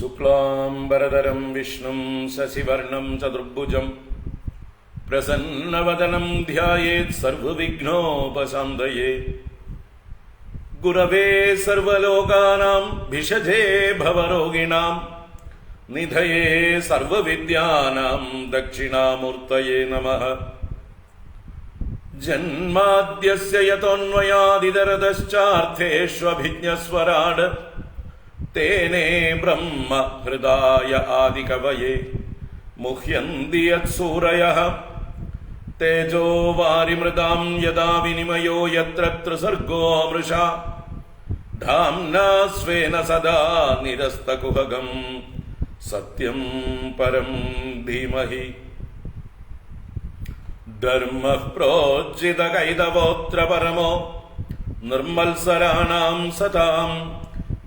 शुक्लांबरधरं विष्णुं शशिवर्णं चतुर्भुजं प्रसन्नवदनं ध्यायेत् सर्वविघ्नोपशान्तये। गुरवे सर्वलोकानां भिषजे भवरोगिणां निधये सर्वविद्यानां दक्षिणामूर्तये नमः। जन्माद्यस्य यतोऽन्वयादितरतश्चार्थेष्वभिज्ञस्वराड् तेने ब्रह्म हृदाय आदिकवये मुह्यन्ति यत्सूरयः। तेजो वारिमृदां यदा विनिमयो यत्र त्रिसर्गो मृषा धाम्ना स्वेन सदा निरस्तकुहकं सत्यं परं धीमहि। धर्मः प्रोज्झितकैतवोऽत्र परमो निर्मल्सराणां सतां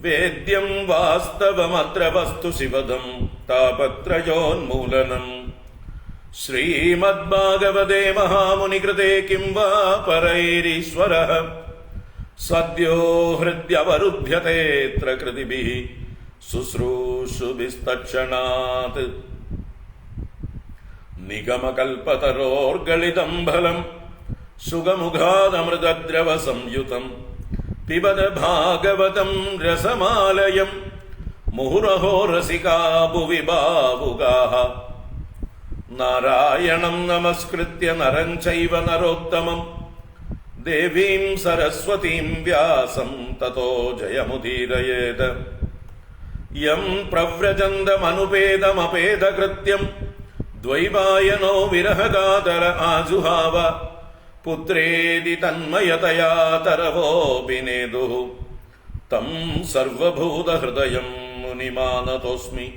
वेद्यं वास्तवमत्र वस्तु शिवदं तापत्रयोन्मूलनम्। श्रीमद्भागवते महामुनिकृते किं वा परैरीश्वरः सद्यो हृद्यवरुध्यतेऽत्र कृतिभिः शुश्रूषुभिस्तत्क्षणात्। निगमकल्पतरोर्गलितं फलं सुगमुखादमृतद्रवसंयुतं पिबद भागवतं रसमालयं मुहुरहो रसिका भुवि भावुकाः। नारायणं नमस्कृत्य नरं चैव नरोत्तमं देवीं सरस्वतीं व्यासं ततो जयमुदीरयेत्। यं प्रव्रजन्तमनुपेदमपेदकृत्यं द्वैपायनो विरहकातर आजुहाव पुत्रेदि तन्मयतया तरवोऽभिनेदुः तं सर्वभूतहृदयं मुनिमानतोऽस्मि।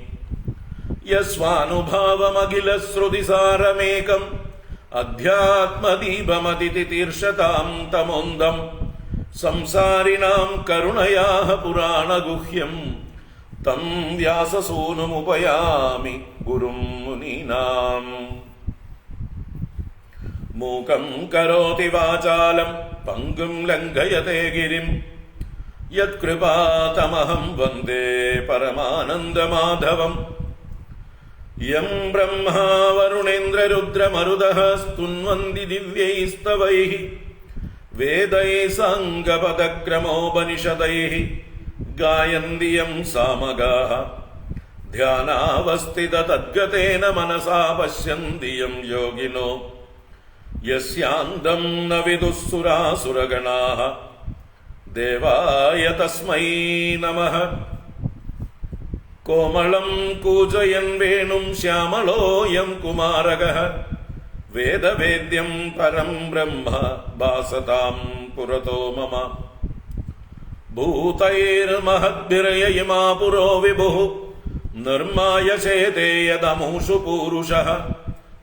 यस्वानुभावमखिलश्रुतिसारमेकम् अध्यात्मदीपमतितितीर्षतां तमोन्दं संसारिणां करुणयाः पुराणगुह्यं तं व्याससूनुमुपयामि गुरुं मुनीनाम्। मूकं करोति वाचालं पङ्गुं लङ्घयते गिरिं यत्कृपातमहं वन्दे परमानन्दमाधवम्। यं ब्रह्मा वरुणेन्द्ररुद्रमरुदः स्तुन्वन्ति दिव्यैस्तवैः वेदैः साङ्गपदक्रमोपनिषदैः गायन्ति यं सामगाः। ध्यानावस्थिततद्गतेन मनसा पश्यन्ति यं योगिनो यस्यान्तं न विदुः सुरासुरगणाः। देवाय तस्मै नमः। कोमलं कूजयन् वेणुं श्यामलोऽयं कुमारकः वेदवेद्यं परं ब्रह्म भासतां पुरतो मम। भूतैर्महद्भिर्ययिमा पुरो विभुः निर्माय चेते यदमुषु पूरुषः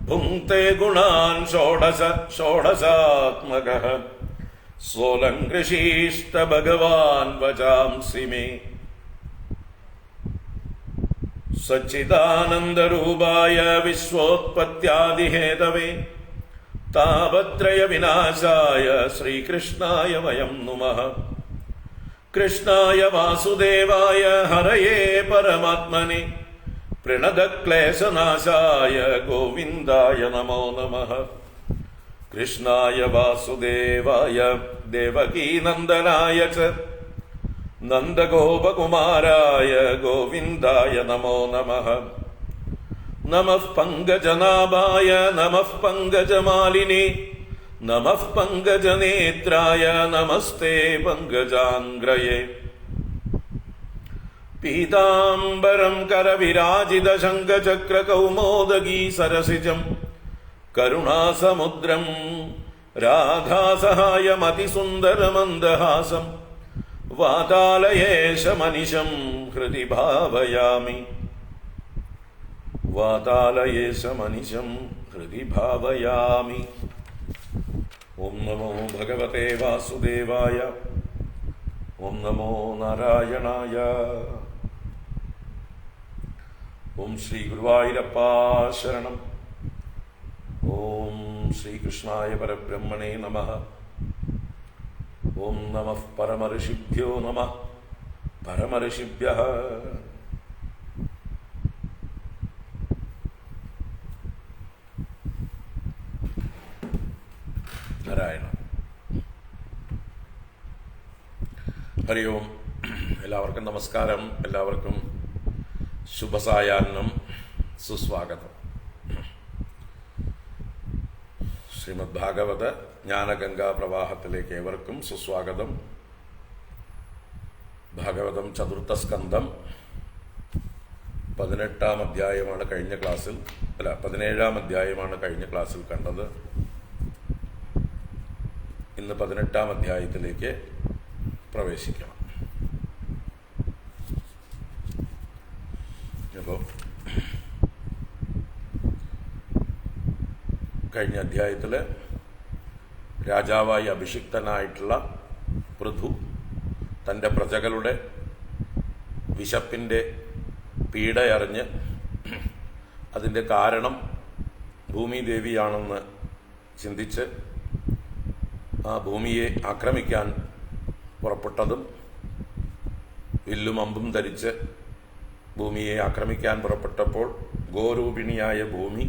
भुङ्क्ते गुणान् षोडश षोडशात्मकः सोऽलङ्कृषीष्ट भगवान् वचांसि मे। सच्चिदानन्दरूपाय विश्वोत्पत्त्यादिहेतवे तापत्रय विनाशाय श्रीकृष्णाय वयं नुमः। कृष्णाय वासुदेवाय हरये परमात्मने प्रणतक्लेशनाशाय गोविन्दाय नमो नमः। कृष्णाय वासुदेवाय देवकीनन्दनाय च नन्दगोपकुमाराय गोविन्दाय नमो नमः। नमः पङ्कजनाभाय नमः पङ्कजमालिने नमः पङ्कजनेत्राय नमस्ते पङ्कजाङ्ग्रये। पीताम्बरं करविराजितशङ्खचक्रकौमोदगी सरसिजं करुणासमुद्रं राधासहायमतिसुन्दरमन्दहासं वातालयेशमनिशं हृदि भावयामि। वातालयेशमनिशं हृदि भावयामि। ॐ नमो भगवते वासुदेवाय। ॐ नमो नारायणाय। ॐ श्री गुरुवायूरप्पा शरणम्। ॐ श्रीकृष्णाय परब्रह्मणे नमः। ॐ नमः परमऋषिभ्यो नमः। परमऋषिभ्यः നാരായണ. ഹരി ഓം. എല്ലാവർക്കും നമസ്കാരം. എല്ലാവർക്കും ശുഭസായാഹ്നം, സുസ്വാഗതം. ശ്രീമദ് ഭാഗവത ജ്ഞാനഗംഗാ പ്രവാഹത്തിലേക്ക് ഏവർക്കും സുസ്വാഗതം. ഭാഗവതം ചതുർത്ഥ സ്കന്ധം 18-ാം അധ്യായമാണ് കഴിഞ്ഞ ക്ലാസ്സിൽ 17-ാം അധ്യായമാണ് കഴിഞ്ഞ ക്ലാസ്സിൽ കണ്ടത്. ഇന്ന് 18-ാം അധ്യായത്തിലേക്ക് പ്രവേശിക്കണം. അപ്പോൾ കഴിഞ്ഞ അധ്യായത്തിൽ രാജാവായി അഭിഷിക്തനായിട്ടുള്ള പൃഥു തൻ്റെ പ്രജകളുടെ വിശപ്പിൻ്റെ പീഡയറിഞ്ഞ് അതിൻ്റെ കാരണം ഭൂമിദേവിയാണെന്ന് ചിന്തിച്ച് ആ ഭൂമിയെ ആക്രമിക്കാൻ പുറപ്പെട്ടതും വില്ലും അമ്പും ധരിച്ച് ഭൂമിയെ ആക്രമിക്കാൻ പുറപ്പെട്ടപ്പോൾ ഗോരൂപിണിയായ ഭൂമി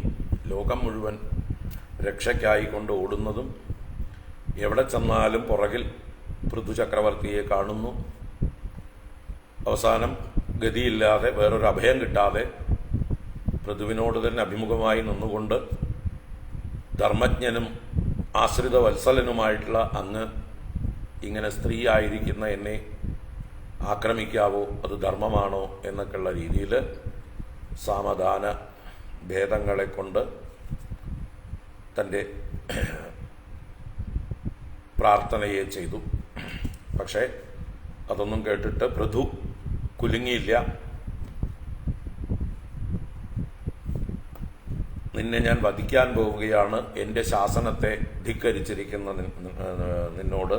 ലോകം മുഴുവൻ രക്ഷയ്ക്കായിക്കൊണ്ട് ഓടുന്നതും എവിടെ ചെന്നാലും പുറകിൽ പൃഥു ചക്രവർത്തിയെ കാണുന്നു. അവസാനം ഗതിയില്ലാതെ വേറൊരു അഭയം കിട്ടാതെ പൃഥുവിനോട് തന്നെ അഭിമുഖമായി നിന്നുകൊണ്ട് ധർമ്മജ്ഞനും ആശ്രിത വത്സലനുമായിട്ടുള്ള അങ്ങ് ഇങ്ങനെ സ്ത്രീ ആയിരിക്കുന്ന എന്നെ ആക്രമിക്കാവോ, അത് ധർമ്മമാണോ എന്നൊക്കെയുള്ള രീതിയിൽ സാമധാന ഭേദങ്ങളെ കൊണ്ട് തൻ്റെ പ്രാർത്ഥനയെ ചെയ്തു. പക്ഷേ അതൊന്നും കേട്ടിട്ട് പൃഥു കുലുങ്ങിയില്ല. നിന്നെ ഞാൻ വധിക്കാൻ പോവുകയാണ്, എൻ്റെ ശാസനത്തെ ധിക്കരിച്ചിരിക്കുന്ന നിന്നോട്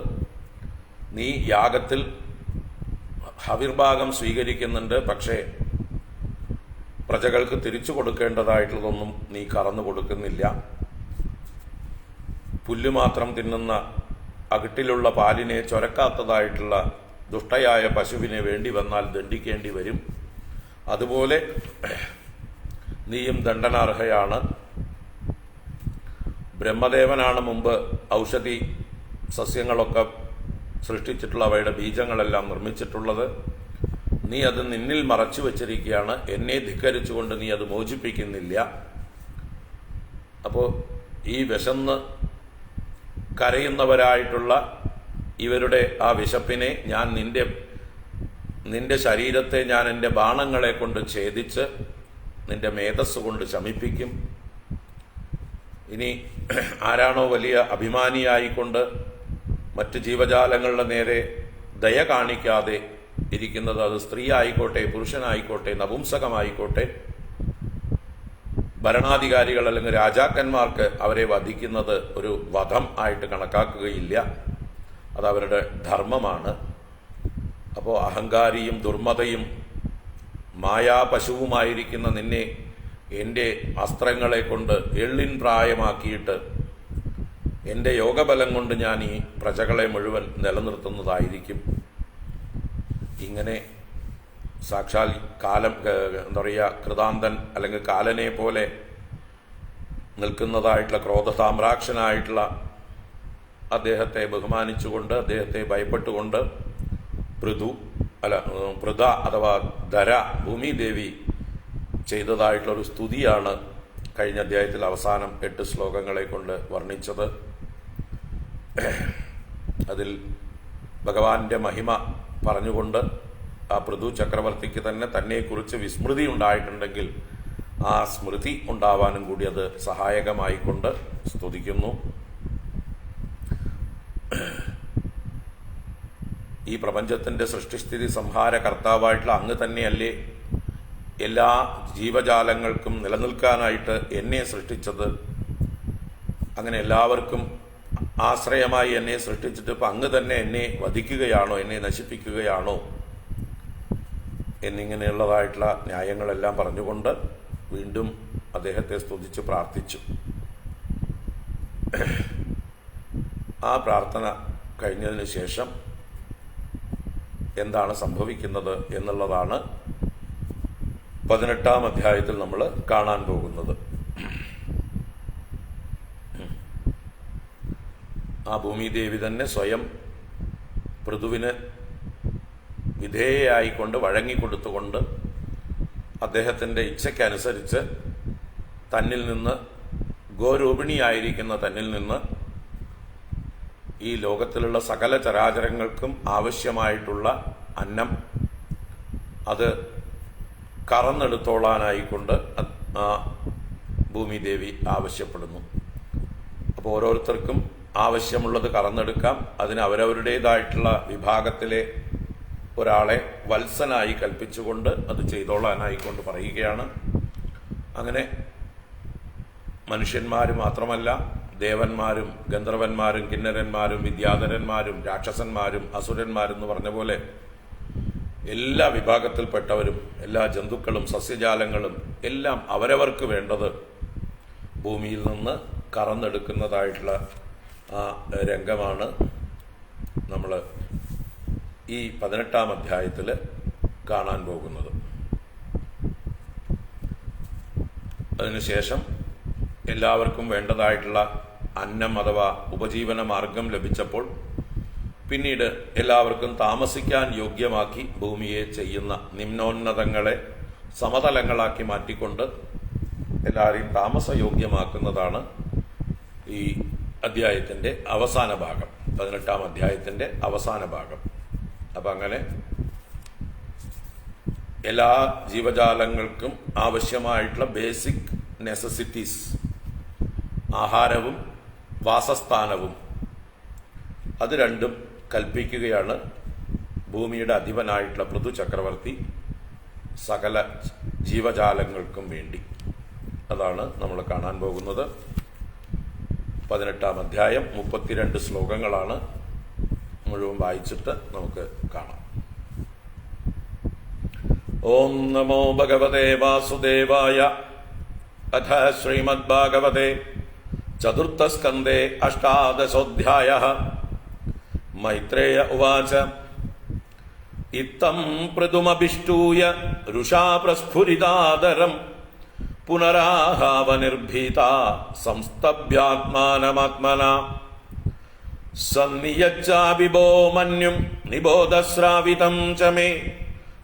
നീ യാഗത്തിൽ ഹവിർഭാഗം സ്വീകരിക്കുന്നുണ്ട്, പക്ഷേ പ്രജകൾക്ക് തിരിച്ചു കൊടുക്കേണ്ടതായിട്ടുള്ളതൊന്നും നീ കറന്നു കൊടുക്കുന്നില്ല. പുല്ല് മാത്രം തിന്നുന്ന അകിട്ടിലുള്ള പാലിനെ ചൊരക്കാത്തതായിട്ടുള്ള ദുഷ്ടയായ പശുവിനെ വേണ്ടി വന്നാൽ ദണ്ഡിക്കേണ്ടി വരും. അതുപോലെ നീയും ദണ്ഡനാർഹയാണ്. ബ്രഹ്മദേവനാണ് മുമ്പ് ഔഷധി സസ്യങ്ങളൊക്കെ സൃഷ്ടിച്ചിട്ടുള്ള അവയുടെ ബീജങ്ങളെല്ലാം നിർമ്മിച്ചിട്ടുള്ളത്. നീ അത് നിന്നിൽ മറച്ചു വച്ചിരിക്കുകയാണ്. എന്നെ ധിക്കരിച്ചുകൊണ്ട് നീ അത് മോചിപ്പിക്കുന്നില്ല. അപ്പോൾ ഈ വിശന്ന് കരയുന്നവരായിട്ടുള്ള ഇവരുടെ ആ വിശപ്പിനെ ഞാൻ നിന്റെ ശരീരത്തെ ഞാൻ എൻ്റെ ബാണങ്ങളെ കൊണ്ട് ഛേദിച്ച് നിന്റെ മേധസ് കൊണ്ട് ശമിപ്പിക്കും. ഇനി ആരാണോ വലിയ അഭിമാനിയായിക്കൊണ്ട് മറ്റ് ജീവജാലങ്ങളുടെ നേരെ ദയ കാണിക്കാതെ ഇരിക്കുന്നത്, അത് സ്ത്രീ ആയിക്കോട്ടെ, പുരുഷനായിക്കോട്ടെ, നപുംസകമായിക്കോട്ടെ, ഭരണാധികാരികൾ അല്ലെങ്കിൽ രാജാക്കന്മാർക്ക് അവരെ വധിക്കുന്നത് ഒരു വധം ആയിട്ട് കണക്കാക്കുകയില്ല. അത് അവരുടെ ധർമ്മമാണ്. അപ്പോൾ അഹങ്കാരിയും ദുർമതയും മായാപശുവുമായിരിക്കുന്ന നിന്നെ എൻ്റെ അസ്ത്രങ്ങളെ കൊണ്ട് എള്ളിൻ പ്രായമാക്കിയിട്ട് എൻ്റെ യോഗബലം കൊണ്ട് ഞാൻ ഈ പ്രജകളെ മുഴുവൻ നിലനിർത്തുന്നതായിരിക്കും. ഇങ്ങനെ സാക്ഷാൽ കാലം എന്താ പറയുക, കൃതാന്തൻ അല്ലെങ്കിൽ കാലനെ പോലെ നിൽക്കുന്നതായിട്ടുള്ള ക്രോധസാമ്രാക്ഷനായിട്ടുള്ള അദ്ദേഹത്തെ ബഹുമാനിച്ചുകൊണ്ട്, അദ്ദേഹത്തെ ഭയപ്പെട്ടുകൊണ്ട് പൃഥ അഥവാ ധര ഭൂമിദേവി ചെയ്തതായിട്ടുള്ളൊരു സ്തുതിയാണ് കഴിഞ്ഞ അധ്യായത്തിൽ അവസാനം 8 ശ്ലോകങ്ങളെ കൊണ്ട് വർണ്ണിച്ചത്. അതിൽ ഭഗവാന്റെ മഹിമ പറഞ്ഞുകൊണ്ട് ആ പൃഥു ചക്രവർത്തിക്ക് തന്നെക്കുറിച്ച് വിസ്മൃതി ഉണ്ടായിട്ടുണ്ടെങ്കിൽ ആ സ്മൃതി ഉണ്ടാവാനും കൂടി അത് സഹായകമായിക്കൊണ്ട് സ്തുതിക്കുന്നു. ഈ പ്രപഞ്ചത്തിൻ്റെ സൃഷ്ടിസ്ഥിതി സംഹാര കർത്താവായിട്ടുള്ള അങ്ങ് തന്നെയല്ലേ എല്ലാ ജീവജാലങ്ങൾക്കും നിലനിൽക്കാനായിട്ട് എന്നെ സൃഷ്ടിച്ചത്? അങ്ങനെ എല്ലാവർക്കും ആശ്രയമായി എന്നെ സൃഷ്ടിച്ചിട്ട് ഇപ്പം അങ്ങ് തന്നെ എന്നെ വധിക്കുകയാണോ, എന്നെ നശിപ്പിക്കുകയാണോ എന്നിങ്ങനെയുള്ളതായിട്ടുള്ള ന്യായങ്ങളെല്ലാം പറഞ്ഞുകൊണ്ട് വീണ്ടും അദ്ദേഹത്തെ സ്തുതിച്ച് പ്രാർത്ഥിച്ചു. ആ പ്രാർത്ഥന കഴിഞ്ഞതിന് ശേഷം എന്താണ് സംഭവിക്കുന്നത് എന്നുള്ളതാണ് 18-ാം അധ്യായത്തിൽ നമ്മൾ കാണാൻ പോകുന്നത്. ആ ഭൂമിദേവി തന്നെ സ്വയം പൃഥുവിന് വിധേയയായിക്കൊണ്ട് വഴങ്ങിക്കൊടുത്തുകൊണ്ട് അദ്ദേഹത്തിൻ്റെ ഇച്ഛയ്ക്കനുസരിച്ച് തന്നിൽ നിന്ന് ഗോരൂപിണിയായിരിക്കുന്ന തന്നിൽ നിന്ന് ഈ ലോകത്തിലുള്ള സകല ചരാചരങ്ങൾക്കും ആവശ്യമായിട്ടുള്ള അന്നം അത് കറന്നെടുത്തോളാനായിക്കൊണ്ട് ആ ഭൂമിദേവി ആവശ്യപ്പെടുന്നു. അപ്പോൾ ഓരോരുത്തർക്കും ആവശ്യമുള്ളത് കറന്നെടുക്കാം. അതിന് അവരവരുടേതായിട്ടുള്ള വിഭാഗത്തിലെ ഒരാളെ വത്സനായി കൽപ്പിച്ചുകൊണ്ട് അത് ചെയ്തോളാനായിക്കൊണ്ട് പറയുകയാണ്. അങ്ങനെ മനുഷ്യന്മാർ മാത്രമല്ല, ദേവന്മാരും ഗന്ധർവന്മാരും കിന്നരന്മാരും വിദ്യാധരന്മാരും രാക്ഷസന്മാരും അസുരന്മാരും എന്ന് പറഞ്ഞ പോലെ എല്ലാ വിഭാഗത്തിൽപ്പെട്ടവരും എല്ലാ ജന്തുക്കളും സസ്യജാലങ്ങളും എല്ലാം അവരവർക്ക് വേണ്ടത് ഭൂമിയിൽ നിന്ന് കറന്നെടുക്കുന്നതായിട്ടുള്ള ആ രംഗമാണ് നമ്മൾ ഈ 18-ാം അധ്യായത്തിൽ കാണാൻ പോകുന്നത്. അതിനുശേഷം എല്ലാവർക്കും വേണ്ടതായിട്ടുള്ള അന്നം അഥവാ ഉപജീവന മാർഗം ലഭിച്ചപ്പോൾ പിന്നീട് എല്ലാവർക്കും താമസിക്കാൻ യോഗ്യമാക്കി ഭൂമിയെ ചെയ്യുന്ന നിമ്നോന്നതങ്ങളെ സമതലങ്ങളാക്കി മാറ്റിക്കൊണ്ട് എല്ലാവരെയും താമസയോഗ്യമാക്കുന്നതാണ് ഈ അധ്യായത്തിൻ്റെ അവസാന ഭാഗം, 18-ാം അധ്യായത്തിൻ്റെ അവസാന ഭാഗം. അപ്പം അങ്ങനെ എല്ലാ ജീവജാലങ്ങൾക്കും ആവശ്യമായിട്ടുള്ള ബേസിക് നെസസിറ്റീസ്, ആഹാരവും വാസസ്ഥാനവും, അത് രണ്ടും കൽപ്പിക്കുകയാണ് ഭൂമിയുടെ അധിപനായിട്ടുള്ള പൃഥു ചക്രവർത്തി സകല ജീവജാലങ്ങൾക്കും വേണ്ടി. അതാണ് നമ്മൾ കാണാൻ പോകുന്നത്. 18-ാം അധ്യായം 32 ശ്ലോകങ്ങളാണ്. മുഴുവൻ വായിച്ചിട്ട് നമുക്ക് കാണാം. ഓം നമോ ഭഗവതേ വാസുദേവായ. അഥ ശ്രീമദ്ഭാഗവതേ ചതുർത്ഥസ്കന്ധേ 18-ോऽധ്യായः. മൈത്രേയ ഉവാച. ഇത്തം പൃഥുമഭിഷ്ടൂയ രുഷാ പ്രസ്ഫുരിതാദരം പുനരാഹാവനിർഭീത സംസ്തഭ്യാത്മാനമാത്മനാ സന്നിയച്ചാഭിഭോ മന്യും നിബോധസ്രാവിതം ച മേ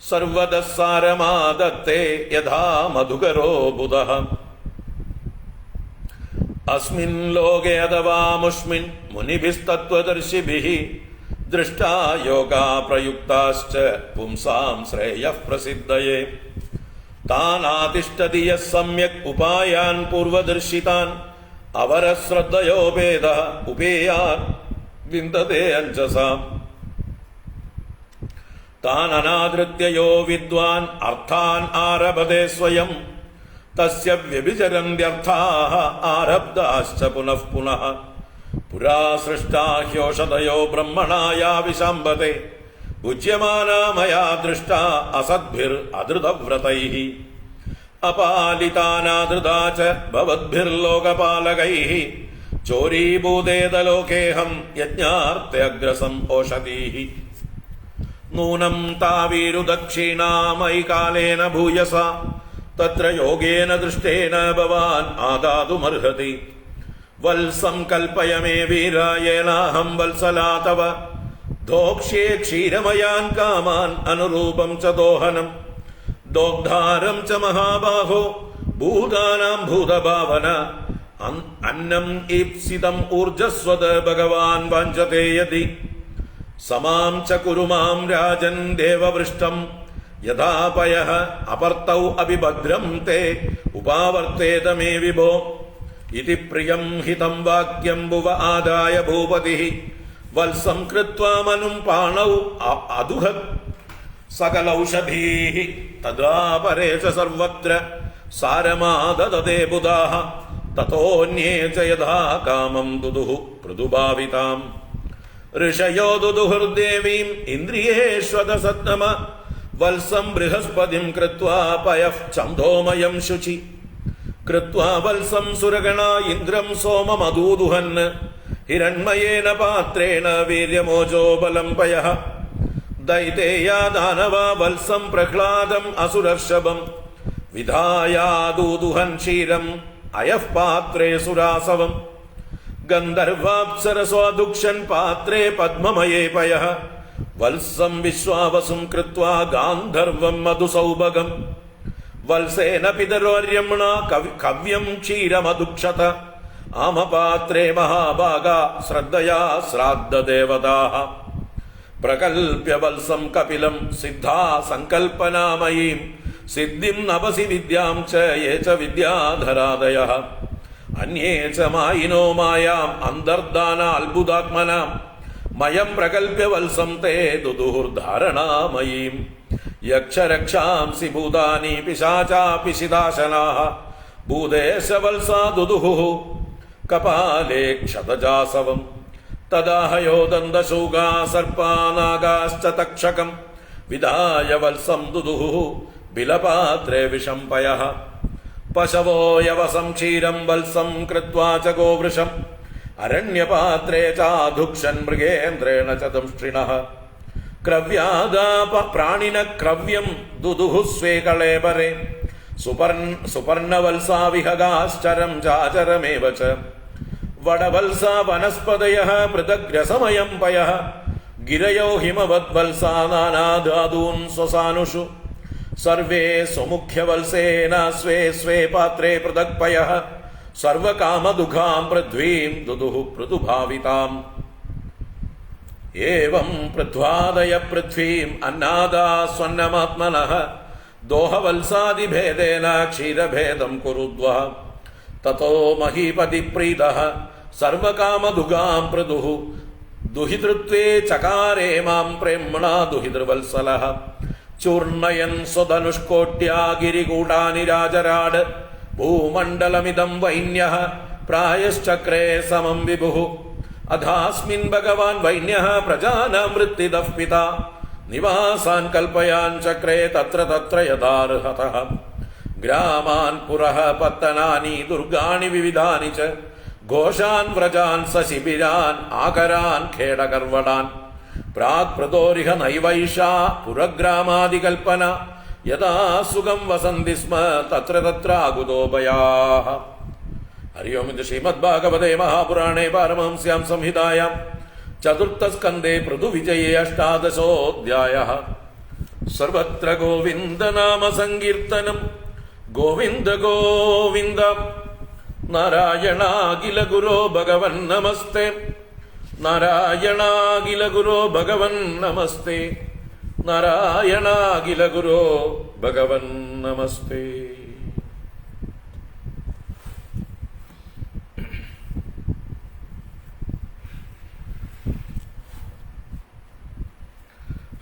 സർവദസ്സാരമാദത്തേ യഥാ മധുകരോ ബുധഃ. അസ്മിൻ ലോകേ അഥവാ മുഷ്മിൻ മുനിഭിസ്തത്വദർശിഭിഃ ദൃഷ്ടാ യോഗാ പ്രയുക്താശ്ച പുംസാം ശ്രേയഃ പ്രസിദ്ധയേ. താനാതിഷ്ഠതി യഃ സമ്യക് ഉപായാൻ പൂർവദർശിതാൻ അവരശ്രദ്ധയോ ഭേദഃ ഉപേയാൻ വിന്ദതേ അഞ്ജസാം. താൻ അനാദൃത്യ യോ വിദ്വാൻ അർത്ഥാൻ ആരഭതേ സ്വയം തസ്യ വ്യഭിചരന്ത്യർത്ഥാഃ ആരബ്ധാശ്ച പുനഃ പുനഃ. പുരാ സൃഷ്ടാ ഹ്യോഷധയോ ബ്രഹ്മണായാ വിശംബതേ ഭുജ്യമാനാ മയാ ദൃഷ്ടാ അസദ്ഭിർ അധൃതവ്രതൈഃ. അപാലിതാനാധൃതാ ച ഭവദ്ഭിർലോകപാലകൈഃ ചോരീഭൂതേതലോകേഹം യജ്ഞാർത്ഥ്യഗ്രസം ഓഷധീഃ. നൂനം താവീരുദക്ഷിണാമയി കാലേന ഭൂയസ തത്ര യോഗേന ദൃഷ്ടേന ഭവാൻ ആദാതുമർഹതി. വത്സം കൽപ്പയ മേ വീരായേനാഹം വത്സലാ തവ ദോക്ഷ്യേ ക്ഷീരമയാൻ കാമാൻ അനുരൂപം ച ദോഹനം ദോഗ്ധാരം ച മഹാബാഹോ ഭൂതാനാം ഭൂതഭാവന. അന്നം ഈപ്സിതം ഊർജസ്വത് ഭഗവാൻ വാഞ്ചതേ യതി സമാം ച കുരു മാം രാജൻ ദേവവൃഷ്ടം യഥാപയഃ അപർത്തൗ അഭിഭദ്രം തേ ഉപാവർത്തേത മേ വിഭോ. ഇതി പ്രിയം ഹിതം വാക്യം ഭുവ ആദായ ഭൂപതിഃ വത്സം കൃത്വാ മനും പാണൗ അദുഹത് സകലൗഷധീഃ. തദാ പരേ ച സർവത്ര സാരമാദദതേ ബുധാഃ തതോന്യേ ച യഥാ കാമം ദുദുഃ പൃഥുഭാവിതാം. ഋഷയോ ദുദുഹുർദേവീം ഇന്ദ്രിയേഷ്വദസത്തമ വത്സം ബൃഹസ്പതിം കൃത്വാ പയഃ ഛന്ദോമയം ശുചി. കൃത്വാ വത്സം സുരഗണാ ഇന്ദ്രം സോമമദൂദുഹൻ ഹിരണ്മയേന പാത്രേണ വീര്യമോജോ ബലം പയഃ. ദൈതേയാ ദാനവാ വത്സം പ്രഹ്ലാദം അസുരർഷഭം വിധായാദൂദുഹൻ ക്ഷീരം അയഃ പാത്രേ സുരാസവം. ഗന്ധർവാപ്സരസ്വാദുക്ഷൻ പാത്രേ പദ്മമയേ പയഃ വത്സം വിശ്വാവസും കൃത്വാ ഗാന്ധർവം മധുസൗഭഗം വത്സേന പിതരോര്യമ്ണ കവ്യം ക്ഷീരമദുക്ഷത ആമപാത്രേ മഹാഭാഗ ശ്രദ്ധയാ ശ്രാദ്ധദേവതാഃ പ്രകൽപ്യ വത്സം കപിലം സിദ്ധാ സങ്കൽപ്പനാമയീം സിദ്ധിം നവസി വിദ്യാം ച യേ ച വിദ്യാധരാദയഃ അന്യേ ച മായിനോ മായാം അന്തർദാനാത്ഭുതാത്മനാം മയം പ്രകൽപ്യ വത്സം തേ ദുദുഹുർധാരണാമയീം യക്ഷരക്ഷാംസി ഭൂതാനി പിശാചാ പിശിദാശനാഃ ഭൂതേശവത്സാ ദുദുഹുഃ കപാലേ ക്ഷതജാസവം തദാഹയോ ദന്തശൂകാ സർപ്പാനാഗാശ്ച തക്ഷകം വിദായ വത്സം ദുദുഹുഃ ബിലപാത്രേ വിഷംപയഃ പശവോ യവസം ക്ഷീരം വത്സം കൃത്വാ ച ഗോവൃഷം അരണ്യപാത്രേ ചാധുക്ഷൻ മൃഗേന്ദ്രേണ ച ദംഷ്ട്രിണഃ ക്രവ്യാദാപ പ്രാണിന ക്രവ്യം ദുദുഹുഃ സ്വേ കളേബരേ സുപർണവത്സാ വിഹഗാശ്ചരം ചാചരമേവ ച വടവത്സാ വനസ്പതയഃ പൃഥഗ്രസമയം പയഃ ഗിരയോ ഹിമവദ്വത്സാ നാനാധാതൂൻ സ്വസാനുഷു സർവേ സ്വമുഖ്യവത്സേന സ്വേ സ്വേ പാത്രേ പൃഥക് പയഃ സർവകാമദുഃഖാം പൃഥ്വീം ദുദുഃ പൃഥുഭാവിതാം ഏവം പൃഥ്വാദയ പൃഥ്വീം അന്നാദാ സ്വന്നമാത്മനഃ ദോഹവത്സാദിഭേദേന ക്ഷീരഭേദം കുരുദ്വഃ തതോ മഹീപതി പ്രീതഃ സർവകാമദുഃഖാം പൃഥുഃ ദുഹിതൃത്വേ ചകാരേ മാം പ്രേമ്ണാ ദുഹിതൃവത്സലഃ ചൂർണയൻ സ്വധനുഷ്കോട്യാ ഗിരികൂടാനി രാജരാട് ഭൂമണ്ഡലമിദം വൈന്യഃ പ്രായശ്ചക്രേ സമം വിഭുഃ അധാസ്മിൻ ഭഗവാൻ വൈന്യഃ പ്രജാനാം വൃത്തിദഃ പിതാ നിവാസാൻ കൽപ്പയാൻ ചക്രേ തത്ര തത്ര യഥാർഹതഃ ഗ്രാമാൻ പുരഃ പത്തനാനി ദുർഗാണി വിവിധാനി ച ഘോഷാൻ വ്രജാൻ സശിബിരാൻ ആകരാൻ ഖേടകർവടാൻ പ്രാഗ് പ്രതോരിഹ നൈവൈഷാ പുരഗ്രാമാദികൽപ്പന യഥാ സുഖം വസന്തി സ്മ തത്ര തത്രാകുതോഭയാഃ. ഹരി ഓം. ഇത് ശ്രീമദ്ഭാഗവതേ മഹാപുരാണേ പാരമഹംസ്യാം സംഹിതായാം ചതുർത്ഥസ്കന്ധേ പൃഥുവിജയേ അഷ്ടാദശോऽധ്യായഃ. സർവത്ര ഗോവിന്ദനാമ സങ്കീർത്തനം. ഗോവിന്ദ ഗോവിന്ദ. നാരായണാഖില ഗുരോ ഭഗവൻ നമസ്തേ. നാരായണാഖില ഗുരോ ഭഗവൻ നമസ്തേ. നാരായണാഖില ഗുരോ ഭഗവൻ നമസ്തേ.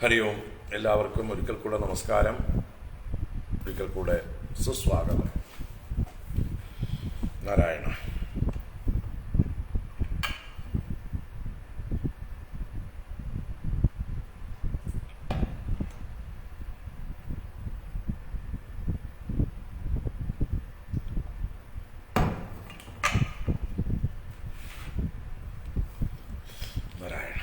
ഹരി ഓം. എല്ലാവർക്കും ഒരിക്കൽ കൂടെ നമസ്കാരം, ഒരിക്കൽ കൂടെ സുസ്വാഗതം. നാരായണ. നാരായണ.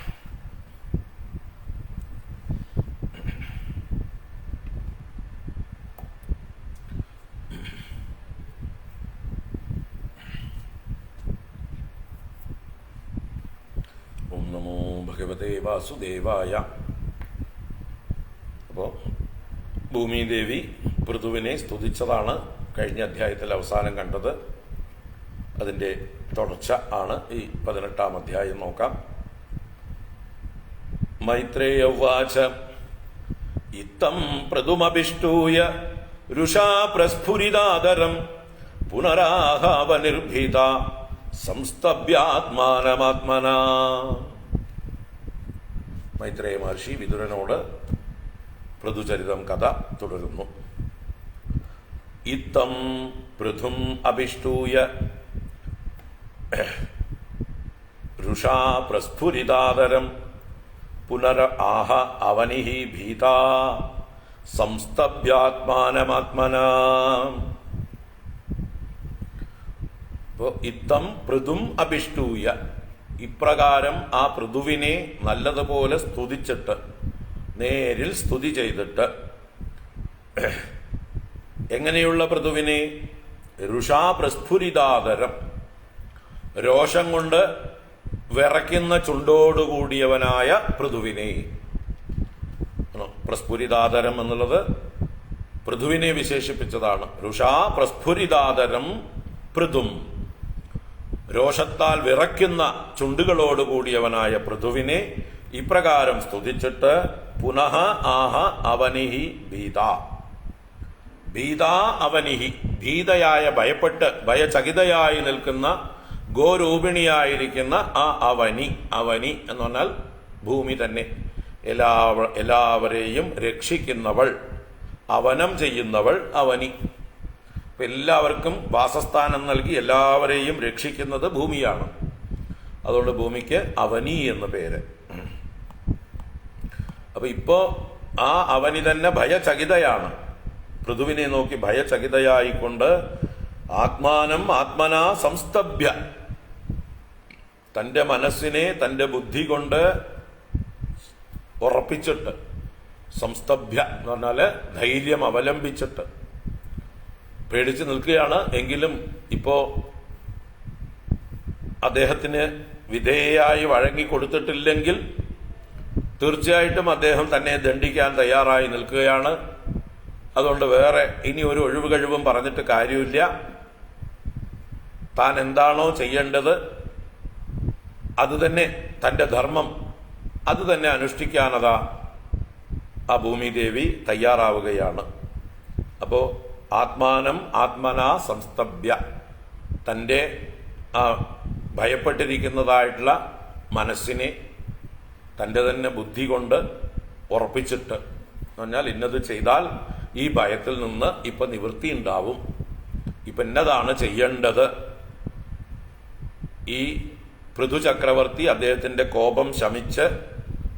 ഓം നമോ ഭഗവതേ വാസുദേവായ. അപ്പോൾ ഭൂമിദേവി പൃഥുവിനെ സ്തുതിച്ചതാണ് കഴിഞ്ഞ അധ്യായത്തിൽ അവസാനം കണ്ടത്. അതിൻ്റെ തുടർച്ച ആണ് ഈ 18-ാം അധ്യായം. നോക്കാം. മൈത്രേയ ഉവാച ഇത്തം പൃഥുമഭിഷ്ടൂയ രുഷാ പ്രസ്ഫുരിതാദരം പുനരാഹാവനിർഭീത സംസ്തഭ്യാത്മാനമാത്മനാ. മൈത്രേയ മഹർഷി വിതുരനോട് പൃഥുചരിതം കഥ തുടരുന്നു. ഇത്തം പൃഥും അഭിഷ്ടൂയ രുഷാ പ്രസ്ഫുരിതാദരം പുനര ആഹ അവനിഃ ഭീതാ സംസ്തഭ്യാത്മാനമാത്മനാ. ഇത്തം പൃഥും അഭിഷ്ടൂയ, ഇപ്രകാരം ആ പൃഥുവിനെ നല്ലതുപോലെ സ്തുതിച്ചിട്ട്, നേരിൽ സ്തുതി ചെയ്തിട്ട്. എങ്ങനെയുള്ള പൃഥുവിനെ? രുഷാ പ്രസ്ഫുരിതാദരം, രോഷം കൊണ്ട് വിറയ്ക്കുന്ന ചുണ്ടോടുകൂടിയവനായ പൃഥുവിനെ. പ്രസ്ഫുരിതാതരം എന്നുള്ളത് പൃഥുവിനെ വിശേഷിപ്പിച്ചതാണ്. രുഷാ പ്രസ്ഫുരിതാതരം പൃഥും, രോഷത്താൽ വിറയ്ക്കുന്ന ചുണ്ടുകളോടുകൂടിയവനായ പൃഥുവിനെ ഇപ്രകാരം സ്തുതിച്ചിട്ട് പുനഃ ആഹ അവനിഹി ഭീത. ഭീത അവനിഹി, ഭീതയായ ഭയപ്പെട്ട് ഭയചകിതയായി നിൽക്കുന്ന ഗോരൂപിണിയായിരിക്കുന്ന ആ അവനി. അവനി എന്ന് പറഞ്ഞാൽ ഭൂമി തന്നെ, എല്ലാവരെയും രക്ഷിക്കുന്നവൾ, അവനം ചെയ്യുന്നവൾ അവനി. ഇപ്പൊ എല്ലാവർക്കും വാസസ്ഥാനം നൽകി എല്ലാവരെയും രക്ഷിക്കുന്നത് ഭൂമിയാണ്. അതുകൊണ്ട് ഭൂമിക്ക് അവനി എന്ന് പേര്. അപ്പൊ ഇപ്പോ ആ അവനി തന്നെ ഭയചകിതയാണ്. പൃഥുവിനെ നോക്കി ഭയചകിതയായിക്കൊണ്ട് ആത്മാനം ആത്മനാ സംസ്തഭ്യ, തന്റെ മനസ്സിനെ തന്റെ ബുദ്ധി കൊണ്ട് ഉറപ്പിച്ചിട്ട്, സംസ്തഭ്യ എന്ന് പറഞ്ഞാല് ധൈര്യം അവലംബിച്ചിട്ട് പേടിച്ചു നിൽക്കുകയാണ്. എങ്കിലും ഇപ്പോ അദ്ദേഹത്തിന് വിധേയയായി വഴങ്ങിക്കൊടുത്തിട്ടില്ലെങ്കിൽ തീർച്ചയായിട്ടും അദ്ദേഹം തന്നെ ദണ്ഡിക്കാൻ തയ്യാറായി നിൽക്കുകയാണ്. അതുകൊണ്ട് വേറെ ഇനി ഒരു ഒഴിവ് കഴിവും പറഞ്ഞിട്ട് കാര്യമില്ല. താൻ എന്താണോ ചെയ്യേണ്ടത് അത് തന്നെ, തന്റെ ധർമ്മം അത് തന്നെ അനുഷ്ഠിക്കാനതാ ആ ഭൂമിദേവി തയ്യാറാവുകയാണ്. അപ്പോ ആത്മാനം ആത്മനാ സംസ്തഭ്യ, തൻ്റെ ആ ഭയപ്പെട്ടിരിക്കുന്നതായിട്ടുള്ള മനസ്സിനെ തൻ്റെ തന്നെ ബുദ്ധി കൊണ്ട് ഉറപ്പിച്ചിട്ട്, എന്ന് പറഞ്ഞാൽ ഇന്നത് ചെയ്താൽ ഈ ഭയത്തിൽ നിന്ന് ഇപ്പൊ നിവൃത്തി ഉണ്ടാവും, ഇപ്പൊ എന്നതാണ് ചെയ്യേണ്ടത്. ഈ പൃഥു ചക്രവർത്തി അദ്ദേഹത്തിന്റെ കോപം ശമിച്ച്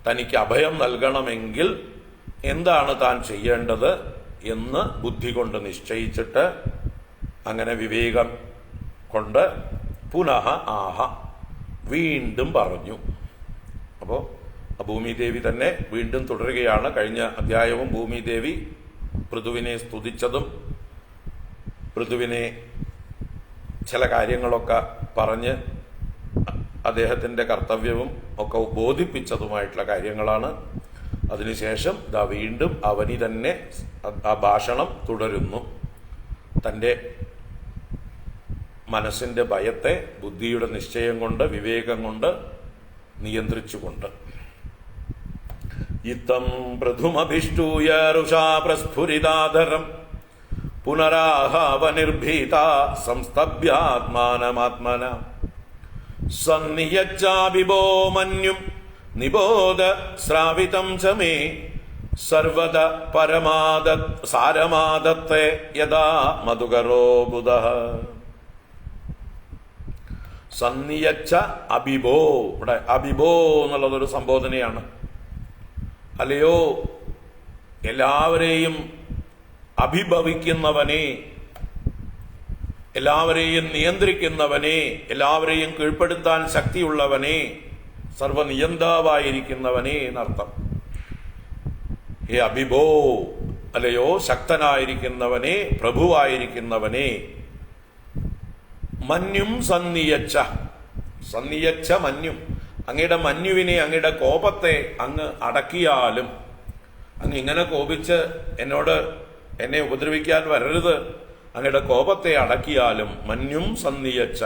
തനിക്ക് അഭയം നൽകണമെങ്കിൽ എന്താണ് താൻ ചെയ്യേണ്ടത് എന്ന് ബുദ്ധി കൊണ്ട് നിശ്ചയിച്ചിട്ട്, അങ്ങനെ വിവേകം കൊണ്ട് പുനഃ ആഹ, വീണ്ടും പറഞ്ഞു. അപ്പോ ഭൂമിദേവി തന്നെ വീണ്ടും തുടരുകയാണ്. കഴിഞ്ഞ അധ്യായവും ഭൂമിദേവി പൃഥുവിനെ സ്തുതിച്ചതും പൃഥുവിനെ ചില കാര്യങ്ങളൊക്കെ പറഞ്ഞ് അദ്ദേഹത്തിന്റെ കർത്തവ്യവും ഒക്കെ ബോധിപ്പിച്ചതുമായിട്ടുള്ള കാര്യങ്ങളാണ്. അതിനുശേഷം ദാ വീണ്ടും അവനി തന്നെ ആ ഭാഷണം തുടരുന്നു. തൻ്റെ മനസ്സിന്റെ ഭയത്തെ ബുദ്ധിയുടെ നിശ്ചയം കൊണ്ട് വിവേകം കൊണ്ട് നിയന്ത്രിച്ചുകൊണ്ട്. ഇത്തം പൃഥുമഭിഷ്ടൂയ രുഷാ പ്രസ്ഫുരിതാധരം പുനരാഹാവനിർഭീത സംസ്തഭ്യാത്മാനമാത്മന സന്നിയച്ചാഭിഭോ മന്യും നിബോധ ശ്രാവിതം ച മേ സർവദ പരമാദ സാരമാദത്തെ യഥാ മധുകരോ ബുധഃ. സന്നിയച്ച അഭിഭോ, ഇവിടെ അഭിഭോ എന്നുള്ളതൊരു സംബോധനയാണ്. അല്ലയോ എല്ലാവരെയും അഭിഭവിക്കുന്നവനെ, എല്ലാവരെയും നിയന്ത്രിക്കുന്നവനെ, എല്ലാവരെയും കീഴ്പ്പെടുത്താൻ ശക്തിയുള്ളവനെ, സർവനിയന്താവായിരിക്കുന്നവനെ എന്നർത്ഥം. ഹേ അഭിഭോ, അല്ലയോ ശക്തനായിരിക്കുന്നവനെ, പ്രഭുവായിരിക്കുന്നവനെ. മന്യും സന്നിയച്ച, സന്നിയച്ച മന്യും, അങ്ങയുടെ മന്യുവിനെ, അങ്ങയുടെ കോപത്തെ അങ്ങ് അടക്കിയാലും, അങ്ങ് ഇങ്ങനെ കോപിച്ച് എന്നെ ഉപദ്രവിക്കാൻ വരരുത്, അങ്ങയുടെ കോപത്തെ അടക്കിയാലും. മന്യും സന്നിയച്ച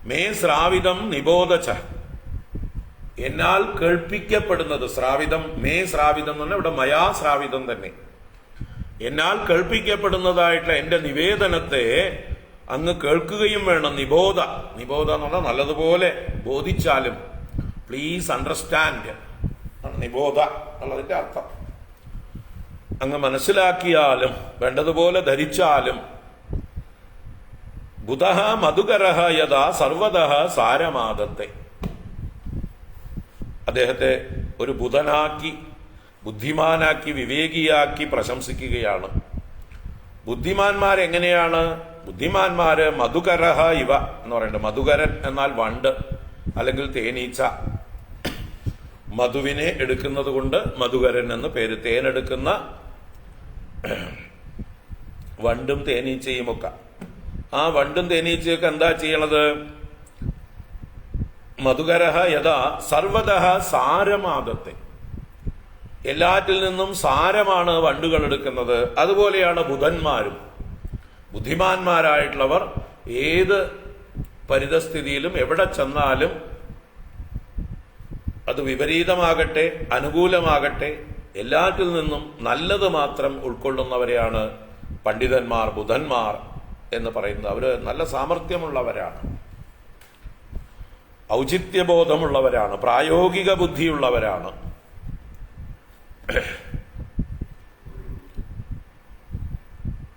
മേ ശ്രാവിതം നിബോധച്ച, എന്നാൽ കേൾപ്പിക്കപ്പെടുന്നത്. ശ്രാവിതം, മേ ശ്രാവിതം എന്ന് പറഞ്ഞാൽ ഇവിടെ മയാ ശ്രാവിതം തന്നെ. എന്നാൽ കേൾപ്പിക്കപ്പെടുന്നതായിട്ടുള്ള എന്റെ നിവേദനത്തെ അങ്ങ് കേൾക്കുകയും വേണം. നിബോധ, നിബോധ എന്ന് പറഞ്ഞാൽ നല്ലതുപോലെ ബോധിച്ചാലും, പ്ലീസ് അണ്ടർസ്റ്റാൻഡ്, നിബോധ എന്നുള്ളതിന്റെ അർത്ഥം. അങ്ങ് മനസ്സിലാക്കിയാലും, വേണ്ടതുപോലെ ധരിച്ചാലും. ബുധഃ മധുകരഃ യഥാ സർവതഃ സാരമാദത്തെ, അദ്ദേഹത്തെ ഒരു ബുധനാക്കി, ബുദ്ധിമാനാക്കി, വിവേകിയാക്കി പ്രശംസിക്കുകയാണ്. ബുദ്ധിമാന്മാരെങ്ങനെയാണ്? ബുദ്ധിമാന്മാര് മധുകരഃ ഇവ എന്ന് പറയുന്നത്. മധുകരൻ എന്നാൽ വണ്ട് അല്ലെങ്കിൽ തേനീച്ച. മധുവിനെ എടുക്കുന്നത് കൊണ്ട് മധുകരൻ എന്ന് പേര്. തേനെടുക്കുന്ന വണ്ടും തേനീച്ചയും ഒക്കെ. ആ വണ്ടും തേനീച്ചയൊക്കെ എന്താ ചെയ്യണത്? മധുകരഃ യഥാ സർവതഃ സാരമാദത്തെ, എല്ലാറ്റിൽ നിന്നും സാരമാണ് വണ്ടുകൾ എടുക്കുന്നത്. അതുപോലെയാണ് ബുധന്മാരും. ബുദ്ധിമാന്മാരായിട്ടുള്ളവർ ഏത് പരിതസ്ഥിതിയിലും എവിടെ ചെന്നാലും അത് വിപരീതമാകട്ടെ അനുകൂലമാകട്ടെ എല്ലാറ്റിൽ നിന്നും നല്ലത് മാത്രം ഉൾക്കൊള്ളുന്നവരെയാണ് പണ്ഡിതന്മാർ, ബുധന്മാർ എന്ന് പറയുന്നത്. അവര് നല്ല സാമർഥ്യമുള്ളവരാണ്, ഔചിത്യബോധമുള്ളവരാണ്, പ്രായോഗിക ബുദ്ധിയുള്ളവരാണ്.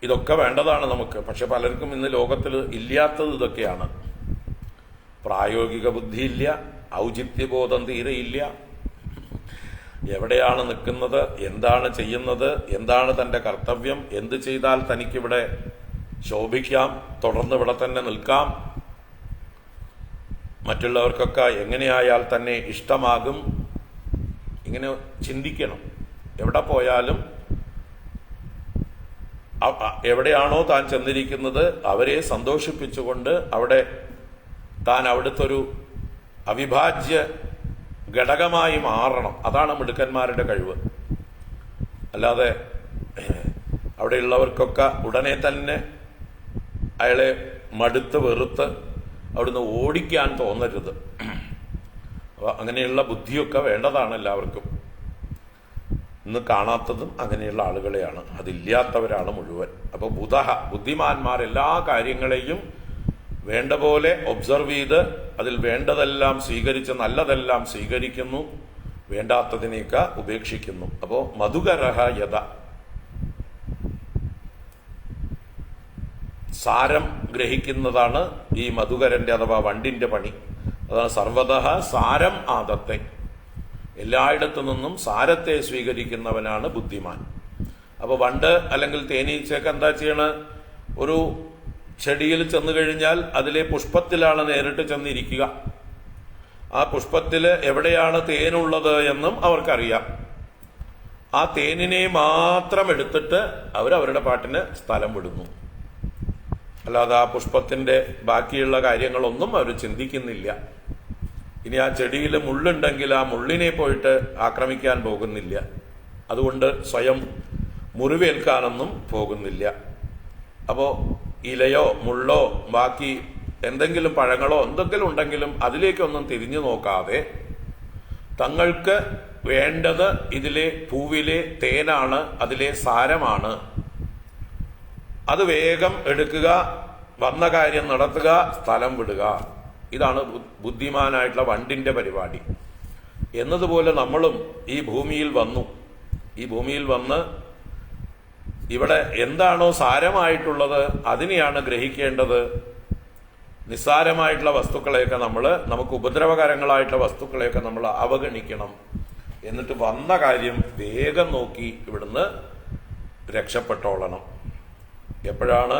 ഇതൊക്കെ വേണ്ടതാണ് നമുക്ക്. പക്ഷെ പലർക്കും ഇന്ന് ലോകത്തിൽ ഇല്ലാത്തത് ഇതൊക്കെയാണ്. പ്രായോഗിക ബുദ്ധിയില്ല, ഔചിത്യബോധം തീരെയില്ല. എവിടെയാണ് നിൽക്കുന്നത്, എന്താണ് ചെയ്യുന്നത്, എന്താണ് തൻ്റെ കർത്തവ്യം, എന്ത് ചെയ്താൽ തനിക്കിവിടെ ശോഭിക്കാം, തുടർന്ന് ഇവിടെ തന്നെ നിൽക്കാം, മറ്റുള്ളവർക്കൊക്കെ എങ്ങനെയായാൽ തന്നെ ഇഷ്ടമാകും, ഇങ്ങനെ ചിന്തിക്കണം. എവിടെ പോയാലും എവിടെയാണോ താൻ ചെന്നിരിക്കുന്നത് അവരെ സന്തോഷിപ്പിച്ചുകൊണ്ട് അവിടെ താൻ അവിടുത്തെ ഒരു അവിഭാജ്യ ഘടകമായി മാറണം. അതാണ് മിടുക്കന്മാരുടെ കഴിവ്. അല്ലാതെ അവിടെയുള്ളവർക്കൊക്കെ ഉടനെ തന്നെ അയാളെ മടുത്ത് വെറുത്ത് അവിടുന്ന് ഓടിക്കാൻ തോന്നരുത്. അപ്പോൾ അങ്ങനെയുള്ള ബുദ്ധിയൊക്കെ വേണ്ടതാണ് എല്ലാവർക്കും. ഇന്ന് കാണാത്തതും അങ്ങനെയുള്ള ആളുകളെയാണ്, അതില്ലാത്തവരാണ് മുഴുവൻ. അപ്പോൾ ബുദ്ധിമാന്മാർ എല്ലാ കാര്യങ്ങളെയും വേണ്ട പോലെ ഒബ്സർവ് ചെയ്ത് അതിൽ വേണ്ടതെല്ലാം സ്വീകരിച്ച് നല്ലതെല്ലാം സ്വീകരിക്കുന്നു, വേണ്ടാത്തതിനെയൊക്കെ ഉപേക്ഷിക്കുന്നു. അപ്പോൾ മധുകരഃ യഥ, സാരം ഗ്രഹിക്കുന്നതാണ് ഈ മധുകരന്റെ അഥവാ വണ്ടിന്റെ പണി. അതാണ് സർവതഃ സാരം ആദത്തെ, എല്ലായിടത്തു നിന്നും സാരത്തെ സ്വീകരിക്കുന്നവനാണ് ബുദ്ധിമാൻ. അപ്പോൾ വണ്ട് അല്ലെങ്കിൽ തേനീച്ചയൊക്കെ എന്താ ചെയ്യണ, ഒരു ചെടിയിൽ ചെന്നു കഴിഞ്ഞാൽ അതിലെ പുഷ്പത്തിലാണ് നേരിട്ട് ചെന്നിരിക്കുക. ആ പുഷ്പത്തിൽ എവിടെയാണ് തേനുള്ളത് എന്നും അവർക്കറിയാം. ആ തേനിനെ മാത്രം എടുത്തിട്ട് അവരവരുടെ പാട്ടിന് സ്ഥലം വിടുന്നു. അല്ലാതെ ആ പുഷ്പത്തിന്റെ ബാക്കിയുള്ള കാര്യങ്ങളൊന്നും അവർ ചിന്തിക്കുന്നില്ല. ഇനി ആ ചെടിയിൽ മുള്ളുണ്ടെങ്കിൽ ആ മുള്ളിനെ പോയിട്ട് ആക്രമിക്കാൻ പോകുന്നില്ല. അതുകൊണ്ട് സ്വയം മുറിവേൽക്കാനൊന്നും പോകുന്നില്ല. അപ്പോൾ ഇലയോ മുള്ളോ ബാക്കി എന്തെങ്കിലും പഴങ്ങളോ എന്തെങ്കിലും ഉണ്ടെങ്കിലും അതിലേക്കൊന്നും തിരിഞ്ഞു നോക്കാതെ തങ്ങൾക്ക് വേണ്ടത് ഇതിലെ പൂവിലെ തേനാണ്, അതിലെ സാരമാണ്, അത് വേഗം എടുക്കുക, വന്ന കാര്യം നടത്തുക, സ്ഥലം വിടുക. ഇതാണ് ബുദ്ധിമാനായിട്ടുള്ള വണ്ടിന്റെ പരിപാടി. എന്നതുപോലെ നമ്മളും ഈ ഭൂമിയിൽ വന്നു. ഈ ഭൂമിയിൽ വന്ന് ഇവിടെ എന്താണോ സാരമായിട്ടുള്ളത് അതിനെയാണ് ഗ്രഹിക്കേണ്ടത്. നിസ്സാരമായിട്ടുള്ള വസ്തുക്കളെയൊക്കെ നമുക്ക് ഉപദ്രവകരങ്ങളായിട്ടുള്ള വസ്തുക്കളെയൊക്കെ നമ്മൾ അവഗണിക്കണം. എന്നിട്ട് വന്ന കാര്യം വേഗം നോക്കി ഇവിടുന്ന് രക്ഷപ്പെട്ടോളണം. എപ്പോഴാണ്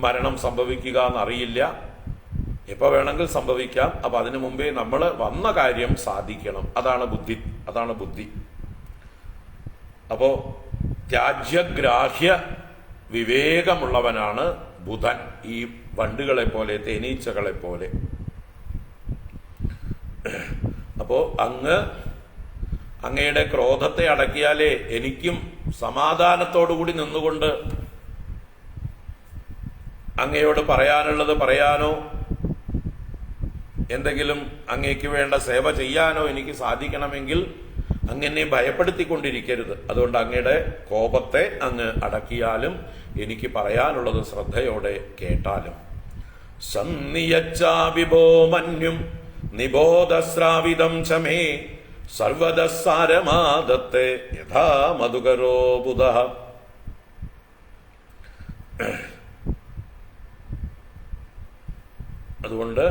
മരണം സംഭവിക്കുക എന്നറിയില്ല, എപ്പോൾ വേണമെങ്കിൽ സംഭവിക്കാം. അപ്പൊ അതിനു മുമ്പേ നമ്മൾ വന്ന കാര്യം സാധിക്കണം. അതാണ് ബുദ്ധി. അപ്പോ ത്യാജ്യഗ്രാഹ്യ വിവേകമുള്ളവനാണ് ബുധൻ, ഈ വണ്ടുകളെ പോലെ തേനീച്ചകളെ പോലെ. അപ്പോ അങ്ങയുടെ ക്രോധത്തെ അടക്കിയാലേ എനിക്കും സമാധാനത്തോടുകൂടി നിന്നുകൊണ്ട് അങ്ങയോട് പറയാനുള്ളത് പറയാനോ എന്തെങ്കിലും അങ്ങേക്ക് വേണ്ട സേവ ചെയ്യാനോ എനിക്ക് സാധിക്കണമെങ്കിൽ അങ്ങനെ ഭയപ്പെടുത്തിക്കൊണ്ടിരിക്കരുത്. അതുകൊണ്ട് അങ്ങയുടെ കോപത്തെ അങ്ങ് അടക്കിയാലും എനിക്ക് പറയാനുള്ളത് ശ്രദ്ധയോടെ കേട്ടാലും. സന്നിയച്ചാവിഭോ മന്യും നിബോധസ്രാവിതം ചമേ സർവദസാരമാദത്തെ യഥാ മധുകരോ ബുധഃ. അതുകൊണ്ട്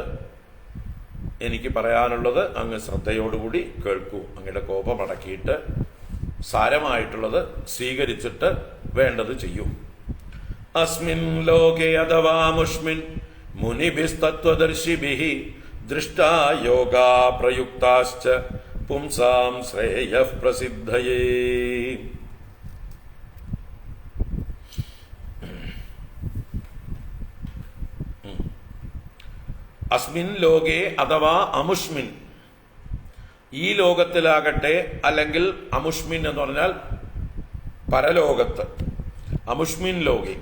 എനിക്ക് പറയാനുള്ളത് അങ്ങ് ശ്രദ്ധയോടുകൂടി കേൾക്കൂ. അങ്ങയുടെ കോപമടക്കിയിട്ട് സാരമായിട്ടുള്ളത് സ്വീകരിച്ചിട്ട് വേണ്ടത് ചെയ്യൂ. അസ്മിൻ ലോകേ അഥവാ മുഷ്മിൻ മുനിഭിസ്തത്വദർശിഭിഃ ദൃഷ്ടാ യോഗാ പ്രയുക്താശ്ച പുംസാം ശ്രേയഃ പ്രസിദ്ധയേ. അസ്മിൻ ലോകേ അഥവാ അമുഷ്മിൻ, ഈ ലോകത്തിലാകട്ടെ, അല്ലെങ്കിൽ അമുഷ്മിൻ എന്ന് പറഞ്ഞാൽ പരലോകത്ത്, അമുഷ്മിൻ ലോകെ,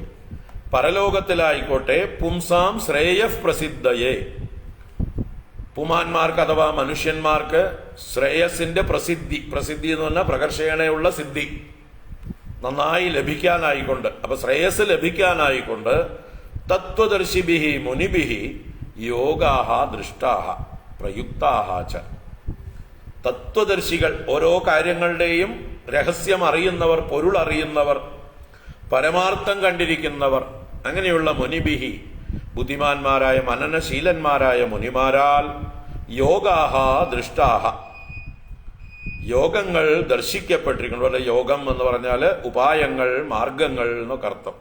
പരലോകത്തിലായിക്കോട്ടെ, പുംസാം ശ്രേയഃ പ്രസിദ്ധയെ, പുമാന്മാർക്ക് അഥവാ മനുഷ്യന്മാർക്ക് ശ്രേയസിന്റെ പ്രസിദ്ധി, പ്രസിദ്ധി എന്ന് പറഞ്ഞാൽ പ്രകർഷേണയുള്ള സിദ്ധി നന്നായി ലഭിക്കാനായിക്കൊണ്ട്, അപ്പൊ ശ്രേയസ് ലഭിക്കാനായിക്കൊണ്ട് തത്വദർശിഭിഹി മുനിഭിഹി യോഗാഹ ദൃഷ്ടാഹ പ്രയുക്താഹ ച, തത്വദർശികൾ, ഓരോ കാര്യങ്ങളുടെയും രഹസ്യം അറിയുന്നവർ, പൊരുൾ അറിയുന്നവർ, പരമാർത്ഥം കണ്ടിരിക്കുന്നവർ, അങ്ങനെയുള്ള മുനിഭിഹി, ബുദ്ധിമാന്മാരായ മനനശീലന്മാരായ മുനിമാരാൽ യോഗാഹ ദൃഷ്ടാഹ, യോഗങ്ങൾ ദർശിക്കപ്പെട്ടിരിക്കുന്നു. അല്ലെ, യോഗം എന്ന് പറഞ്ഞാൽ ഉപായങ്ങൾ, മാർഗങ്ങൾ എന്നൊക്കെ അർത്ഥം.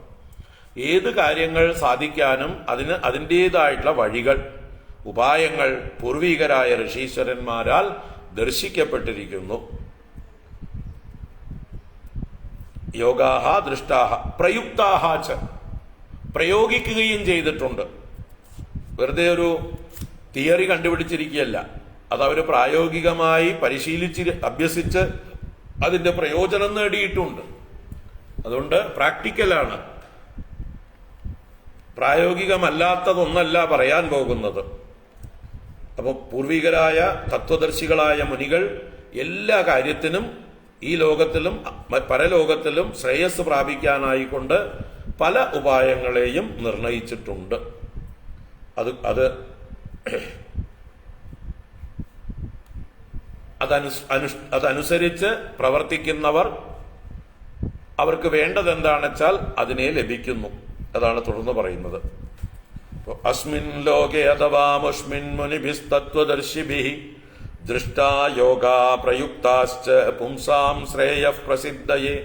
ഏത് കാര്യങ്ങൾ സാധിക്കാനും അതിന് അതിൻ്റെതായിട്ടുള്ള വഴികൾ, ഉപായങ്ങൾ പൂർവികരായ ഋഷീശ്വരന്മാരാൽ ദർശിക്കപ്പെട്ടിരിക്കുന്നു. യോഗാഹ ദൃഷ്ടാഹ പ്രയുക്താഹ ച, പ്രയോഗിക്കുകയും ചെയ്തിട്ടുണ്ട്. വെറുതെ ഒരു തിയറി കണ്ടുപിടിച്ചിരിക്കുകയല്ല, അതവർ പ്രായോഗികമായി പരിശീലിച്ച് അഭ്യസിച്ച് അതിന്റെ പ്രയോജനം നേടിയിട്ടുണ്ട്. അതുകൊണ്ട് പ്രാക്ടിക്കലാണ്, പ്രായോഗികമല്ലാത്തതൊന്നല്ല പറയാൻ പോകുന്നത്. അപ്പോൾ പൂർവികരായ തത്വദർശികളായ മുനികൾ എല്ലാ കാര്യത്തിനും ഈ ലോകത്തിലും പരലോകത്തിലും ശ്രേയസ് പ്രാപിക്കാനായിക്കൊണ്ട് പല ഉപായങ്ങളെയും നിർണയിച്ചിട്ടുണ്ട്. അതനുസരിച്ച് പ്രവർത്തിക്കുന്നവർ, അവർക്ക് വേണ്ടത് എന്താണെച്ചാൽ അതിനെ ലഭിക്കുന്നു. അതാണ് തുടർന്ന് പറയുന്നത്. അസ്മിൻ ലോകേ അഥവാ മുഷ്മിൻ മുനിഭിസ്തത്വദർശിഭിഃ ദൃഷ്ടാ യോഗാ പ്രയുക്താശ്ച പുംസാം ശ്രേയഃ പ്രസിദ്ധയേ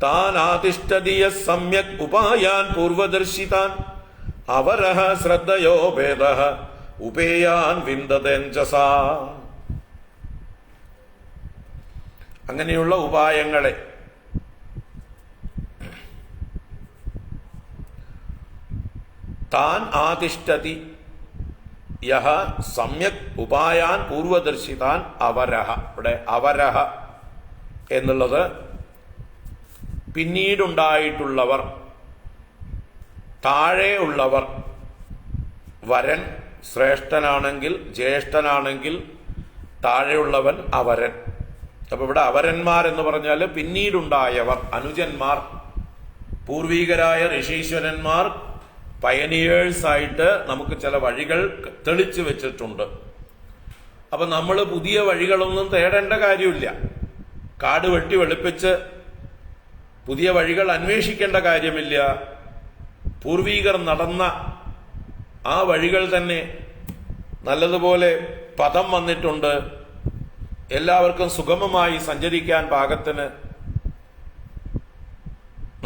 താൻ ആതിഷ്ഠതി യഃ സമ്യക് ഉപായാൻ പൂർവദർശിതാൻ അവരഃ ശ്രദ്ധയോ ഭേദഃ ഉപേയാൻ വിന്ദതേഞ്ജസാ. അങ്ങനെയുള്ള ഉപായങ്ങളെ താൻ ആതിഷ്ഠതി യഹ സമ്യക് ഉപായാൻ പൂർവദർശിതാൻ അവരഹ. ഇവിടെ അവരഹ എന്നുള്ളത് പിന്നീടുണ്ടായിട്ടുള്ളവർ, താഴെ ഉള്ളവർ. വരൻ ശ്രേഷ്ഠനാണെങ്കിൽ, ജ്യേഷ്ഠനാണെങ്കിൽ താഴെയുള്ളവൻ അവരൻ. അപ്പൊ ഇവിടെ അവരന്മാരെന്ന് പറഞ്ഞാൽ പിന്നീടുണ്ടായവർ, അനുജന്മാർ, പൂർവികരായ ഋഷീശ്വരന്മാർ പയനിയേഴ്സായിട്ട് നമുക്ക് ചില വഴികൾ തെളിച്ചു വെച്ചിട്ടുണ്ട്. അപ്പൊ നമ്മൾ പുതിയ വഴികളൊന്നും തേടേണ്ട കാര്യമില്ല. കാട് വെട്ടി വെളുപ്പിച്ച് പുതിയ വഴികൾ അന്വേഷിക്കേണ്ട കാര്യമില്ല. പൂർവീകർ നടന്ന ആ വഴികൾ തന്നെ നല്ലതുപോലെ പദം വന്നിട്ടുണ്ട്. എല്ലാവർക്കും സുഗമമായി സഞ്ചരിക്കാൻ പാകത്തിന്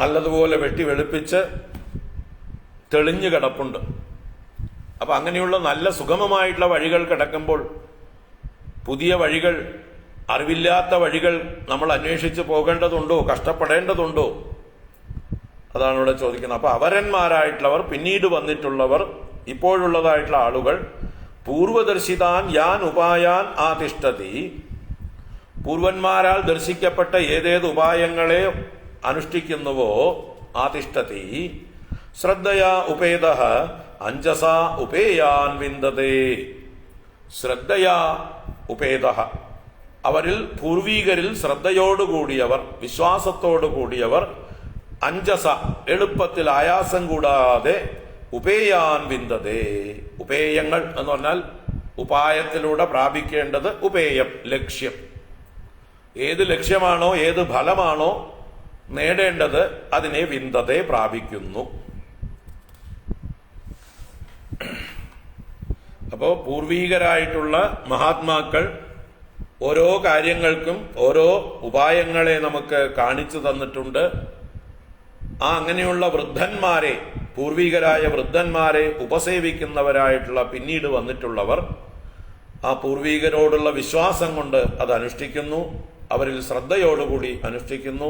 നല്ലതുപോലെ വെട്ടി വെളുപ്പിച്ച് തെളിഞ്ഞു കിടപ്പുണ്ട്. അപ്പൊ അങ്ങനെയുള്ള നല്ല സുഗമമായിട്ടുള്ള വഴികൾ കിടക്കുമ്പോൾ പുതിയ വഴികൾ, അറിവില്ലാത്ത വഴികൾ നമ്മൾ അന്വേഷിച്ച് പോകേണ്ടതുണ്ടോ, കഷ്ടപ്പെടേണ്ടതുണ്ടോ? അതാണ് ഇവിടെ ചോദിക്കുന്നത്. അപ്പൊ അവരന്മാരായിട്ടുള്ളവർ, പിന്നീട് വന്നിട്ടുള്ളവർ, ഇപ്പോഴുള്ളതായിട്ടുള്ള ആളുകൾ പൂർവദർശിതാൻ യാൻ ഉപായാൻ ആതിഷ്ഠതി, പൂർവന്മാരാൽ ദർശിക്കപ്പെട്ട ഏതേത് ഉപായങ്ങളെ അനുഷ്ഠിക്കുന്നുവോ ആതിഷ്ഠതി, ശ്രദ്ധയാ ഉപേതഃ അഞ്ജസാ ഉപേയാൻ വിന്ദതേ. ശ്രദ്ധയാ ഉപേതഃ, അവരിൽ പൂർവീകരിൽ ശ്രദ്ധയോടുകൂടിയവർ, വിശ്വാസത്തോടുകൂടിയവർ, അഞ്ജസ എളുപ്പത്തിൽ ആയാസം കൂടാതെ ഉപേയാൻ വിന്ദതേ. ഉപേയങ്ങൾ എന്ന് പറഞ്ഞാൽ ഉപായത്തിലൂടെ പ്രാപിക്കേണ്ടത് ഉപേയം, ലക്ഷ്യം. ഏത് ലക്ഷ്യമാണോ, ഏത് ഫലമാണോ നേടേണ്ടത് അതിനെ വിന്ദതേ പ്രാപിക്കുന്നു. അപ്പോ പൂർവീകരായിട്ടുള്ള മഹാത്മാക്കൾ ഓരോ കാര്യങ്ങൾക്കും ഓരോ ഉപായങ്ങളെ നമുക്ക് കാണിച്ചു തന്നിട്ടുണ്ട്. ആ അങ്ങനെയുള്ള വൃദ്ധന്മാരെ, പൂർവീകരായ വൃദ്ധന്മാരെ ഉപസേവിക്കുന്നവരായിട്ടുള്ള പിന്നീട് വന്നിട്ടുള്ളവർ ആ പൂർവീകരോടുള്ള വിശ്വാസം കൊണ്ട് അത് അനുഷ്ഠിക്കുന്നു, അവരിൽ ശ്രദ്ധയോടുകൂടി അനുഷ്ഠിക്കുന്നു.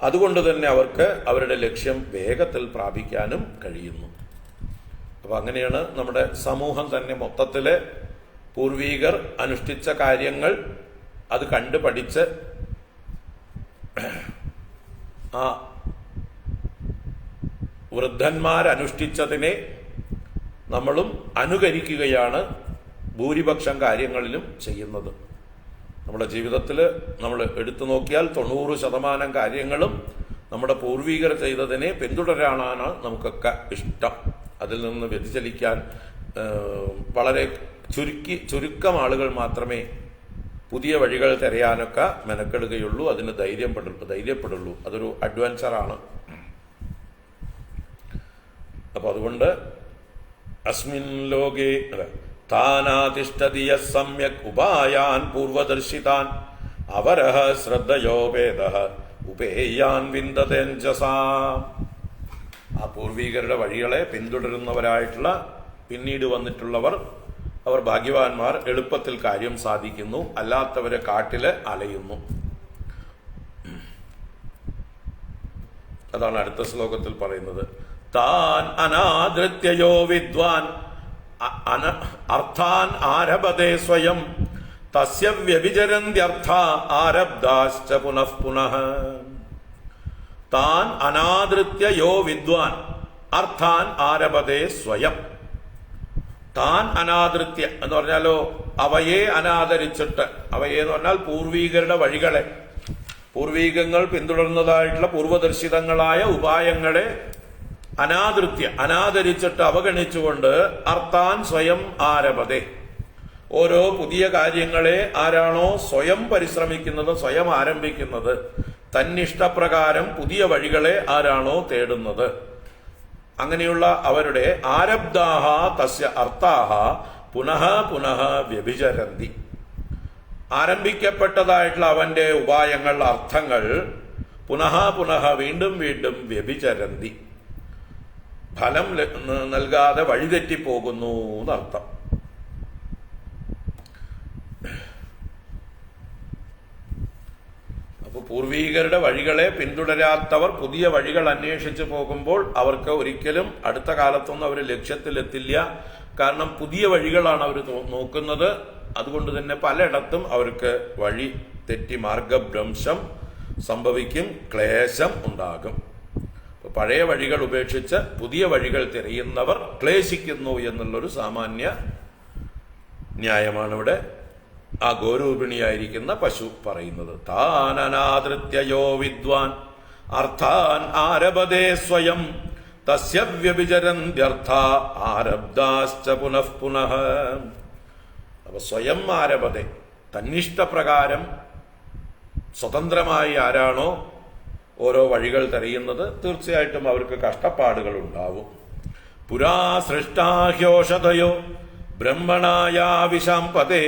അതുകൊണ്ട് തന്നെ അവർക്ക് അവരുടെ ലക്ഷ്യം വേഗത്തിൽ പ്രാപിക്കാനും കഴിയുന്നു. അപ്പൊ അങ്ങനെയാണ് നമ്മുടെ സമൂഹം തന്നെ മൊത്തത്തില് പൂർവീകർ അനുഷ്ഠിച്ച കാര്യങ്ങൾ അത് കണ്ടു പഠിച്ച് ആ വൃദ്ധന്മാരനുഷ്ഠിച്ചതിനെ നമ്മളും അനുകരിക്കുകയാണ് ഭൂരിപക്ഷം കാര്യങ്ങളിലും ചെയ്യുന്നത്. നമ്മുടെ ജീവിതത്തിൽ നമ്മൾ എടുത്തു നോക്കിയാൽ 90% കാര്യങ്ങളും നമ്മുടെ പൂർവീകർ ചെയ്തതിനെ പിന്തുടരാനാണ് നമുക്കൊക്കെ ഇഷ്ടം. അതിൽ നിന്ന് വ്യതിചലിക്കാൻ വളരെ ചുരുക്കം ആളുകൾ മാത്രമേ പുതിയ വഴികൾ തിരയാനൊക്കെ മെനക്കെടുകയുള്ളൂ, അതിന് ധൈര്യപ്പെടുള്ളൂ. അതൊരു അഡ്വഞ്ചറാണ്. അപ്പൊ അതുകൊണ്ട് അസ്മിൻ ലോകേ താനാതിഷ്ഠതി സമ്യക് ഉപായാൻ പൂർവദർശിതാൻ അവരഹ ശ്രദ്ധയോ വേദഃ ഉപേയാൻ വിന്ദതേഞ്ജസാ. ആ പൂർവീകരുടെ വഴികളെ പിന്തുടരുന്നവരായിട്ടുള്ള പിന്നീട് വന്നിട്ടുള്ളവർ അവർ ഭാഗ്യവാന്മാർ, എളുപ്പത്തിൽ കാര്യം സാധിക്കുന്നു. അല്ലാത്തവരെ കാട്ടില് അലയുന്നു. അതാണ് അടുത്ത ശ്ലോകത്തിൽ പറയുന്നത്. താൻ അനാദൃത്യയോ വിദ്വാൻ അർത്ഥാൻ ആരഭതേ സ്വയം തസ്യ വ്യഭിചരന്ത്യർത്ഥ ആരബ്ധാശ്ച പുനഃ പുനഃ. താൻ അനാദൃത്യയോ വിദ്വാൻ അർത്ഥാൻ ആരഭതേ സ്വയം. താൻ അനാദൃത്യ എന്ന് പറഞ്ഞാലോ അവയെ അനാദരിച്ചിട്ട്, അവയെ എന്ന് പറഞ്ഞാൽ പൂർവീകരുടെ വഴികളെ, പൂർവീകങ്ങൾ പിന്തുടർന്നതായിട്ടുള്ള പൂർവദർശിതങ്ങളായ ഉപായങ്ങളെ അനാദരിച്ചിട്ട് അവഗണിച്ചുകൊണ്ട് അർത്ഥാൻ സ്വയം ആരഭതേ, ഓരോ പുതിയ കാര്യങ്ങളെ ആരാണോ സ്വയം പരിശ്രമിക്കുന്നത്, സ്വയം ആരംഭിക്കുന്നത്, തന്നിഷ്ടപ്രകാരം പുതിയ വഴികളെ ആരാണോ തേടുന്നത്, അങ്ങനെയുള്ള അവരുടെ ആരബ്ധാഹ തസ്യ അർത്ഥാഹ പുനഃ പുനഃ വ്യഭിചരന്തി. ആരംഭിക്കപ്പെട്ടതായിട്ടുള്ള അവന്റെ ഉപായങ്ങൾ, അർത്ഥങ്ങൾ പുനഃ പുനഃ വീണ്ടും വീണ്ടും വ്യഭിചരന്തി, ഫലം നൽകാതെ വഴിതെറ്റിപ്പോകുന്നു എന്നർത്ഥം. അപ്പൊ പൂർവീകരുടെ വഴികളെ പിന്തുടരാത്തവർ പുതിയ വഴികൾ അന്വേഷിച്ചു പോകുമ്പോൾ അവർക്ക് ഒരിക്കലും അടുത്ത കാലത്തൊന്നും അവർ ലക്ഷ്യത്തിലെത്തില്ല. കാരണം പുതിയ വഴികളാണ് അവർ നോക്കുന്നത്. അതുകൊണ്ട് തന്നെ പലയിടത്തും അവർക്ക് വഴി തെറ്റി മാർഗഭ്രംശം സംഭവിക്കും, ക്ലേശം ഉണ്ടാകും. പഴയ വഴികൾ ഉപേക്ഷിച്ച് പുതിയ വഴികൾ തിരയുന്നവർ ക്ലേശിക്കുന്നു എന്നുള്ളൊരു സാമാന്യ ന്യായമാണ് ഇവിടെ ആ ഗോരൂപിണിയായിരിക്കുന്ന പശു പറയുന്നത്. താനനാദൃത്യയോ വിദ്വാൻ അർത്ഥാൻ ആരഭതേ സ്വയം തസ്യ വ്യഭിചരന്ത്യർത്ഥ ആരബ്ധാശ്ച പുനഃ പുനഃ. അപ്പൊ സ്വയം ആരഭതേ, തന്നിഷ്ടപ്രകാരം സ്വതന്ത്രമായി ആരാണോ ഓരോ വഴികൾ തെരയുന്നത് തീർച്ചയായിട്ടും അവർക്ക് കഷ്ടപ്പാടുകൾ ഉണ്ടാവും. പുരാ സൃഷ്ടാഹ്യോഷധയോ ബ്രഹ്മണായാ വിശാംപതേ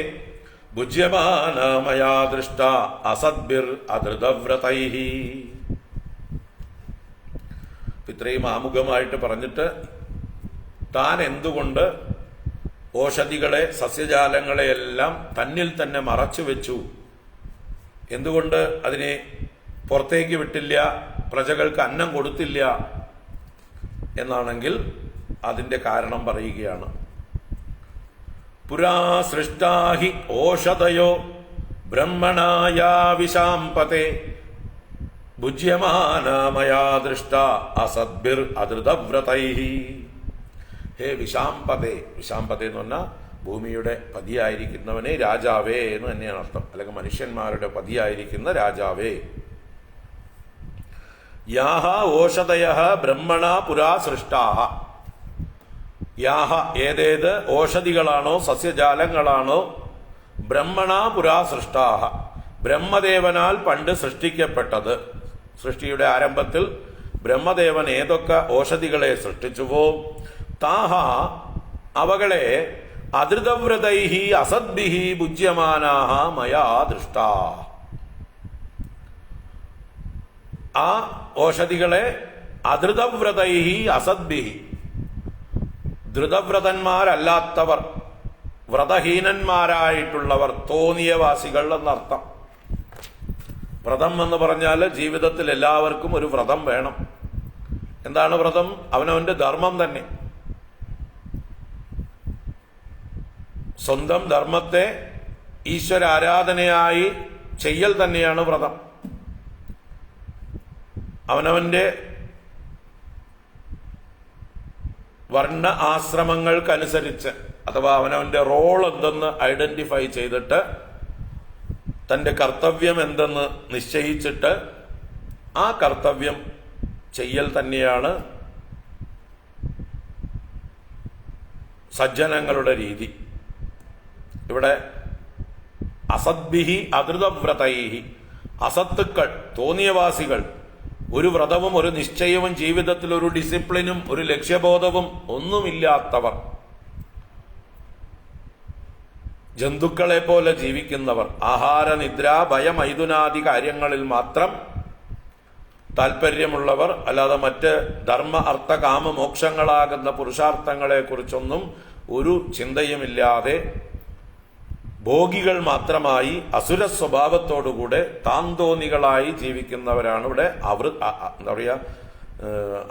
ഭുജ്യമാനമയാ ദൃഷ്ട അസദ്ഭിർ അധൃതവ്രതൈഹി. ഇത്രയും ആമുഖമായിട്ട് പറഞ്ഞിട്ട് താൻ എന്തുകൊണ്ട് ഓഷധികളെ, സസ്യജാലങ്ങളെയെല്ലാം തന്നിൽ തന്നെ മറച്ചു വെച്ചു, എന്തുകൊണ്ട് അതിനെ പുറത്തേക്ക് വിട്ടില്ല, പ്രജകൾക്ക് അന്നം കൊടുത്തില്ല എന്നാണെങ്കിൽ അതിന്റെ കാരണം പറയുകയാണ്. പുരാ സൃഷ്ടാഹി ഓഷധയോ ബ്രഹ്മണായാ വിശാംപതേ ഭുജ്യമാനമയാ ദൃഷ്ട അസദ്ഭിർ അധൃതവ്രതൈഹി. ഹേ വിശാംപതേ, വിശാംപതേ എന്ന് പറഞ്ഞാൽ ഭൂമിയുടെ പതിയായിരിക്കുന്നവനെ രാജാവേ എന്ന് തന്നെയാണ് അർത്ഥം, അല്ലെങ്കിൽ മനുഷ്യന്മാരുടെ പതിയായിരിക്കുന്ന രാജാവേ. യാഹ ഓഷധയഃ ബ്രഹ്മണ പുരാ സൃഷ്ടാഹ. യാഹ ഏതേത് ഓഷധികളാണോ സസ്യജാലങ്ങളാണോ ബ്രഹ്മണ പുരാ സൃഷ്ടാഹ, ബ്രഹ്മദേവനാൽ പണ്ട് സൃഷ്ടിക്കപ്പെട്ടത്. സൃഷ്ടിയുടെ ആരംഭത്തിൽ ബ്രഹ്മദേവൻ ഏതൊക്കെ ഓഷധികളെ സൃഷ്ടിച്ചുവോ താഹ അവകളെ അധൃതവ്രതൈഹി അസദ്ഭിഹി ഭുജ്യമാനാഹ മയാ ദൃഷ്ടാ. ആ ഓഷധികളെ അധൃതവ്രതൈഹി അസദ്ഭിഹി, ധൃതവ്രതന്മാരല്ലാത്തവർ, വ്രതഹീനന്മാരായിട്ടുള്ളവർ, തോന്നിയവാസികൾ എന്നർത്ഥം. വ്രതം എന്ന് പറഞ്ഞാൽ ജീവിതത്തിൽ എല്ലാവർക്കും ഒരു വ്രതം വേണം. എന്താണ് വ്രതം? അവനവന്റെ ധർമ്മം തന്നെ. സ്വന്തം ധർമ്മത്തെ ഈശ്വരാരാധനയായി ചെയ്യൽ തന്നെയാണ് വ്രതം. അവനവന്റെ വർണ്ണ ആശ്രമങ്ങൾക്കനുസരിച്ച് അഥവാ അവനവന്റെ റോൾ എന്തെന്ന് ഐഡന്റിഫൈ ചെയ്തിട്ട് തന്റെ കർത്തവ്യം എന്തെന്ന് നിശ്ചയിച്ചിട്ട് ആ കർത്തവ്യം ചെയ്യൽ തന്നെയാണ് സജ്ജനങ്ങളുടെ രീതി. ഇവിടെ അസദ്ഭിഹി അധൃതവ്രതൈഹി, അസത്തുക്കൾ, തോന്നിയവാസികൾ, ഒരു വ്രതവും ഒരു നിശ്ചയവും ജീവിതത്തിൽ ഒരു ഡിസിപ്ലിനും ഒരു ലക്ഷ്യബോധവും ഒന്നുമില്ലാത്തവർ, ജന്തുക്കളെ പോലെ ജീവിക്കുന്നവർ, ആഹാര നിദ്ര ഭയമൈഥുനാദി കാര്യങ്ങളിൽ മാത്രം താല്പര്യമുള്ളവർ, അല്ലാതെ മറ്റ് ധർമ്മ അർത്ഥ കാമ മോക്ഷങ്ങളാകുന്ന പുരുഷാർത്ഥങ്ങളെ കുറിച്ചൊന്നും ഒരു ചിന്തയുമില്ലാതെ ഭോഗികൾ മാത്രമായി അസുര സ്വഭാവത്തോടുകൂടെ താന്തോന്നികളായി ജീവിക്കുന്നവരാണ് ഇവിടെ എന്താ പറയുക,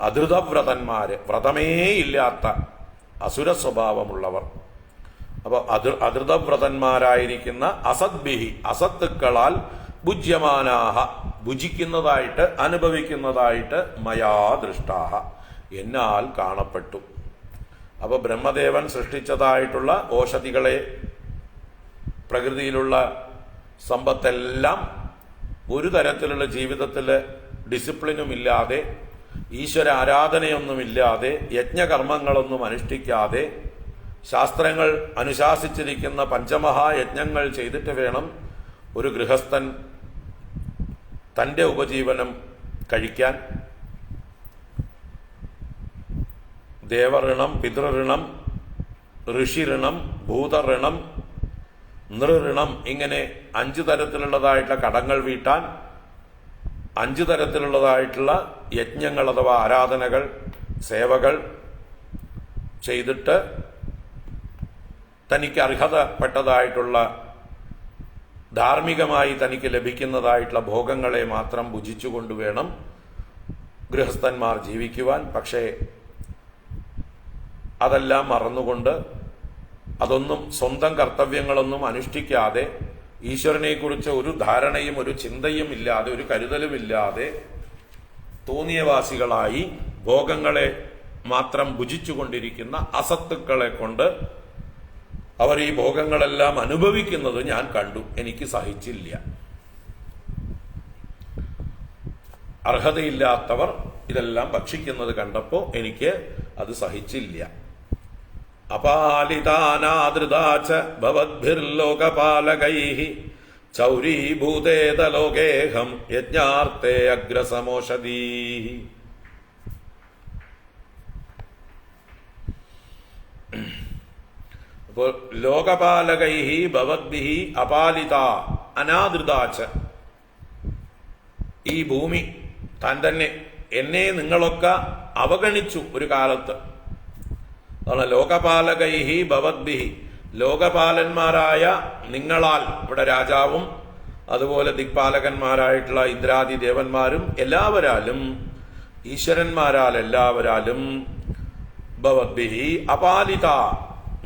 അധൃതവ്രതന്മാര്, വ്രതമേ ഇല്ലാത്ത അസുര സ്വഭാവമുള്ളവർ. അപ്പൊ അധൃതവ്രതന്മാരായിരിക്കുന്ന അസദ്ഭിഹി, അസത്തുക്കളാൽ ഭുജ്യമാനാഹ, ഭുജിക്കുന്നതായിട്ട് അനുഭവിക്കുന്നതായിട്ട് മയാ ദൃഷ്ടാഹ, എന്നാൽ കാണപ്പെട്ടു. അപ്പൊ ബ്രഹ്മദേവൻ സൃഷ്ടിച്ചതായിട്ടുള്ള ഓഷധികളെ, പ്രകൃതിയിലുള്ള സമ്പത്തെല്ലാം ഒരു തരത്തിലുള്ള ജീവിതത്തിൽ ഡിസിപ്ലിനുമില്ലാതെ, ഈശ്വര ആരാധനയൊന്നുമില്ലാതെ, യജ്ഞകർമ്മങ്ങളൊന്നും അനുഷ്ഠിക്കാതെ, ശാസ്ത്രങ്ങൾ അനുശാസിച്ചിരിക്കുന്ന പഞ്ചമഹായജ്ഞങ്ങൾ ചെയ്തിട്ട് വേണം ഒരു ഗൃഹസ്ഥൻ തൻ്റെ ഉപജീവനം കഴിക്കാൻ. ദേവഋണം, പിതൃഋണം, ഋഷിഋണം, ഭൂതഋണം, നൃഋണം, ഇങ്ങനെ 5 തരത്തിലുള്ളതായിട്ടുള്ള കടങ്ങൾ വീട്ടാൻ 5 തരത്തിലുള്ളതായിട്ടുള്ള യജ്ഞങ്ങൾ അഥവാ ആരാധനകൾ, സേവകൾ ചെയ്തിട്ട് തനിക്ക് അർഹതപ്പെട്ടതായിട്ടുള്ള ധാർമ്മികമായി തനിക്ക് ലഭിക്കുന്നതായിട്ടുള്ള ഭോഗങ്ങളെ മാത്രം ഭുജിച്ചുകൊണ്ട് വേണം ഗൃഹസ്ഥന്മാർ ജീവിക്കുവാൻ. പക്ഷേ അതെല്ലാം മറന്നുകൊണ്ട്, അതൊന്നും സ്വന്തം കർത്തവ്യങ്ങളൊന്നും അനുഷ്ഠിക്കാതെ, ഈശ്വരനെക്കുറിച്ച് ഒരു ധാരണയും ഒരു ചിന്തയും ഇല്ലാതെ, ഒരു കരുതലുമില്ലാതെ തോന്നിയവാസികളായി ഭോഗങ്ങളെ മാത്രം ഭുജിച്ചുകൊണ്ടിരിക്കുന്ന അസത്തുക്കളെ കൊണ്ട് അവർ ഈ ഭോഗങ്ങളെല്ലാം അനുഭവിക്കുന്നത് ഞാൻ കണ്ടു. എനിക്ക് സഹിച്ചില്ല. അർഹതയില്ലാത്തവർ ഇതെല്ലാം ഭക്ഷിക്കുന്നത് കണ്ടപ്പോൾ എനിക്ക് അത് സഹിച്ചില്ല. അപാലിതാനാദൃതാച ഭവദ്ഭിർലോകപാലകൈഃ ചൗരീഭൂതേതലോകേഹം യജ്ഞാർത്ഥേ അഗ്രസമോഷധീഃ. അപ്പോൾ ലോകപാലകൈഃ ഭവദ്ഭിഃ അപാലിത അനാദൃതാച, ഈ ഭൂമി താൻ തന്നെ, എന്നെ നിങ്ങളൊക്കെ അവഗണിച്ചു ഒരു കാലത്ത്. അതാണ് ലോകപാലകൈഃ ഭവദ്ഭിഃ, ലോകപാലന്മാരായ നിങ്ങളാൽ, ഇവിടെ രാജാവും അതുപോലെ ദിക്പാലകന്മാരായിട്ടുള്ള ഇന്ദ്രാദി ദേവന്മാരും എല്ലാവരാലും, ഈശ്വരന്മാരാൽ എല്ലാവരാലും, ഭവദ്ഭിഃ അപാലിത,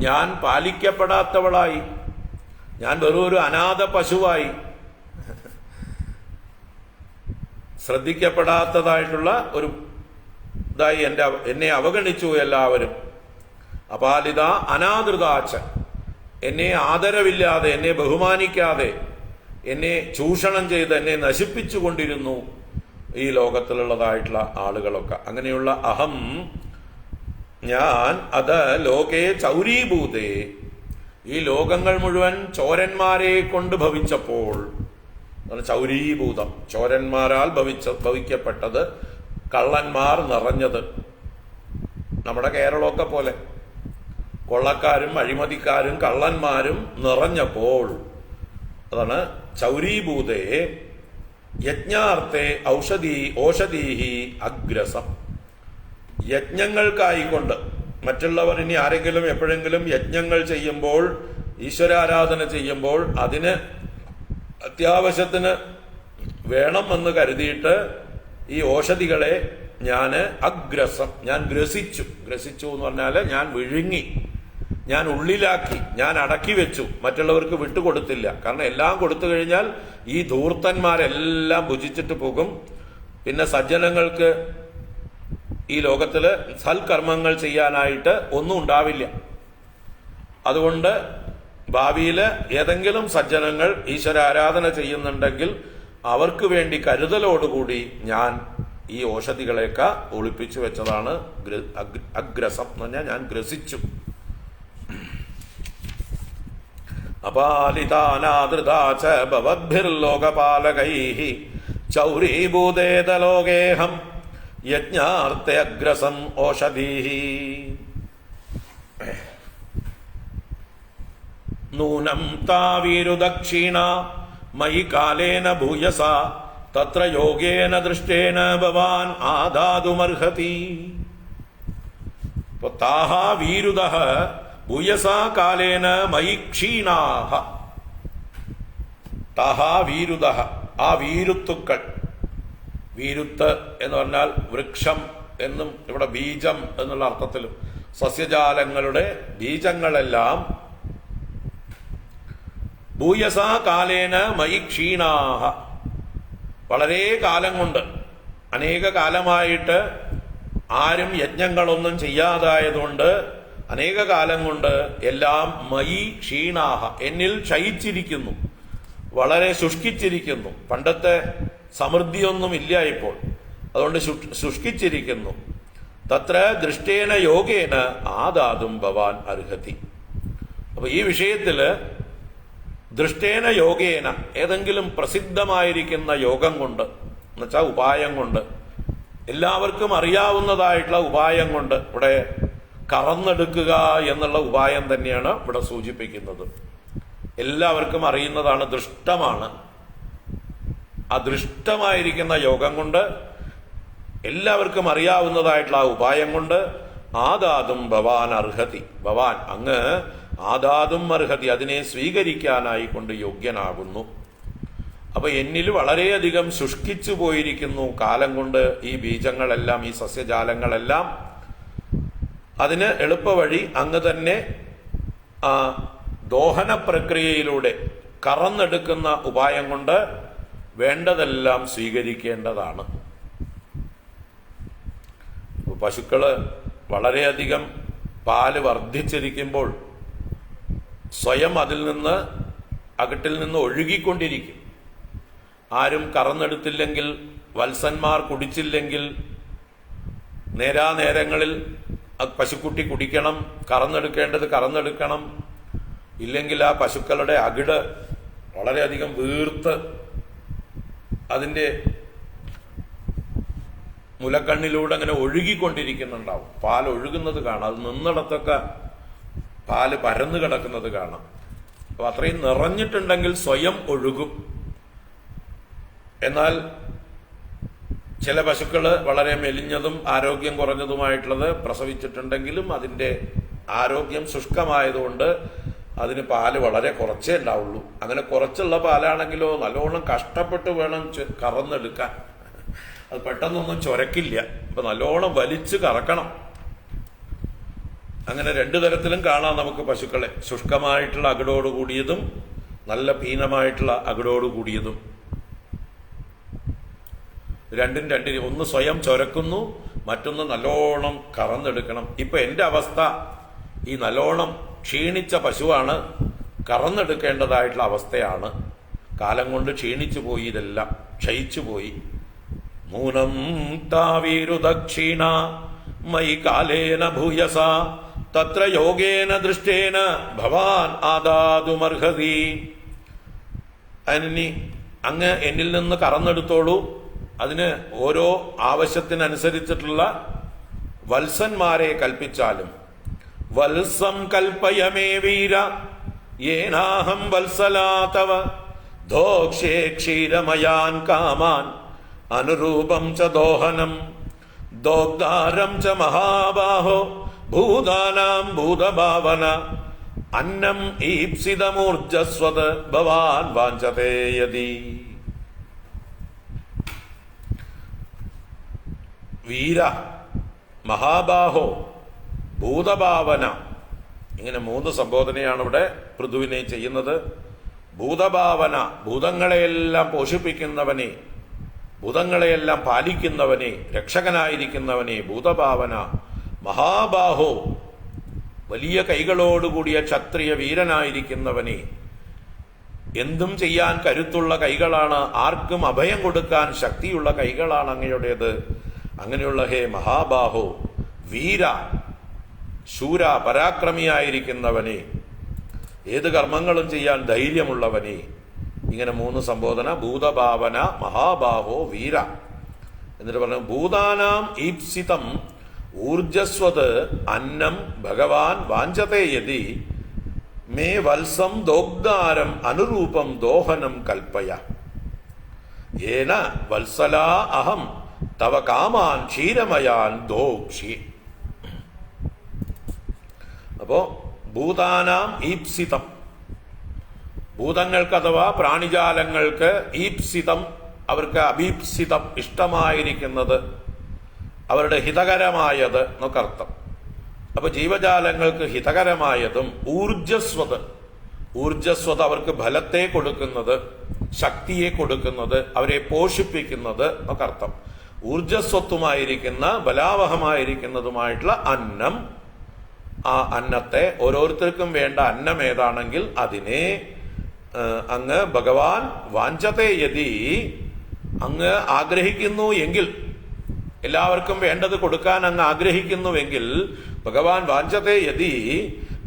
ഞാൻ പാലിക്കപ്പെടാത്തവളായി, ഞാൻ വെറും ഒരു അനാഥ പശുവായി, ശ്രദ്ധിക്കപ്പെടാത്തതായിട്ടുള്ള ഒരു ഇതായി എന്നെ അവഗണിച്ചു എല്ലാവരും. അപാലിത അനാദൃതാച്ച, എന്നെ ആദരവില്ലാതെ, എന്നെ ബഹുമാനിക്കാതെ, എന്നെ ചൂഷണം ചെയ്ത് എന്നെ നശിപ്പിച്ചുകൊണ്ടിരുന്നു ഈ ലോകത്തിലുള്ളതായിട്ടുള്ള ആളുകളൊക്കെ. അങ്ങനെയുള്ള അഹം, ഞാൻ, അത് ലോകേ ചൗരീഭൂതേ, ഈ ലോകങ്ങൾ മുഴുവൻ ചോരന്മാരെ കൊണ്ട് ഭവിച്ചപ്പോൾ, ചൗരീഭൂതം, ചോരന്മാരാൽ ഭവിക്കപ്പെട്ടത്, കള്ളന്മാർ നിറഞ്ഞത്. നമ്മുടെ കേരളമൊക്കെ പോലെ കൊള്ളക്കാരും അഴിമതിക്കാരും കള്ളന്മാരും നിറഞ്ഞപ്പോൾ, അതാണ് ചൗരീഭൂതേ യജ്ഞാർത്ഥേ ഓഷധീഹി അഗ്രസം. യജ്ഞങ്ങൾക്കായിക്കൊണ്ട്, മറ്റുള്ളവർ ഇനി ആരെങ്കിലും എപ്പോഴെങ്കിലും യജ്ഞങ്ങൾ ചെയ്യുമ്പോൾ, ഈശ്വരാരാധന ചെയ്യുമ്പോൾ അതിന് അത്യാവശ്യത്തിന് വേണം എന്ന് കരുതിയിട്ട് ഈ ഓഷധികളെ ഞാൻ അഗ്രസം, ഞാൻ ഗ്രസിച്ചു എന്ന് പറഞ്ഞാൽ ഞാൻ വിഴുങ്ങി, ഞാൻ ഉള്ളിലാക്കി, ഞാൻ അടക്കി വെച്ചു, മറ്റുള്ളവർക്ക് വിട്ടുകൊടുത്തില്ല. കാരണം എല്ലാം കൊടുത്തു കഴിഞ്ഞാൽ ഈ ധൂർത്തന്മാരെല്ലാം ഭുജിച്ചിട്ട് പോകും. പിന്നെ സജ്ജനങ്ങൾക്ക് ഈ ലോകത്തില് സൽക്കർമ്മങ്ങൾ ചെയ്യാനായിട്ട് ഒന്നും ഉണ്ടാവില്ല. അതുകൊണ്ട് ഭാവിയിൽ ഏതെങ്കിലും സജ്ജനങ്ങൾ ഈശ്വരാരാധന ചെയ്യുന്നുണ്ടെങ്കിൽ അവർക്ക് വേണ്ടി കരുതലോടുകൂടി ഞാൻ ഈ ഓഷധികളെയൊക്കെ ഒളിപ്പിച്ചു വെച്ചതാണ്. അഗ്രസം എന്ന് പറഞ്ഞാൽ ഞാൻ ഗ്രസിച്ചു. അപാലിതാനാദൃതാച ഭവദ്ഭിർലോകപാലകൈഃ ചൗരീഭൂതേത ലോകേഹം യജ്ഞാർത്ഥേ അഗ്രസം ഓഷധീഃ. നൂനം താവീരുദക്ഷിണ മയി കാലേന ഭൂയസ തത്ര യോഗേന ദൃഷ്ടേന ഭവാൻ ആദാതുമർഹതി. താഹ വീരുദഃ ഭൂയസാ കാലേന മയി ക്ഷീണാഹ. താഹ വീരുദഃ, ആ വീരുത്തുക്കൾ, വീരുത്ത് എന്ന് പറഞ്ഞാൽ വൃക്ഷം എന്നും ഇവിടെ ബീജം എന്നുള്ള അർത്ഥത്തിലും സസ്യജാലങ്ങളുടെ ബീജങ്ങളെല്ലാം ഭൂയസാ കാലേന മയി ക്ഷീണാഹ, വളരെ കാലം കൊണ്ട്, അനേക കാലമായിട്ട് ആരും യജ്ഞങ്ങളൊന്നും ചെയ്യാതായതുകൊണ്ട് അനേക കാലം കൊണ്ട് എല്ലാം മയി ക്ഷീണാഹ, എന്നിൽ ക്ഷയിച്ചിരിക്കുന്നു, വളരെ ശുഷ്കിച്ചിരിക്കുന്നു. പണ്ടത്തെ സമൃദ്ധിയൊന്നും ഇല്ല ഇപ്പോൾ, അതുകൊണ്ട് ശുഷ്കിച്ചിരിക്കുന്നു. തത്ര ദൃഷ്ടേന യോഗേന ആദാതും ഭവാൻ അർഹതി. അപ്പൊ ഈ വിഷയത്തില് ദൃഷ്ടേന യോഗേന, ഏതെങ്കിലും പ്രസിദ്ധമായിരിക്കുന്ന യോഗം കൊണ്ട്, എന്നുവെച്ചാൽ ഉപായം കൊണ്ട്, എല്ലാവർക്കും അറിയാവുന്നതായിട്ടുള്ള ഉപായം കൊണ്ട്, ഇവിടെ കറന്നെടുക്കുക എന്നുള്ള ഉപായം തന്നെയാണ് ഇവിടെ സൂചിപ്പിക്കുന്നത്. എല്ലാവർക്കും അറിയുന്നതാണ്, ദൃഷ്ടമാണ്. അദൃഷ്ടമായിരിക്കുന്ന യോഗം കൊണ്ട്, എല്ലാവർക്കും അറിയാവുന്നതായിട്ടുള്ള ആ ഉപായം കൊണ്ട് ആദാതും ഭവാൻ അർഹതി, ഭവാൻ അങ്ങ് ആദാതും അർഹതി, അതിനെ സ്വീകരിക്കാനായി കൊണ്ട് യോഗ്യനാകുന്നു. അപ്പൊ എന്നിൽ വളരെയധികം ശുഷ്കിച്ചു പോയിരിക്കുന്നു കാലം കൊണ്ട് ഈ ബീജങ്ങളെല്ലാം, ഈ സസ്യജാലങ്ങളെല്ലാം. അതിന് എളുപ്പവഴി അങ്ങ് തന്നെ ആ ദോഹന പ്രക്രിയയിലൂടെ കറന്നെടുക്കുന്ന ഉപായം കൊണ്ട് വേണ്ടതെല്ലാം സ്വീകരിക്കേണ്ടതാണ്. പശുക്കള് വളരെയധികം പാല് വർദ്ധിച്ചിരിക്കുമ്പോൾ സ്വയം അതിൽ നിന്ന്, അകട്ടിൽ നിന്ന് ഒഴുകിക്കൊണ്ടിരിക്കും. ആരും കറന്നെടുത്തില്ലെങ്കിൽ, വത്സന്മാർ കുടിച്ചില്ലെങ്കിൽ, നേരാനേരങ്ങളിൽ പശുക്കുട്ടി കുടിക്കണം, കറന്നെടുക്കേണ്ടത് കറന്നെടുക്കണം. ഇല്ലെങ്കിൽ ആ പശുക്കളുടെ അകിട് വളരെയധികം വീർത്ത് അതിൻ്റെ മുലക്കണ്ണിലൂടെ അങ്ങനെ ഒഴുകിക്കൊണ്ടിരിക്കുന്നുണ്ടാവും. പാൽ ഒഴുകുന്നത് കാണാം, അത് നിന്നിടത്തൊക്കെ പാല് പരന്നു കിടക്കുന്നത് കാണാം. അപ്പൊ അത്രയും നിറഞ്ഞിട്ടുണ്ടെങ്കിൽ സ്വയം ഒഴുകും. എന്നാൽ ചില പശുക്കള് വളരെ മെലിഞ്ഞതും ആരോഗ്യം കുറഞ്ഞതുമായിട്ടുള്ളത് പ്രസവിച്ചിട്ടുണ്ടെങ്കിലും അതിൻ്റെ ആരോഗ്യം ശുഷ്കമായതുകൊണ്ട് അതിന് പാല് വളരെ കുറച്ചേ ഉണ്ടാവുള്ളൂ. അങ്ങനെ കുറച്ചുള്ള പാലാണെങ്കിലോ നല്ലോണം കഷ്ടപ്പെട്ട് വേണം കറന്നെടുക്കാൻ. അത് പെട്ടെന്നൊന്നും ചൊരക്കില്ല. അപ്പൊ നല്ലോണം വലിച്ചു കറക്കണം. അങ്ങനെ രണ്ടു തരത്തിലും കാണാം നമുക്ക് പശുക്കളെ, ശുഷ്കമായിട്ടുള്ള അകിടോട് കൂടിയതും നല്ല പീനമായിട്ടുള്ള അകിടോട് കൂടിയതും. രണ്ടും ഒന്ന് സ്വയം ചൊരക്കുന്നു, മറ്റൊന്ന് നല്ലോണം കറന്നെടുക്കണം. ഇപ്പൊ എന്റെ അവസ്ഥ ഈ നല്ലോണം ക്ഷീണിച്ച പശുവാണ്, കറന്നെടുക്കേണ്ടതായിട്ടുള്ള അവസ്ഥയാണ്. കാലം കൊണ്ട് ക്ഷീണിച്ചു പോയി, ഇതെല്ലാം ക്ഷയിച്ചു പോയി. മൂനം താവീരുദക്ഷിണ മയി കാലേന ഭൂയസ തത്ര യോഗേന ദൃഷ്ടേന ഭവാൻ ആദാതുമർഹതി. അതിനി അങ്ങ് എന്നിൽ നിന്ന് കറന്നെടുത്തോളൂ. അതിന് ഓരോ ആവശ്യത്തിനനുസരിച്ചിട്ടുള്ള വത്സന്മാരെ കൽപ്പിച്ചാലും, വത്സം കൽപ്പയമേ വീര യേനാഹം വത്സലാതവ ദോക്ഷേ ക്ഷീരമയാൻ കാമാൻ അനുരൂപം ച ദോഹനം ദോഗ്ധാരം ച മഹാബാഹോ ഭൂതാനാം ഭൂതഭാവന അന്നം ഈപ്സിതമൂർജസ്വത് ഭവാൻ വാഞ്ചതേ യതി. വീര, മഹാബാഹോ, ഭൂതഭാവന, ഇങ്ങനെ 3 സംബോധനയാണ് ഇവിടെ പൃഥുവിനെ ചെയ്യുന്നത്. ഭൂതഭാവന, ഭൂതങ്ങളെയെല്ലാം പോഷിപ്പിക്കുന്നവനെ, ഭൂതങ്ങളെയെല്ലാം പാലിക്കുന്നവനെ, രക്ഷകനായിരിക്കുന്നവനെ, ഭൂതഭാവന. മഹാബാഹോ, വലിയ കൈകളോടുകൂടിയ ക്ഷത്രിയ വീരനായിരിക്കുന്നവനെ. എന്തും ചെയ്യാൻ കരുത്തുള്ള കൈകളാണ്, ആർക്കും അഭയം കൊടുക്കാൻ ശക്തിയുള്ള കൈകളാണ് അങ്ങയുടേത്. അങ്ങനെയുള്ള ഹേ മഹാബാഹോ, വീര, ശൂര, പരാക്രമിയായിരിക്കുന്നവനെ, ഏത് കർമ്മങ്ങളും ചെയ്യാൻ ധൈര്യമുള്ളവനെ. ഇങ്ങനെ 3 സംബോധന. ഭൂതഭാവന, മഹാബാഹോ, വീര. എന്നിട്ട് പറഞ്ഞു ഭൂതാനാം ഈപ്സിതം ഊർജസ്വത് അന്നം ഭഗവാൻ വാഞ്ചത്തെ യതി മേ വത്സം ദോഗ്ധാരം അനുരൂപം ദോഹനം കൽപ്പയ യേന വത്സലാ അഹം തവ കാമാൻ ക്ഷീരമയാൻ ദോക്ഷി. അപ്പോ ഭൂതാനാം ഈപ്സിതം, ഭൂതങ്ങൾക്ക് അഥവാ പ്രാണിജാലങ്ങൾക്ക് ഈപ്സിതം, അവർക്ക് അഭീപ്സിതം, ഇഷ്ടമായിരിക്കുന്നത്, അവരുടെ ഹിതകരമായത് എന്നൊക്കെ അർത്ഥം. അപ്പൊ ജീവജാലങ്ങൾക്ക് ഹിതകരമായതും ഊർജസ്വത്, ഊർജസ്വത് അവർക്ക് ബലത്തെ കൊടുക്കുന്നത്, ശക്തിയെ കൊടുക്കുന്നത്, അവരെ പോഷിപ്പിക്കുന്നത് എന്നൊക്കെ അർത്ഥം. ഊർജസ്വത്വമായിരിക്കുന്ന ബലാവഹമായിരിക്കുന്നതുമായിട്ടുള്ള അന്നം, ആ അന്നത്തെ, ഓരോരുത്തർക്കും വേണ്ട അന്നം ഏതാണെങ്കിൽ അതിനെ അങ്ങ് ഭഗവാൻ വാഞ്ചത്തെ യതി, അങ്ങ് ആഗ്രഹിക്കുന്നു എങ്കിൽ, എല്ലാവർക്കും വേണ്ടത് കൊടുക്കാൻ അങ്ങ് ആഗ്രഹിക്കുന്നുവെങ്കിൽ, ഭഗവാൻ വാഞ്ചത്തെ യതി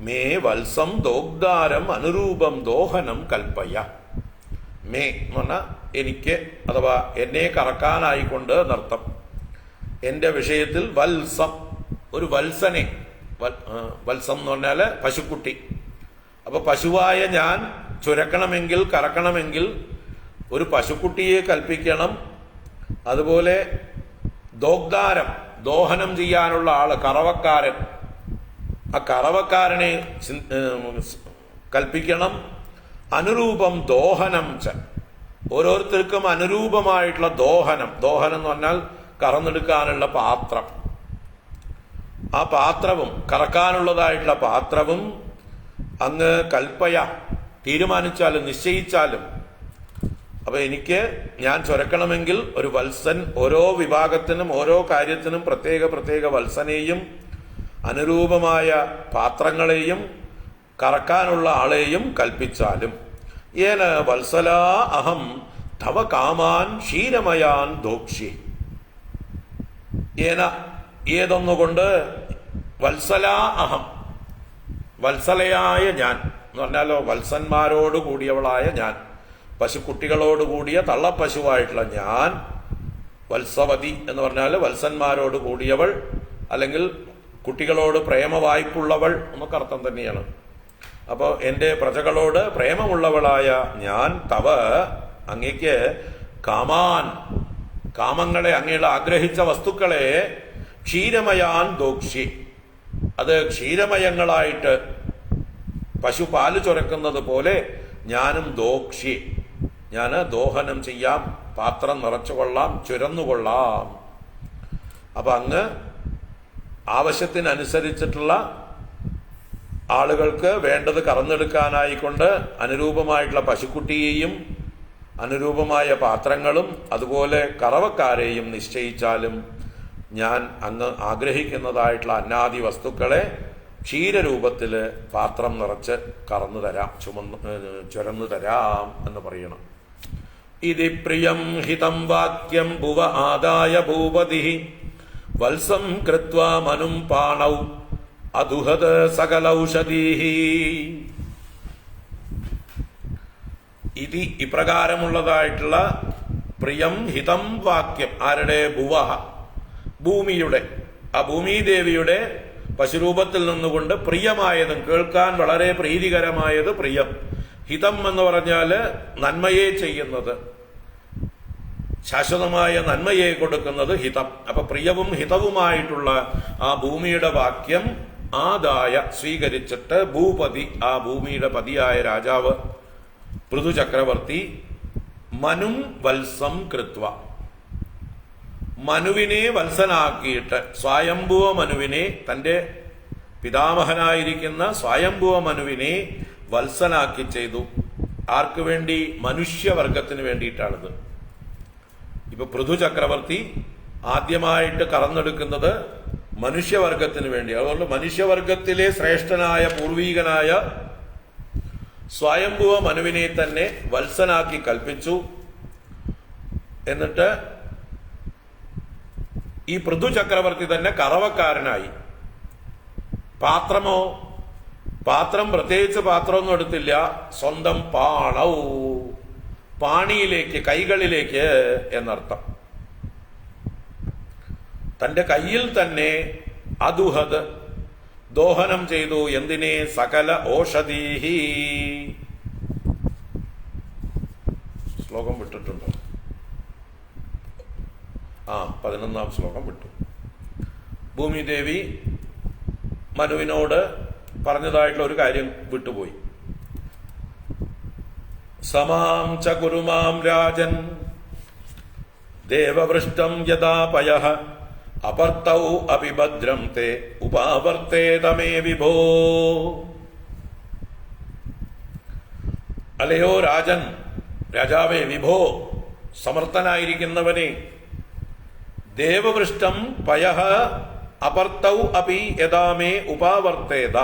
മേ വത്സം ദോഗ്ധാരം അനുരൂപം ദോഹനം കൽപ്പയ. മേ എന്ന് പറഞ്ഞാൽ എനിക്ക്, അഥവാ എന്നെ കറക്കാനായിക്കൊണ്ട് നർത്തം. എന്റെ വിഷയത്തിൽ വത്സം, ഒരു വത്സനെ, വത്സം എന്ന് പറഞ്ഞാല് പശുക്കുട്ടി. അപ്പൊ പശുവായ ഞാൻ ചുരക്കണമെങ്കിൽ, കറക്കണമെങ്കിൽ ഒരു പശുക്കുട്ടിയെ കൽപ്പിക്കണം. അതുപോലെ ദോഗ്ധാരം, ദോഹനം ചെയ്യാനുള്ള ആള്, കറവക്കാരൻ, ആ കറവക്കാരനെ കൽപ്പിക്കണം. അനുരൂപം ദോഹനം ച, ഓരോരുത്തർക്കും അനുരൂപമായിട്ടുള്ള ദോഹനം. ദോഹനം എന്ന് പറഞ്ഞാൽ കറന്നെടുക്കാനുള്ള പാത്രം. ആ പാത്രവും, കറക്കാനുള്ളതായിട്ടുള്ള പാത്രവും അങ്ങ് കൽപ്പയ, തീരുമാനിച്ചാലും നിശ്ചയിച്ചാലും. അപ്പൊ എനിക്ക്, ഞാൻ ചുരക്കണമെങ്കിൽ ഒരു വത്സൻ, ഓരോ വിഭാഗത്തിനും ഓരോ കാര്യത്തിനും പ്രത്യേക പ്രത്യേക വത്സനെയും അനുരൂപമായ പാത്രങ്ങളെയും കറക്കാനുള്ള ആളെയും കൽപ്പിച്ചാലും. ഏന വത്സലാ അഹം തവ കാമാൻ ക്ഷീരമയാൻ ദോക്ഷി. ഏന, ഏതൊന്നുകൊണ്ട്, വത്സലാ അഹം, വത്സലയായ ഞാൻ എന്ന് പറഞ്ഞാലോ, വത്സന്മാരോട് കൂടിയവളായ ഞാൻ, പശുക്കുട്ടികളോടുകൂടിയ തള്ളപ്പശുവായിട്ടുള്ള ഞാൻ. വത്സവതി എന്ന് പറഞ്ഞാൽ വത്സന്മാരോട് കൂടിയവൾ, അല്ലെങ്കിൽ കുട്ടികളോട് പ്രേമവായ്പുള്ളവൾ എന്നൊക്കെ അർത്ഥം തന്നെയാണ്. അപ്പോൾ എൻ്റെ പ്രജകളോട് പ്രേമമുള്ളവളായ ഞാൻ തവ, അങ്ങയ്ക്ക് കാമാൻ, കാമങ്ങളെ, അങ്ങയുടെ ആഗ്രഹിച്ച വസ്തുക്കളെ ക്ഷീരമയാൻ ദോക്ഷി, അത് ക്ഷീരമയങ്ങളായിട്ട് പശു പാല് ചുരക്കുന്നത് പോലെ ഞാനും ദോക്ഷി, ഞാൻ ദോഹനം ചെയ്യാം, പാത്രം നിറച്ചുകൊള്ളാം, ചുരന്നുകൊള്ളാം. അപ്പൊ അങ്ങ് ആവശ്യത്തിനനുസരിച്ചിട്ടുള്ള ആളുകൾക്ക് വേണ്ടത് കറന്നെടുക്കാനായിക്കൊണ്ട് അനുരൂപമായിട്ടുള്ള പശുക്കുട്ടിയെയും അനുരൂപമായ പാത്രങ്ങളും അതുപോലെ കറവക്കാരെയും നിശ്ചയിച്ചാലും ഞാൻ അങ്ങ് ആഗ്രഹിക്കുന്നതായിട്ടുള്ള അന്നാദി വസ്തുക്കളെ ക്ഷീരരൂപത്തില് പാത്രം നിറച്ച് കറന്നു തരാം, ചുരന്നു തരാം എന്ന് പറയണം. ഇതി പ്രിയം ഹിതം വാക്യം ഭുവ ആദായ ഭൂപതി വത്സം കൃത്വാ മനും പാണൗ അദുഹത് സകലൗഷധീഹി. ഇതി, ഇപ്രകാരമുള്ളതായിട്ടുള്ള പ്രിയം ഹിതം വാക്യം, ആരുടെ? ഭുവഹ, ഭൂമിയുടെ, ആ ഭൂമിദേവിയുടെ പശുരൂപത്തിൽ നിന്നുകൊണ്ട് പ്രിയമായതും, കേൾക്കാൻ വളരെ പ്രീതികരമായത് പ്രിയം. ഹിതം എന്ന് പറഞ്ഞാല് നന്മയെ ചെയ്യുന്നത്, ശാശ്വതമായ നന്മയെ കൊടുക്കുന്നത് ഹിതം. അപ്പൊ പ്രിയവും ഹിതവുമായിട്ടുള്ള ആ ഭൂമിയുടെ വാക്യം ആദായ സ്വീകരിച്ചിട്ട് ഭൂപതി, ആ ഭൂമിയുടെ പതിയായ രാജാവ് പൃഥു ചക്രവർത്തി മനും വത്സം കൃത്വ, മനുവിനെ വത്സനാക്കിയിട്ട്, സ്വയംഭുവ മനുവിനെ, തന്റെ പിതാമഹനായിരിക്കുന്ന സ്വയംഭുവ മനുവിനെ വത്സനാക്കി ചെയ്തു. ആർക്കു വേണ്ടി? മനുഷ്യവർഗത്തിന് വേണ്ടിയിട്ടാണിത്. ഇപ്പൊ പൃഥു ചക്രവർത്തി ആദ്യമായിട്ട് കറന്നെടുക്കുന്നത് മനുഷ്യവർഗത്തിന് വേണ്ടി. അതുകൊണ്ട് മനുഷ്യവർഗത്തിലെ ശ്രേഷ്ഠനായ പൂർവീകനായ സ്വയംഭുവ മനുവിനെ തന്നെ വത്സനാക്കി കൽപ്പിച്ചു. എന്നിട്ട് ഈ പൃഥു ചക്രവർത്തി തന്നെ കറവക്കാരനായി. പാത്രമോ? പാത്രം പ്രത്യേകിച്ച് പാത്രമൊന്നും എടുത്തില്ല, സ്വന്തം പാണിയിലേക്ക്, കൈകളിലേക്ക് എന്നർത്ഥം. തന്റെ കയ്യിൽ തന്നെ അതുഹത് ദോഹനം ചെയ്തു. എന്തിനെ? സകല ഓഷധീഹി. ശ്ലോകം വിട്ടിട്ടുണ്ടോ? 11ാം ശ്ലോകം വിട്ടു. ഭൂമിദേവി മനുവിനോട് പറഞ്ഞതായിട്ടുള്ള ഒരു കാര്യം വിട്ടുപോയി. സമാം ച കുരുമാം രാജൻ ദേവവൃഷ്ടം യഥാ പയഃ അപർത്തൗ അപിഭദ്രം തേ ഉപാവർത്തേതമേ വിഭോ. അല്ലയോ രാജൻ, രാജാവേ, വിഭോ, സമർത്ഥനായിരിക്കുന്നവനെ, ദേവവൃഷ്ടം പയഃ അപർത്തൗ അപി യഥാമേ ഉപാവർത്തേത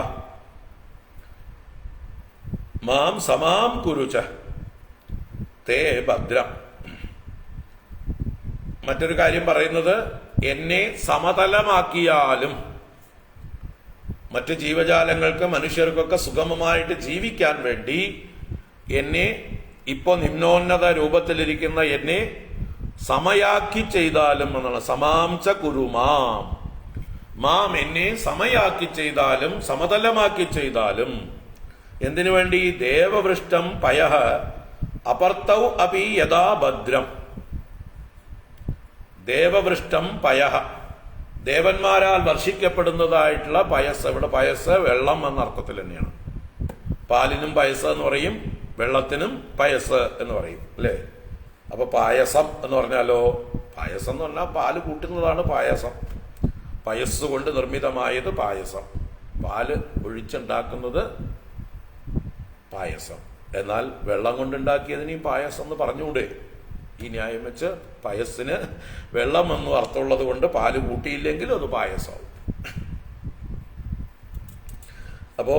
മാം സമാം കുരുച തേ ഭദ്രം. മറ്റൊരു കാര്യം പറയുന്നത്, എന്നെ സമതലമാക്കിയാലും മറ്റ് ജീവജാലങ്ങൾക്ക്, മനുഷ്യർക്കൊക്കെ സുഗമമായിട്ട് ജീവിക്കാൻ വേണ്ടി എന്നെ, ഇപ്പോ നിമ്നോന്നത രൂപത്തിലിരിക്കുന്ന എന്നെ സമയാക്കി ചെയ്താലും എന്നാണ്. സമാംച കുരുമാം, മാം എന്നെ സമയാക്കി ചെയ്താലും സമതലമാക്കി ചെയ്താലും. എന്തിനു വേണ്ടി? ദേവവൃഷ്ടം പയഃ അപർത്തൗ അപി യഥാ ഭദ്രം. ദേവവൃഷ്ടം പയഃ, ദേവന്മാരാൽ വർഷിക്കപ്പെടുന്നതായിട്ടുള്ള പയസ്. ഇവിടെ പയസ് വെള്ളം എന്ന അർത്ഥത്തിൽ തന്നെയാണ്. പാലിനും പയസ് എന്ന് പറയും, വെള്ളത്തിനും പയസ് എന്ന് പറയും, അല്ലേ? അപ്പൊ പായസം എന്ന് പറഞ്ഞാലോ, പായസം എന്ന് പറഞ്ഞാൽ പാല് കൂട്ടുന്നതാണ് പായസം. പയസ് കൊണ്ട് നിർമ്മിതമായത് പായസം. പാല് ഒഴിച്ചുണ്ടാക്കുന്നത് പായസം. എന്നാൽ വെള്ളം കൊണ്ടുണ്ടാക്കിയതിന് പായസം എന്ന് പറഞ്ഞുകൂടെ? ഈ ന്യായം വെച്ച് പയസ്സിന് വെള്ളം എന്നും അർത്ഥമുള്ളത് കൊണ്ട് പാല് കൂട്ടിയില്ലെങ്കിൽ അത് പായസമാവും. അപ്പോ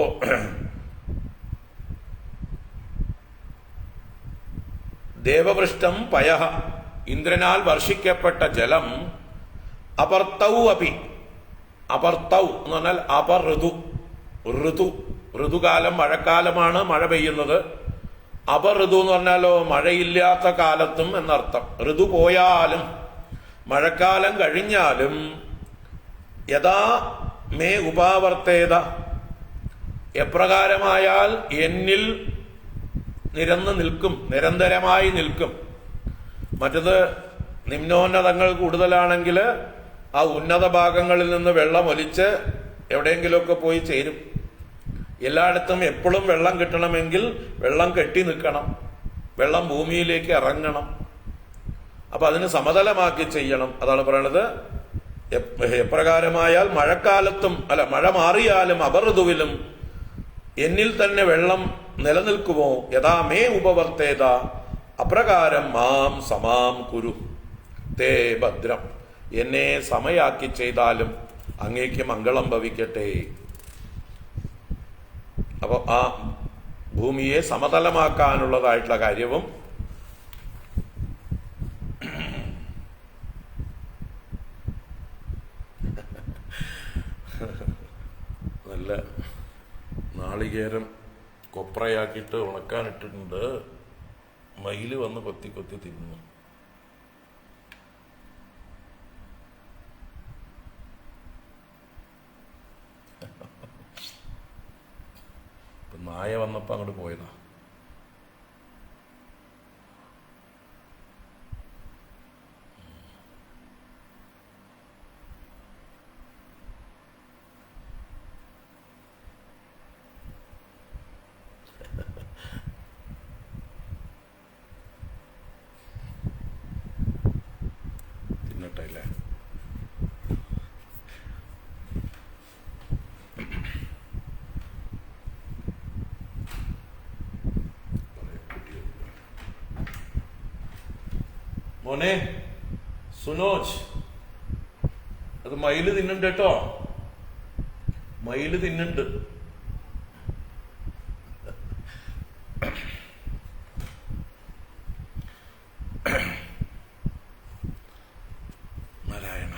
ദേവവൃഷ്ടം പയഃ, ഇന്ദ്രനാൽ വർഷിക്കപ്പെട്ട ജലം, അപർത്തൗ അപി, അപർത്തൗ എന്ന് പറഞ്ഞാൽ അപഋതു, ഋതു, ഋതുകാലം മഴക്കാലമാണ് മഴ പെയ്യുന്നത്. അപഋതു എന്ന് പറഞ്ഞാലോ മഴയില്ലാത്ത കാലത്തും എന്നർത്ഥം. ഋതു പോയാലും മഴക്കാലം കഴിഞ്ഞാലും യഥാ മേ ഉപാവർത്തേത, എപ്രകാരമായാൽ എന്നിൽ നിരന്ന് നിൽക്കും, നിരന്തരമായി നിൽക്കും. മറ്റത് നിമ്നോന്നതങ്ങൾ കൂടുതലാണെങ്കിൽ ആ ഉന്നത ഭാഗങ്ങളിൽ നിന്ന് വെള്ളം ഒലിച്ച് എവിടെയെങ്കിലുമൊക്കെ പോയി ചേരും. എല്ലായിടത്തും എപ്പോഴും വെള്ളം കിട്ടണമെങ്കിൽ വെള്ളം കെട്ടി നിൽക്കണം, വെള്ളം ഭൂമിയിലേക്ക് ഇറങ്ങണം. അപ്പൊ അതിന് സമതലമാക്കി ചെയ്യണം. അതാണ് പറയണത്, എപ്രകാരമായാൽ മഴക്കാലത്തും മഴ മാറിയാലും അപഋതുവിലും എന്നിൽ തന്നെ വെള്ളം നിലനിൽക്കുമോ, യഥാ മേ ഉപവർത്തേത, അപ്രകാരം മാം സമാം കുരു തേ ഭദ്രം, എന്നെ സമയാക്കി ചെയ്താലും അങ്ങേക്ക് മംഗളം ഭവിക്കട്ടെ. അപ്പൊ ആ ഭൂമിയെ സമതലമാക്കാനുള്ളതായിട്ടുള്ള കാര്യവും നല്ല നാളികേരം കൊപ്രയാക്കിയിട്ട് ഉണക്കാനിട്ടിട്ടുണ്ട്. മയില് വന്ന് കൊത്തി കൊത്തി തിന്നു. നായ വന്നപ്പോ അങ്ങോട്ട് പോയതാ. തിന്നട്ടെ അല്ലേ? മോനെ സുനോജ്, അത് മയില് തിന്നുണ്ട് കേട്ടോ, മയില് തിന്നുണ്ട്. നാരായണ.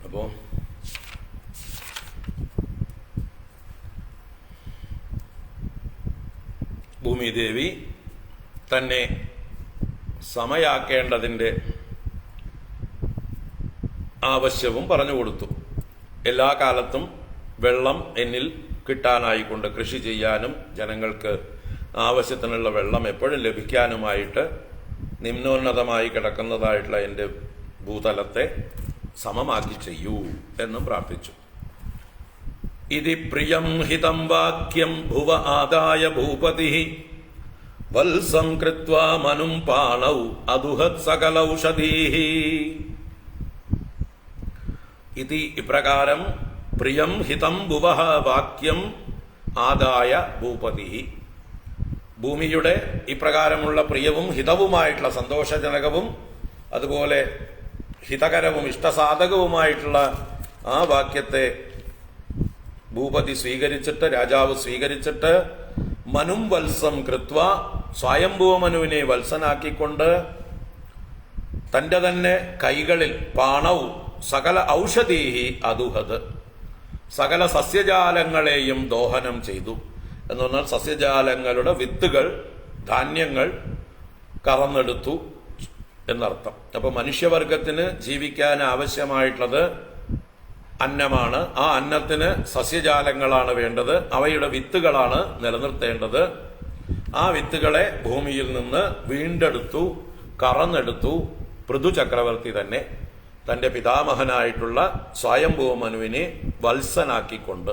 അപ്പോ ഭൂമിദേവി തന്നെ സമയാക്കേണ്ടതിൻ്റെ ആവശ്യവും പറഞ്ഞു കൊടുത്തു. എല്ലാ കാലത്തും വെള്ളം എന്നിൽ കിട്ടാനായിക്കൊണ്ട് കൃഷി ചെയ്യാനും ജനങ്ങൾക്ക് ആവശ്യത്തിനുള്ള വെള്ളം എപ്പോഴും ലഭിക്കാനുമായിട്ട് നിമ്നോന്നതമായി കിടക്കുന്നതായിട്ടുള്ള എൻ്റെ ഭൂതലത്തെ സമമാക്കി ചെയ്യൂ എന്നും പ്രാർത്ഥിച്ചു. ഇതി പ്രിയം ഹിതം വാക്യം ഭുവ ആദായ ഭൂപതി വത്സം കൃത്വാ മനും പാണൗ അതുഹത് സകലൗഷധീഹി. ഇതി ഇപ്രകാരം പ്രിയം ഹിതം ഭുവഃ വാക്യം ആദായ ഭൂപതി, ഭൂമിയുടെ ഇപ്രകാരമുള്ള പ്രിയവും ഹിതവുമായിട്ടുള്ള സന്തോഷജനകവും അതുപോലെ ഹിതകരവും ഇഷ്ടസാധകവുമായിട്ടുള്ള ആ വാക്യത്തെ ഭൂപതി സ്വീകരിച്ചിട്ട്, രാജാവ് സ്വീകരിച്ചിട്ട്, മനും വത്സം കൃത്വ, സ്വയംഭൂവ മനുവിനെ വത്സനാക്കിക്കൊണ്ട് തന്റെ തന്നെ കൈകളിൽ പാണൗ സകല ഔഷധീഹി അതുഹത്, സകല സസ്യജാലങ്ങളെയും ദോഹനം ചെയ്തു. എന്ന് പറഞ്ഞാൽ സസ്യജാലങ്ങളുടെ വിത്തുകൾ, ധാന്യങ്ങൾ കറന്നെടുത്തു എന്നർത്ഥം. അപ്പൊ മനുഷ്യവർഗത്തിന് ജീവിക്കാൻ ആവശ്യമായിട്ടുള്ളത് അന്നമാണ്. ആ അന്നത്തിന് സസ്യജാലങ്ങളാണ് വേണ്ടത്, അവയുടെ വിത്തുകളാണ് നിലനിർത്തേണ്ടത്. ആ വിത്തുകളെ ഭൂമിയിൽ നിന്ന് വീണ്ടെടുത്തു, കറന്നെടുത്തു പൃഥു ചക്രവർത്തി തന്നെ തന്റെ പിതാമഹനായിട്ടുള്ള സ്വയംഭൂവ മനുവിനെ വത്സനാക്കിക്കൊണ്ട്.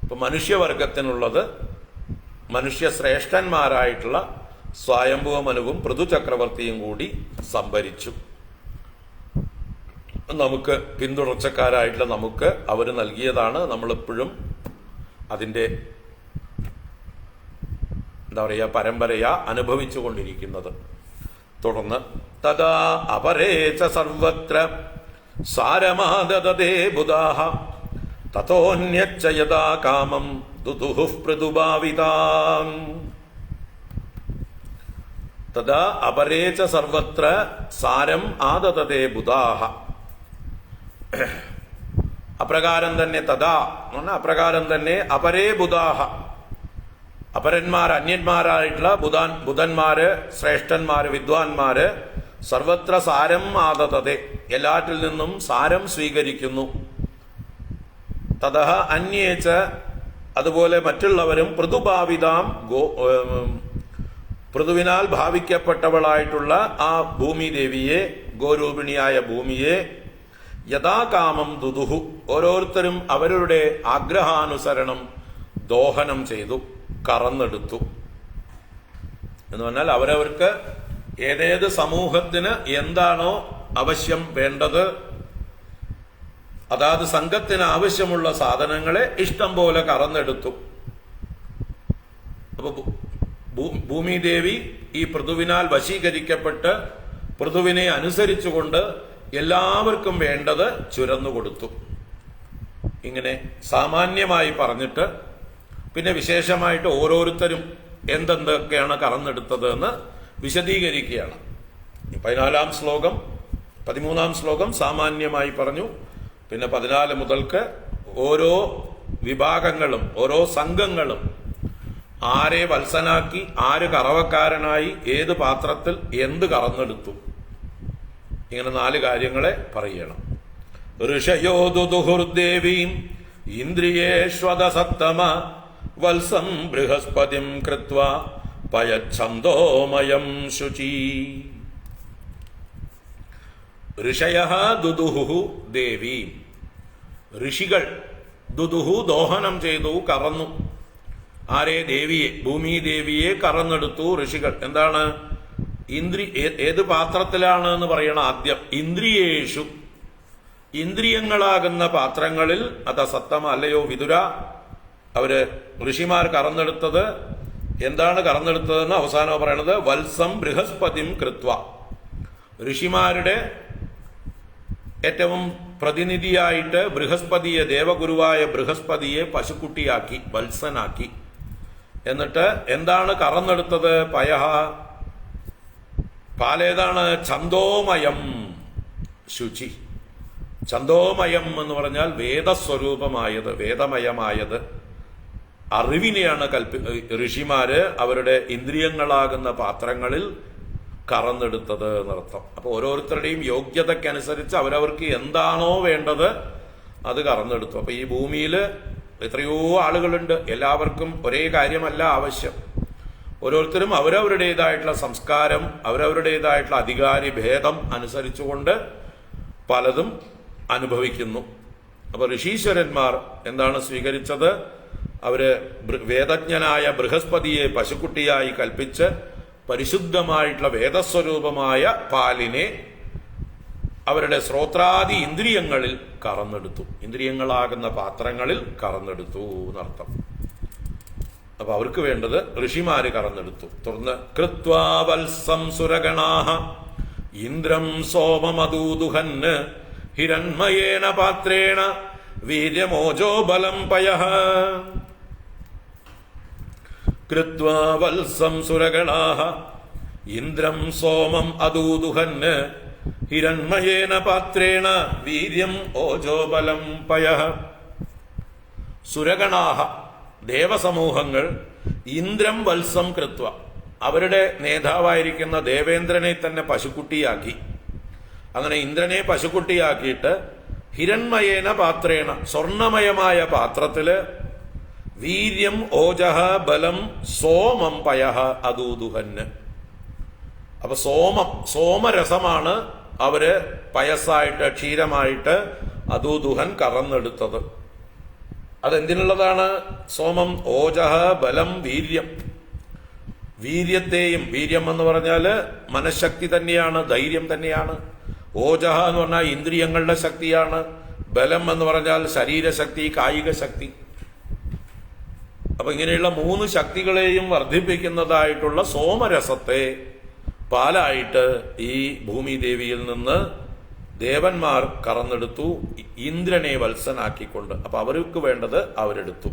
ഇപ്പൊ മനുഷ്യവർഗത്തിനുള്ളത് മനുഷ്യ ശ്രേഷ്ഠന്മാരായിട്ടുള്ള സ്വയംഭൂവ മനുവും പൃഥു ചക്രവർത്തിയും കൂടി സംഭരിച്ചു. നമുക്ക് പിന്തുടർച്ചക്കാരായിട്ടുള്ള നമുക്ക് അവർ നൽകിയതാണ്. നമ്മളെപ്പോഴും അതിൻ്റെ എന്താ പറയുക, പരമ്പരയാ അനുഭവിച്ചു കൊണ്ടിരിക്കുന്നത്. തുടർന്ന് തഥാ അപരേച സർവത്ര സാരമാദതേ ബുധാഹ തതോന്യച്ച യഥാ കാമം ദുദുഹുഃ പൃഥുഭാവിതാം. തഥാ അപരേച സർവത്ര സാരം ആദതതേ ബുധാഹ. അപ്രകാരം തന്നെ തഥാ അപ്രകാരം തന്നെ അപരേ ബുധാഹ, അപരന്മാർ അന്യന്മാരായിട്ടുള്ള ബുധന്മാര്, ശ്രേഷ്ഠന്മാര്, വിദ്വാൻമാര് സർവത്ര സാരം ആദതതേ, എല്ലാറ്റിൽ നിന്നും സാരം സ്വീകരിക്കുന്നു. തതഃ അന്യേച്ച, അതുപോലെ മറ്റുള്ളവരും പൃഥുഭാവിതാം പൃഥുവിനാൽ ഭാവിക്കപ്പെട്ടവളായിട്ടുള്ള ആ ഭൂമിദേവിയെ, ഗോരൂപിണിയായ ഭൂമിയെ യഥാകാമം ദുദുഹു, ഓരോരുത്തരും അവരുടെ ആഗ്രഹാനുസരണം ദോഹനം ചെയ്തു, കറന്നെടുത്തു. എന്ന് പറഞ്ഞാൽ അവരവർക്ക് ഏതേത് സമൂഹത്തിന് എന്താണോ ആവശ്യം വേണ്ടത്, അതാത് സംഘത്തിന് ആവശ്യമുള്ള സാധനങ്ങളെ ഇഷ്ടം പോലെ കറന്നെടുത്തു. അപ്പൊ ഭൂമിദേവി ഈ പൃഥുവിനാൽ വശീകരിക്കപ്പെട്ട് പൃഥുവിനെ അനുസരിച്ചുകൊണ്ട് എല്ലാവർക്കും വേണ്ടത് ചുരന്നുകൊടുത്തു. ഇങ്ങനെ സാമാന്യമായി പറഞ്ഞിട്ട് പിന്നെ വിശേഷമായിട്ട് ഓരോരുത്തരും എന്തെന്തൊക്കെയാണ് കറന്നെടുത്തത് എന്ന് വിശദീകരിക്കുകയാണ്. 14-ാം ശ്ലോകം 13-ാം ശ്ലോകം സാമാന്യമായി പറഞ്ഞു. പിന്നെ 14 മുതൽക്ക് ഓരോ വിഭാഗങ്ങളും ഓരോ സംഘങ്ങളും ആരെ വത്സനാക്കി, ആര് കറവക്കാരനായി, ഏത് പാത്രത്തിൽ എന്ത് കറന്നെടുത്തു, ഇങ്ങനെ 4 കാര്യങ്ങളെ പറയണം. ഋഷയോ ദുദുഹുർദേവീം ഇന്ദ്രിയേഷ്വത സത്തമ വത്സം ബൃഹസ്പതിം കൃത്വ പയച്ഛന്തോമയം ശുചി. ഋഷയഃ ദുദുഹു ദേവി. ഋഷികൾ ദുദുഹു ദോഹനം ചെയ്തു, കറന്നു. ആരെ? ദേവിയെ, ഭൂമിദേവിയെ കറന്നെടുത്തു ഋഷികൾ. എന്താണ്? ഏത് പാത്രത്തിലാണ് എന്ന് പറയണം ആദ്യം. ഇന്ദ്രിയേഷു, ഇന്ദ്രിയങ്ങളാകുന്ന പാത്രങ്ങളിൽ. അത് സത്തമ അല്ലയോ വിതുര? അവര് ഋഷിമാർ കറന്നെടുത്തത് എന്താണ്? കറന്നെടുത്തതെന്ന് അവസാനം പറയണത് വത്സം ബൃഹസ്പതിം കൃത്വ. ഋഷിമാരുടെ ഏറ്റവും പ്രതിനിധിയായിട്ട് ബൃഹസ്പതിയെ, ദേവഗുരുവായ ബൃഹസ്പതിയെ പശുക്കുട്ടിയാക്കി, വത്സനാക്കി. എന്നിട്ട് എന്താണ് കറന്നെടുത്തത്? പയഹ, പാലേതാണ്? ഛന്തോമയം ശുചി. ഛന്തോമയം എന്ന് പറഞ്ഞാൽ വേദസ്വരൂപമായത്, വേദമയമായത്, അറിവിനെയാണ് ഋഷിമാര് അവരുടെ ഇന്ദ്രിയങ്ങളാകുന്ന പാത്രങ്ങളിൽ കറന്നെടുത്തത് എന്നർത്ഥം. അപ്പൊ ഓരോരുത്തരുടെയും യോഗ്യതയ്ക്കനുസരിച്ച് അവരവർക്ക് എന്താണോ വേണ്ടത് അത് കറന്നെടുത്തു. അപ്പൊ ഈ ഭൂമിയിൽ എത്രയോ ആളുകളുണ്ട്, എല്ലാവർക്കും ഒരേ കാര്യമല്ല ആവശ്യം. ഓരോരുത്തരും അവരവരുടേതായിട്ടുള്ള സംസ്കാരം, അവരവരുടേതായിട്ടുള്ള അധികാരി ഭേദം അനുസരിച്ചുകൊണ്ട് പലതും അനുഭവിക്കുന്നു. അപ്പൊ ഋഷീശ്വരന്മാർ എന്താണ് സ്വീകരിച്ചത്? അവര് വേദജ്ഞനായ ബൃഹസ്പതിയെ പശുക്കുട്ടിയായി കൽപ്പിച്ച് പരിശുദ്ധമായിട്ടുള്ള വേദസ്വരൂപമായ പാലിനെ അവരുടെ ശ്രോത്രാദി ഇന്ദ്രിയങ്ങളിൽ കറന്നെടുത്തു, ഇന്ദ്രിയങ്ങളാകുന്ന പാത്രങ്ങളിൽ കറന്നെടുത്തു എന്നർത്ഥം. അപ്പൊ അവർക്ക് വേണ്ടത് ഋഷിമാര് കറന്നെടുത്തു. തുടർന്ന് കൃത്വാ വത്സം സുരഗണാഃ ഇന്ദ്രം സോമമദൂദുഹന് ഹിരണ്മയേന പാത്രേണ വീര്യമോജോ ബലം പയഃ. കൃത്വാ വത്സം സുരഗണാഃ ഇന്ദ്രം സോമം അദൂദുഹന് ഹിരണ്മയേന പാത്രേണ വീര്യം ഓജോ ബലം പയഃ. സുരഗണാഃ ദേവസമൂഹങ്ങൾ ഇന്ദ്രം വത്സം കൃത്വ, അവരുടെ നേതാവായിരിക്കുന്ന ദേവേന്ദ്രനെ തന്നെ പശുക്കുട്ടിയാക്കി. അങ്ങനെ ഇന്ദ്രനെ പശുക്കുട്ടിയാക്കിയിട്ട് ഹിരണ്മയേന പാത്രേണ, സ്വർണമയമായ പാത്രത്തില് വീര്യം ഓജഃ ബലം സോമം പയഃ അദൂദുഹന്. അപ്പൊ സോമരസമാണ് അവര് പയസ്സായിട്ട്, ക്ഷീരമായിട്ട് അദൂദുഹൻ കറന്നെടുത്തത്. അതെന്തിനുള്ളതാണ്? സോമം, ഓജഃ, ബലം, വീര്യം. വീര്യത്തെയും, വീര്യം എന്ന് പറഞ്ഞാല് മനഃശക്തി തന്നെയാണ്, ധൈര്യം തന്നെയാണ്. ഓജഃ എന്ന് പറഞ്ഞാൽ ഇന്ദ്രിയങ്ങളുടെ ശക്തിയാണ്. ബലം എന്ന് പറഞ്ഞാൽ ശരീരശക്തി, കായിക ശക്തി. അപ്പൊ ഇങ്ങനെയുള്ള 3 ശക്തികളെയും വർദ്ധിപ്പിക്കുന്നതായിട്ടുള്ള സോമരസത്തെ പാലായിട്ട് ഈ ഭൂമിദേവിയിൽ നിന്ന് ദേവന്മാർ കറന്നെടുത്തു, ഇന്ദ്രനെ വത്സനാക്കിക്കൊണ്ട്. അപ്പൊ അവർക്ക് വേണ്ടത് അവരെടുത്തു.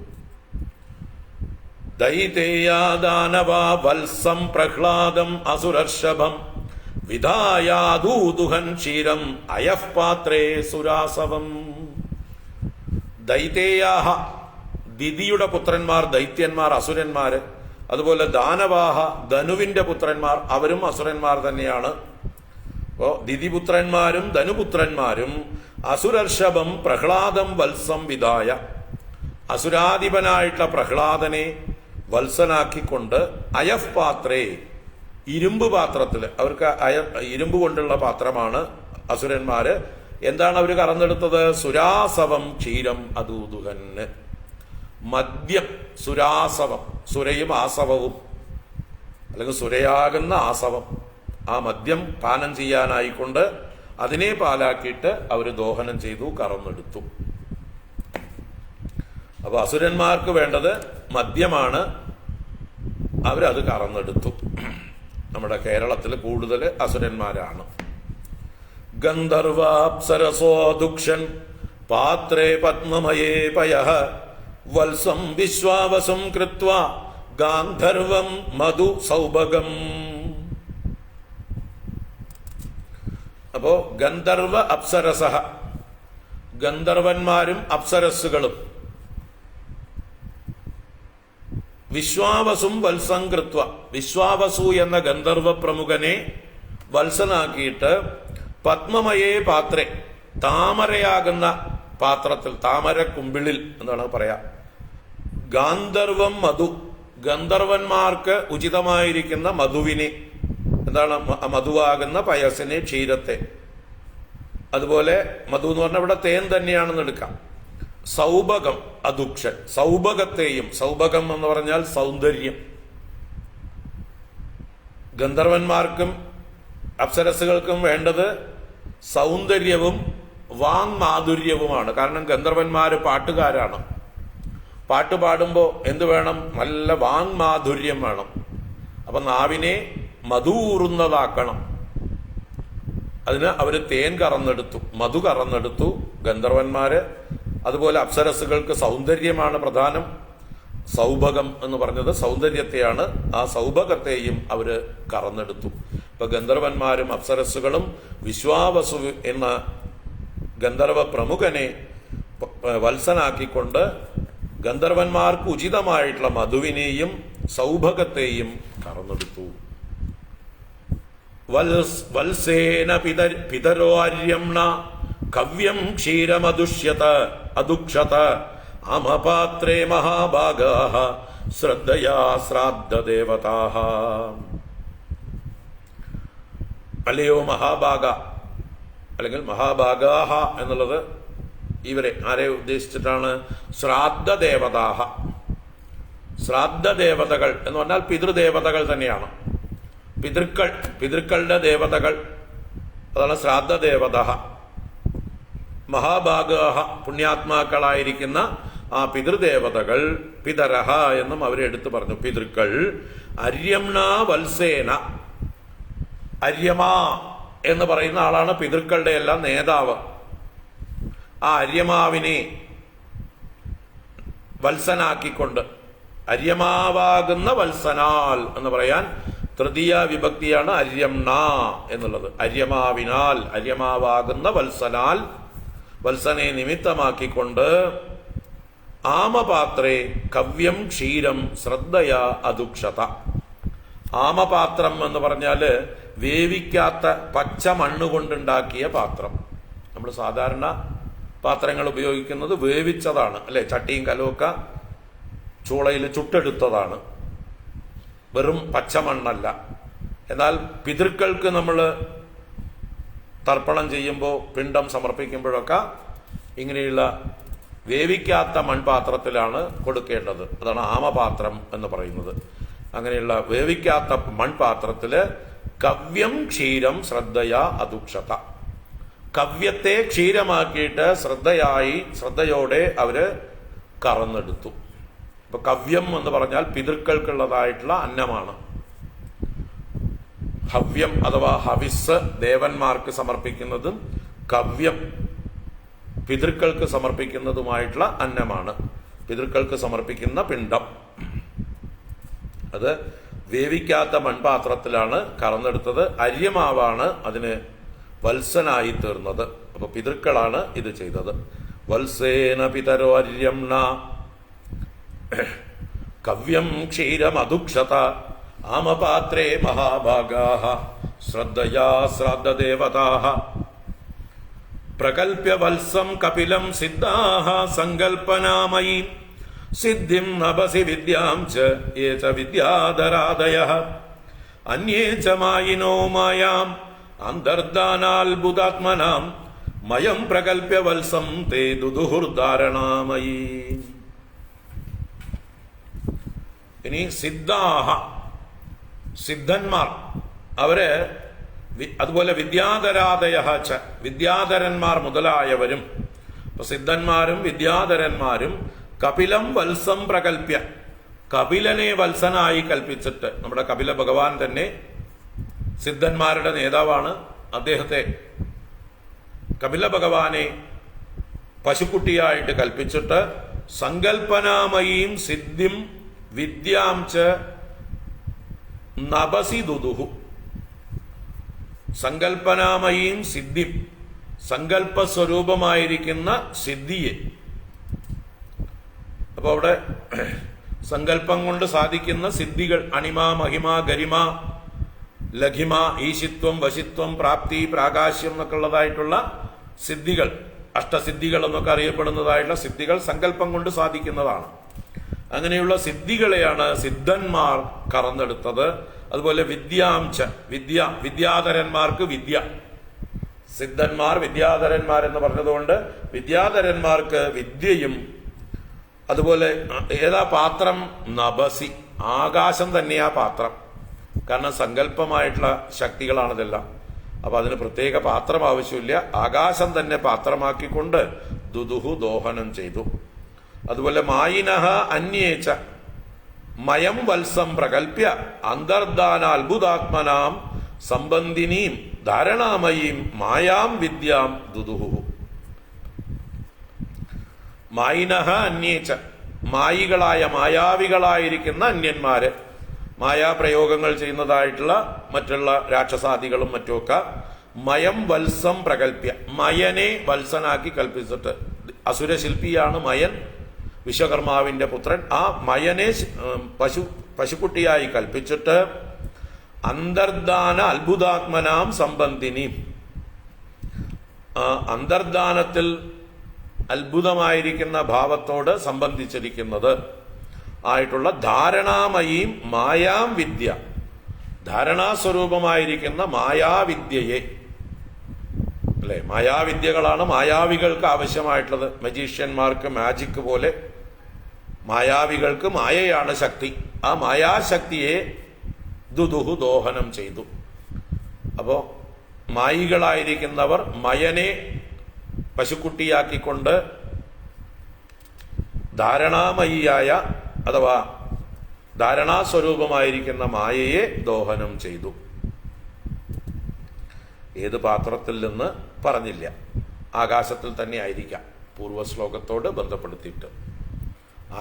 ദൈതേയാദാനവാ വത്സം പ്രഹ്ലാദം അസുരർഷഭം വിധായാദൂദുഹൻ ക്ഷീരം അയഃ പാത്രേ സുരാസവം. ദൈതേയാഹ, ദിതിയുടെ പുത്രന്മാർ, ദൈത്യന്മാർ, അസുരന്മാര്. അതുപോലെ ദാനവാഹ, ധനുവിന്റെ പുത്രന്മാർ, അവരും അസുരന്മാർ തന്നെയാണ്. അപ്പോ ദിതിപുത്രന്മാരും ധനുപുത്രന്മാരും അസുരർഷഭം പ്രഹ്ലാദം വത്സം വിധായ, അസുരാധിപനായിട്ടുള്ള പ്രഹ്ലാദനെ വത്സനാക്കിക്കൊണ്ട് അയഃ പാത്രേ, ഇരുമ്പ് പാത്രത്തില്, അവർക്ക് ഇരുമ്പ് കൊണ്ടുള്ള പാത്രമാണ് അസുരന്മാര്. എന്താണ് അവർ കറന്നെടുത്തത്? സുരാസവം ക്ഷീരം അദൂദുഹന്, മദ്യം. സുരാസവം, സുരയും ആസവവും, അല്ലെങ്കിൽ സുരയാകുന്ന ആസവം, ആ മദ്യം പാനം ചെയ്യാനായിക്കൊണ്ട് അതിനെ പാലാക്കിയിട്ട് അവർ ദോഹനം ചെയ്തു, കറന്നെടുത്തു. അപ്പൊ അസുരന്മാർക്ക് വേണ്ടത് മദ്യമാണ്, അവരത് കറന്നെടുത്തു. നമ്മുടെ കേരളത്തിൽ കൂടുതൽ അസുരന്മാരാണ്. ഗന്ധർവാപ്സരസോ ദുക്ഷൻ പാത്രേ പത്മമയേ പയഃ വത്സം വിശ്വാവസം കൃത്വാ ഗാന്ധർവം മധു സൗഭഗം. അപ്പോ ഗന്ധർവ അപ്സരസഃ, ഗന്ധർവന്മാരും അപ്സരസ്സുകളും വിശ്വാവസും വത്സം കൃത്വ, വിശ്വാവസു എന്ന ഗന്ധർവ പ്രമുഖനെ വത്സനാക്കിയിട്ട് പത്മമയേ പാത്രേ, താമരയാകുന്ന പാത്രത്തിൽ, താമര കുമ്പിളിൽ എന്നാണ് പറയാ. ഗാന്ധർവം മധു, ഗന്ധർവന്മാർക്ക് ഉചിതമായിരിക്കുന്ന മധുവിനെ, എന്താണ് മധുവാകുന്ന പയസിനെ, ക്ഷീരത്തെ, അതുപോലെ മധു എന്ന് പറഞ്ഞാൽ ഇവിടെ തേൻ തന്നെയാണെന്ന് എടുക്കാം. സൗഭകം അദുക്ഷൻ, സൗഭകത്തെയും, സൗഭകം എന്ന് പറഞ്ഞാൽ സൗന്ദര്യം. ഗന്ധർവന്മാർക്കും അപ്സരസുകൾക്കും വേണ്ടത് സൗന്ദര്യവും വാങ്മാധുര്യവുമാണ്. കാരണം ഗന്ധർവന്മാര് പാട്ടുകാരാണ്. പാട്ട് പാടുമ്പോൾ എന്ത് വേണം? നല്ല വാങ്മാധുര്യം വേണം. അപ്പൊ നാവിനെ മധുൂറുന്നതാക്കണം. അതിന് അവര് തേൻ കറന്നെടുത്തു, മധു കറന്നെടുത്തു ഗന്ധർവന്മാര്. അതുപോലെ അപ്സരസുകൾക്ക് സൗന്ദര്യമാണ് പ്രധാനം. സൗഭകം എന്ന് പറഞ്ഞത് സൗന്ദര്യത്തെയാണ്. ആ സൗഭകത്തെയും അവര് കറന്നെടുത്തു. ഇപ്പൊ ഗന്ധർവന്മാരും അപ്സരസുകളും വിശ്വാവസു എന്ന ഗന്ധർവ പ്രമുഖനെ വത്സനാക്കിക്കൊണ്ട് ഗന്ധർവന്മാർക്ക് ഉചിതമായിട്ടുള്ള മധുവിനെയും സൗഭകത്തെയും കറന്നെടുത്തു. വത്സേന പിതരോ അര്യംണ കവ്യം ക്ഷീരമദുഷ്യത അദുക്ഷത ആമപാത്രേ മഹാഭാഗാഃ ശ്രദ്ധയാ ശ്രാദ്ധദേവതാഃ. അല്ലയോ മഹാഭാഗ, അല്ലെങ്കിൽ മഹാഭാഗാഃ എന്നുള്ളത് ഇവരെ ആരെ ഉദ്ദേശിച്ചിട്ടാണ്? ശ്രാദ്ധദേവതാഃ. ശ്രാദ്ധദേവതകൾ എന്ന് പറഞ്ഞാൽ പിതൃദേവതകൾ തന്നെയാണ്. പിതൃക്കളുടെ ദേവതകൾ, അതാണ് ശ്രാദ്ധദേവതഃ. മഹാഭാഗാഃ പുണ്യാത്മാക്കളായിരിക്കുന്ന ആ പിതൃദേവതകൾ, പിതരഹ എന്നും അവരെ എടുത്തു പറഞ്ഞു. പിതൃക്കൾ അര്യംണ വത്സേന, അര്യമ എന്ന് പറയുന്ന ആളാണ് പിതൃക്കളുടെ എല്ലാം നേതാവ്. ആ അര്യമാവിനെ വത്സനാക്കിക്കൊണ്ട്, അര്യമാവാകുന്ന വത്സനാൽ എന്ന് പറയാൻ തൃതീയ വിഭക്തിയാണ് അര്യംണ എന്നുള്ളത്. അര്യമാവിനാൽ, അര്യമാവാകുന്ന വത്സനാൽ, വത്സനെ നിമിത്തമാക്കിക്കൊണ്ട് ആമപാത്രേ കവ്യം ക്ഷീരം ശ്രദ്ധയാ അദുക്ഷത. ആമപാത്രം എന്ന് പറഞ്ഞാല് വേവിക്കാത്ത പച്ച മണ്ണുകൊണ്ടുണ്ടാക്കിയ പാത്രം. നമ്മൾ സാധാരണ പാത്രങ്ങൾ ഉപയോഗിക്കുന്നത് വേവിച്ചതാണ്, അല്ലെ? ചട്ടിയും കലമൊക്കെ ചൂളയിൽ ചുട്ടെടുത്തതാണ്, വെറും പച്ചമണ്ണല്ല. എന്നാൽ പിതൃക്കൾക്ക് നമ്മൾ തർപ്പണം ചെയ്യുമ്പോൾ, പിണ്ടം സമർപ്പിക്കുമ്പോഴൊക്കെ ഇങ്ങനെയുള്ള വേവിക്കാത്ത മൺപാത്രത്തിലാണ് കൊടുക്കേണ്ടത്. അതാണ് ആമപാത്രം എന്ന് പറയുന്നത്. അങ്ങനെയുള്ള വേവിക്കാത്ത മൺപാത്രത്തില് കവ്യം ക്ഷീരം ശ്രദ്ധയാ അദുക്ഷത. കവ്യത്തെ ക്ഷീരമാക്കിയിട്ട് ശ്രദ്ധയോടെ അവര് കറന്നെടുത്തു. ഇപ്പൊ കവ്യം എന്ന് പറഞ്ഞാൽ പിതൃക്കൾക്കുള്ളതായിട്ടുള്ള അന്നമാണ്. ഹവ്യം അഥവാ ഹവിസ് ദേവന്മാർക്ക് സമർപ്പിക്കുന്നതും കവ്യം പിതൃക്കൾക്ക് സമർപ്പിക്കുന്നതുമായിട്ടുള്ള അന്നമാണ്. പിതൃക്കൾക്ക് സമർപ്പിക്കുന്ന പിണ്ടം അത് വേവിക്കാത്ത മൺപാത്രത്തിലാണ് കറന്നെടുത്തത്. അര്യമാവാണ് അതിന് വത്സനായി തീർന്നത്. അപ്പൊ പിതൃക്കളാണ് ഇത് ചെയ്തത്. വത്സേന പിതരോ അര്യംണ കവ്യം ക്ഷീരമദുക്ഷത ആമപാത്രേ മഹാഭാഗാഃ ശ്രദ്ധയാ ശ്രാദ്ധദേവതാഃ പ്രകൽപ്യ വത്സം കപിലം സിദ്ധാഃ സങ്കൽപ്പനാമയീ സിദ്ധിം നഭസി വിദ്യാം ച യേ ച വിദ്യാധരാദയഃ അന്യേ ച മായിനോ മായാം അന്തർദാനാത്ഭുതാത്മനാം മയം പ്രകൽപ്യ വത്സം തേ ദുദുഹുർധാരണാമയീ. ഇനി സിദ്ധാഹ, സിദ്ധന്മാർ, അവര് അതുപോലെ വിദ്യാധരാദയഃ ച, വിദ്യാധരന്മാർ മുതലായവരും. അപ്പൊ സിദ്ധന്മാരും വിദ്യാധരന്മാരും കപിലം വത്സം പ്രകൽപ്യ, കപിലനെ വത്സനായി കൽപ്പിച്ചിട്ട്, നമ്മുടെ കപില ഭഗവാൻ തന്നെ സിദ്ധന്മാരുടെ നേതാവാണ്. അദ്ദേഹത്തെ, കപില ഭഗവാനെ പശുക്കുട്ടിയായിട്ട് കൽപ്പിച്ചിട്ട് സങ്കൽപ്പനാമയീം സിദ്ധിം വിദ്യാം ച നഭസി ദുദുഹു. സങ്കൽപ്പനാമയീം സിദ്ധി, സങ്കല്പസ്വരൂപമായിരിക്കുന്ന സിദ്ധിയെ. അപ്പൊ അവിടെ സങ്കല്പം കൊണ്ട് സാധിക്കുന്ന സിദ്ധികൾ, അണിമ, മഹിമ, ഗരിമ, ലഘിമ, ഈശിത്വം, വശിത്വം, പ്രാപ്തി, പ്രാകാശ്യം എന്നൊക്കെ ഉള്ളതായിട്ടുള്ള സിദ്ധികൾ, അഷ്ടസിദ്ധികൾ എന്നൊക്കെ അറിയപ്പെടുന്നതായിട്ടുള്ള സിദ്ധികൾ സങ്കല്പം കൊണ്ട് സാധിക്കുന്നതാണ്. അങ്ങനെയുള്ള സിദ്ധികളെയാണ് സിദ്ധന്മാർ കറന്നെടുത്തത്. അതുപോലെ വിദ്യാധരന്മാർക്ക് വിദ്യ, സിദ്ധന്മാർ വിദ്യാധരന്മാർ എന്ന് പറഞ്ഞതുകൊണ്ട് വിദ്യാധരന്മാർക്ക് വിദ്യയും, അതുപോലെ ഏതാ പാത്രം? നഭസി, ആകാശം തന്നെയാ പാത്രം. കാരണം സങ്കല്പമായിട്ടുള്ള ശക്തികളാണിതെല്ലാം. അപ്പൊ അതിന് പ്രത്യേക പാത്രം ആവശ്യമില്ല, ആകാശം തന്നെ പാത്രമാക്കിക്കൊണ്ട് ദുദുഹു ദോഹനം ചെയ്തു. അതുപോലെ മായിനഹ അന്യേച്ച മയം വത്സം പ്രകൽപ്യ അന്തർദാന അത്ഭുതാത്മനാം സംബന്ധിനീം ധാരണാമയീം മായാം വിദ്യാം ദുദുഹു. മായിനഹ അന്യേച്ച, മായികളായ മായാവികളായിരിക്കുന്ന അന്യന്മാര്, മായാപ്രയോഗങ്ങൾ ചെയ്യുന്നതായിട്ടുള്ള മറ്റുള്ള രാക്ഷസാദികളും മറ്റുമൊക്കെ മയം വത്സം പ്രകൽപ്യ, മയനെ വത്സനാക്കി കൽപ്പിച്ചിട്ട്, അസുരശില്പിയാണ് മയൻ, വിശ്വകർമാവിന്റെ പുത്രൻ. ആ മയനെ പശുക്കുട്ടിയായി കൽപ്പിച്ചിട്ട് അന്തർദാന അത്ഭുതാത്മനാം സംബന്ധിനി, അന്തർദാനത്തിൽ അത്ഭുതമായിരിക്കുന്ന ഭാവത്തോട് സംബന്ധിച്ചിരിക്കുന്നത് ആയിട്ടുള്ള ധാരണാമയീം മായാം വിദ്യ, ധാരണാസ്വരൂപമായിരിക്കുന്ന മായാവിദ്യയെ, അല്ലെ, മായാവിദ്യകളാണ് മായാവികൾക്ക് ആവശ്യമായിട്ടുള്ളത്. മജീഷ്യന്മാർക്ക് മാജിക് പോലെ മായാവികൾക്ക് മായയാണ് ശക്തി. ആ മായാശക്തിയെ ദുദുഹു ദോഹനം ചെയ്തു. അപ്പോ മായികളായിരിക്കുന്നവർ മയനെ പശുക്കുട്ടിയാക്കിക്കൊണ്ട് ധാരണാമയിയായ അഥവാ ധാരണാസ്വരൂപമായിരിക്കുന്ന മായയെ ദോഹനം ചെയ്തു. ഏത് പാത്രത്തിൽ നിന്ന് പറഞ്ഞില്ല, ആകാശത്തിൽ തന്നെ ആയിരിക്കാം, പൂർവ്വശ്ലോകത്തോട് ബന്ധപ്പെടുത്തിയിട്ട്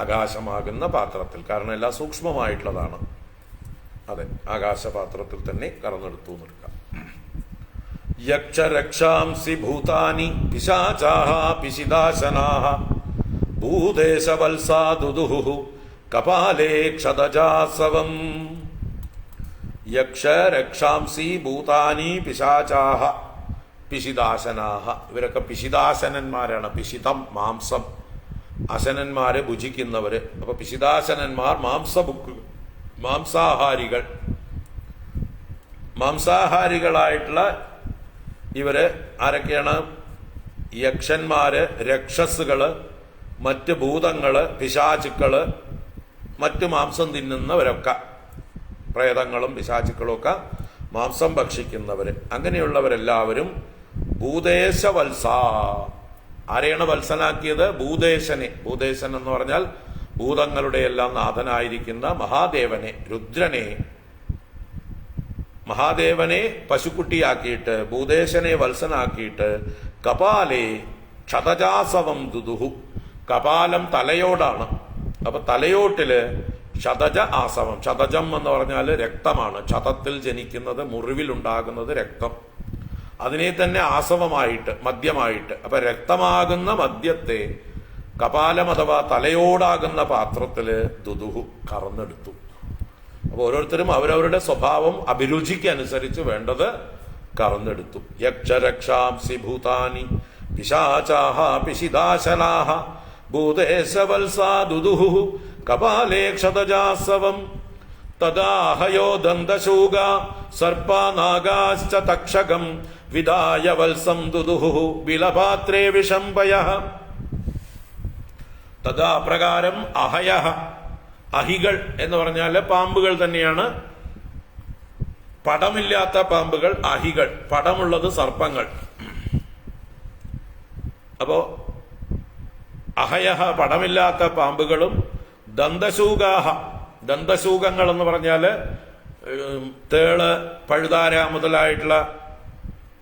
ആകാശമാകുന്ന പാത്രത്തിൽ. കാരണം എല്ലാം സൂക്ഷ്മമായിട്ടുള്ളതാണ്. അതെ, ആകാശപാത്രത്തിൽ തന്നെ കറന്നെടുത്തു നിൽക്കാം. യക്ഷരക്ഷാംസി ഭൂതാനി പിശാചാഹ പിശിദാശനാഹ ഭൂദേശവത്സാ ദുദുഹു കപാലേ ക്ഷതജാസവം. യക്ഷരക്ഷാംസി ഭൂതാനി പിശാചാഹ പിശിദാശനാഹ, ഇവരൊക്കെ പിശിദാശനന്മാരാണ്. പിശിതം മാംസം, അശനന്മാരെ ഭുജിക്കുന്നവര്. അപ്പൊ പിശിദാശനന്മാർ മാംസാഹാരികൾ. മാംസാഹാരികളായിട്ടുള്ള ഇവര് ആരൊക്കെയാണ്? യക്ഷന്മാര്, രക്ഷസുകള്, മറ്റ് ഭൂതങ്ങള്, പിശാചുക്കള്, മറ്റു മാംസം തിന്നുന്നവരൊക്കെ, പ്രേതങ്ങളും പിശാചുക്കളും ഒക്കെ മാംസം ഭക്ഷിക്കുന്നവര്. അങ്ങനെയുള്ളവരെല്ലാവരും ഭൂദേശവത്സ, ആരെയാണ് വത്സനാക്കിയത്? ഭൂദേശനെ. ഭൂദേശൻ എന്ന് പറഞ്ഞാൽ ഭൂതങ്ങളുടെ എല്ലാം നാഥനായിരിക്കുന്ന മഹാദേവനെ, രുദ്രനെ, മഹാദേവനെ പശുക്കുട്ടിയാക്കിയിട്ട് ഭൂദേശനെ വത്സനാക്കിയിട്ട് കപാലേ ക്ഷതജാസവം ദുദുഹു. കപാലം തലയോടാണ്. അപ്പൊ തലയോട്ടില് ക്ഷതജ ആസവം. ക്ഷതജം എന്ന് പറഞ്ഞാൽ രക്തമാണ്. ക്ഷതത്തിൽ ജനിക്കുന്നത്, മുറിവിലുണ്ടാകുന്നത് രക്തം. അതിനെ തന്നെ ആസവമായിട്ട്, മദ്യമായിട്ട്. അപ്പൊ രക്തമാകുന്ന മദ്യത്തെ കപാലം അഥവാ തലയോടാകുന്ന പാത്രത്തില് ദുദുഹു കറന്നെടുത്തു. അപ്പൊ ഓരോരുത്തരും അവരവരുടെ സ്വഭാവം അഭിരുചിക്കനുസരിച്ച് വേണ്ടത് കറന്നെടുത്തു. യക്ഷരക്ഷാംസി ഭൂതാനി പിശാചാഹ പിശിദാശനാഹ ഭൂതേശവത്സാ ദുദുഹു കപാലേ ക്ഷതജാസവം. തദാഹയോ ദന്തശൂഗ സർപ്പാനാഗാശ്ച തക്ഷകം വിദായ വത്സം ദുദുഹു ബിലപാത്രേ വിഷംപയഃ. തദാ പ്രകാരം അഹയഃ, അഹികൾ എന്ന് പറഞ്ഞാൽ പാമ്പുകൾ തന്നെയാണ്. പടമില്ലാത്ത പാമ്പുകൾ അഹികൾ, പടമുള്ളത് സർപ്പങ്ങൾ. അപ്പോ അഹയഃ പടമില്ലാത്ത പാമ്പുകളും ദന്തശൂകാഹ, ദന്തശൂകങ്ങൾ എന്ന് പറഞ്ഞാല് തേള്, പഴുതാര മുതലായിട്ടുള്ള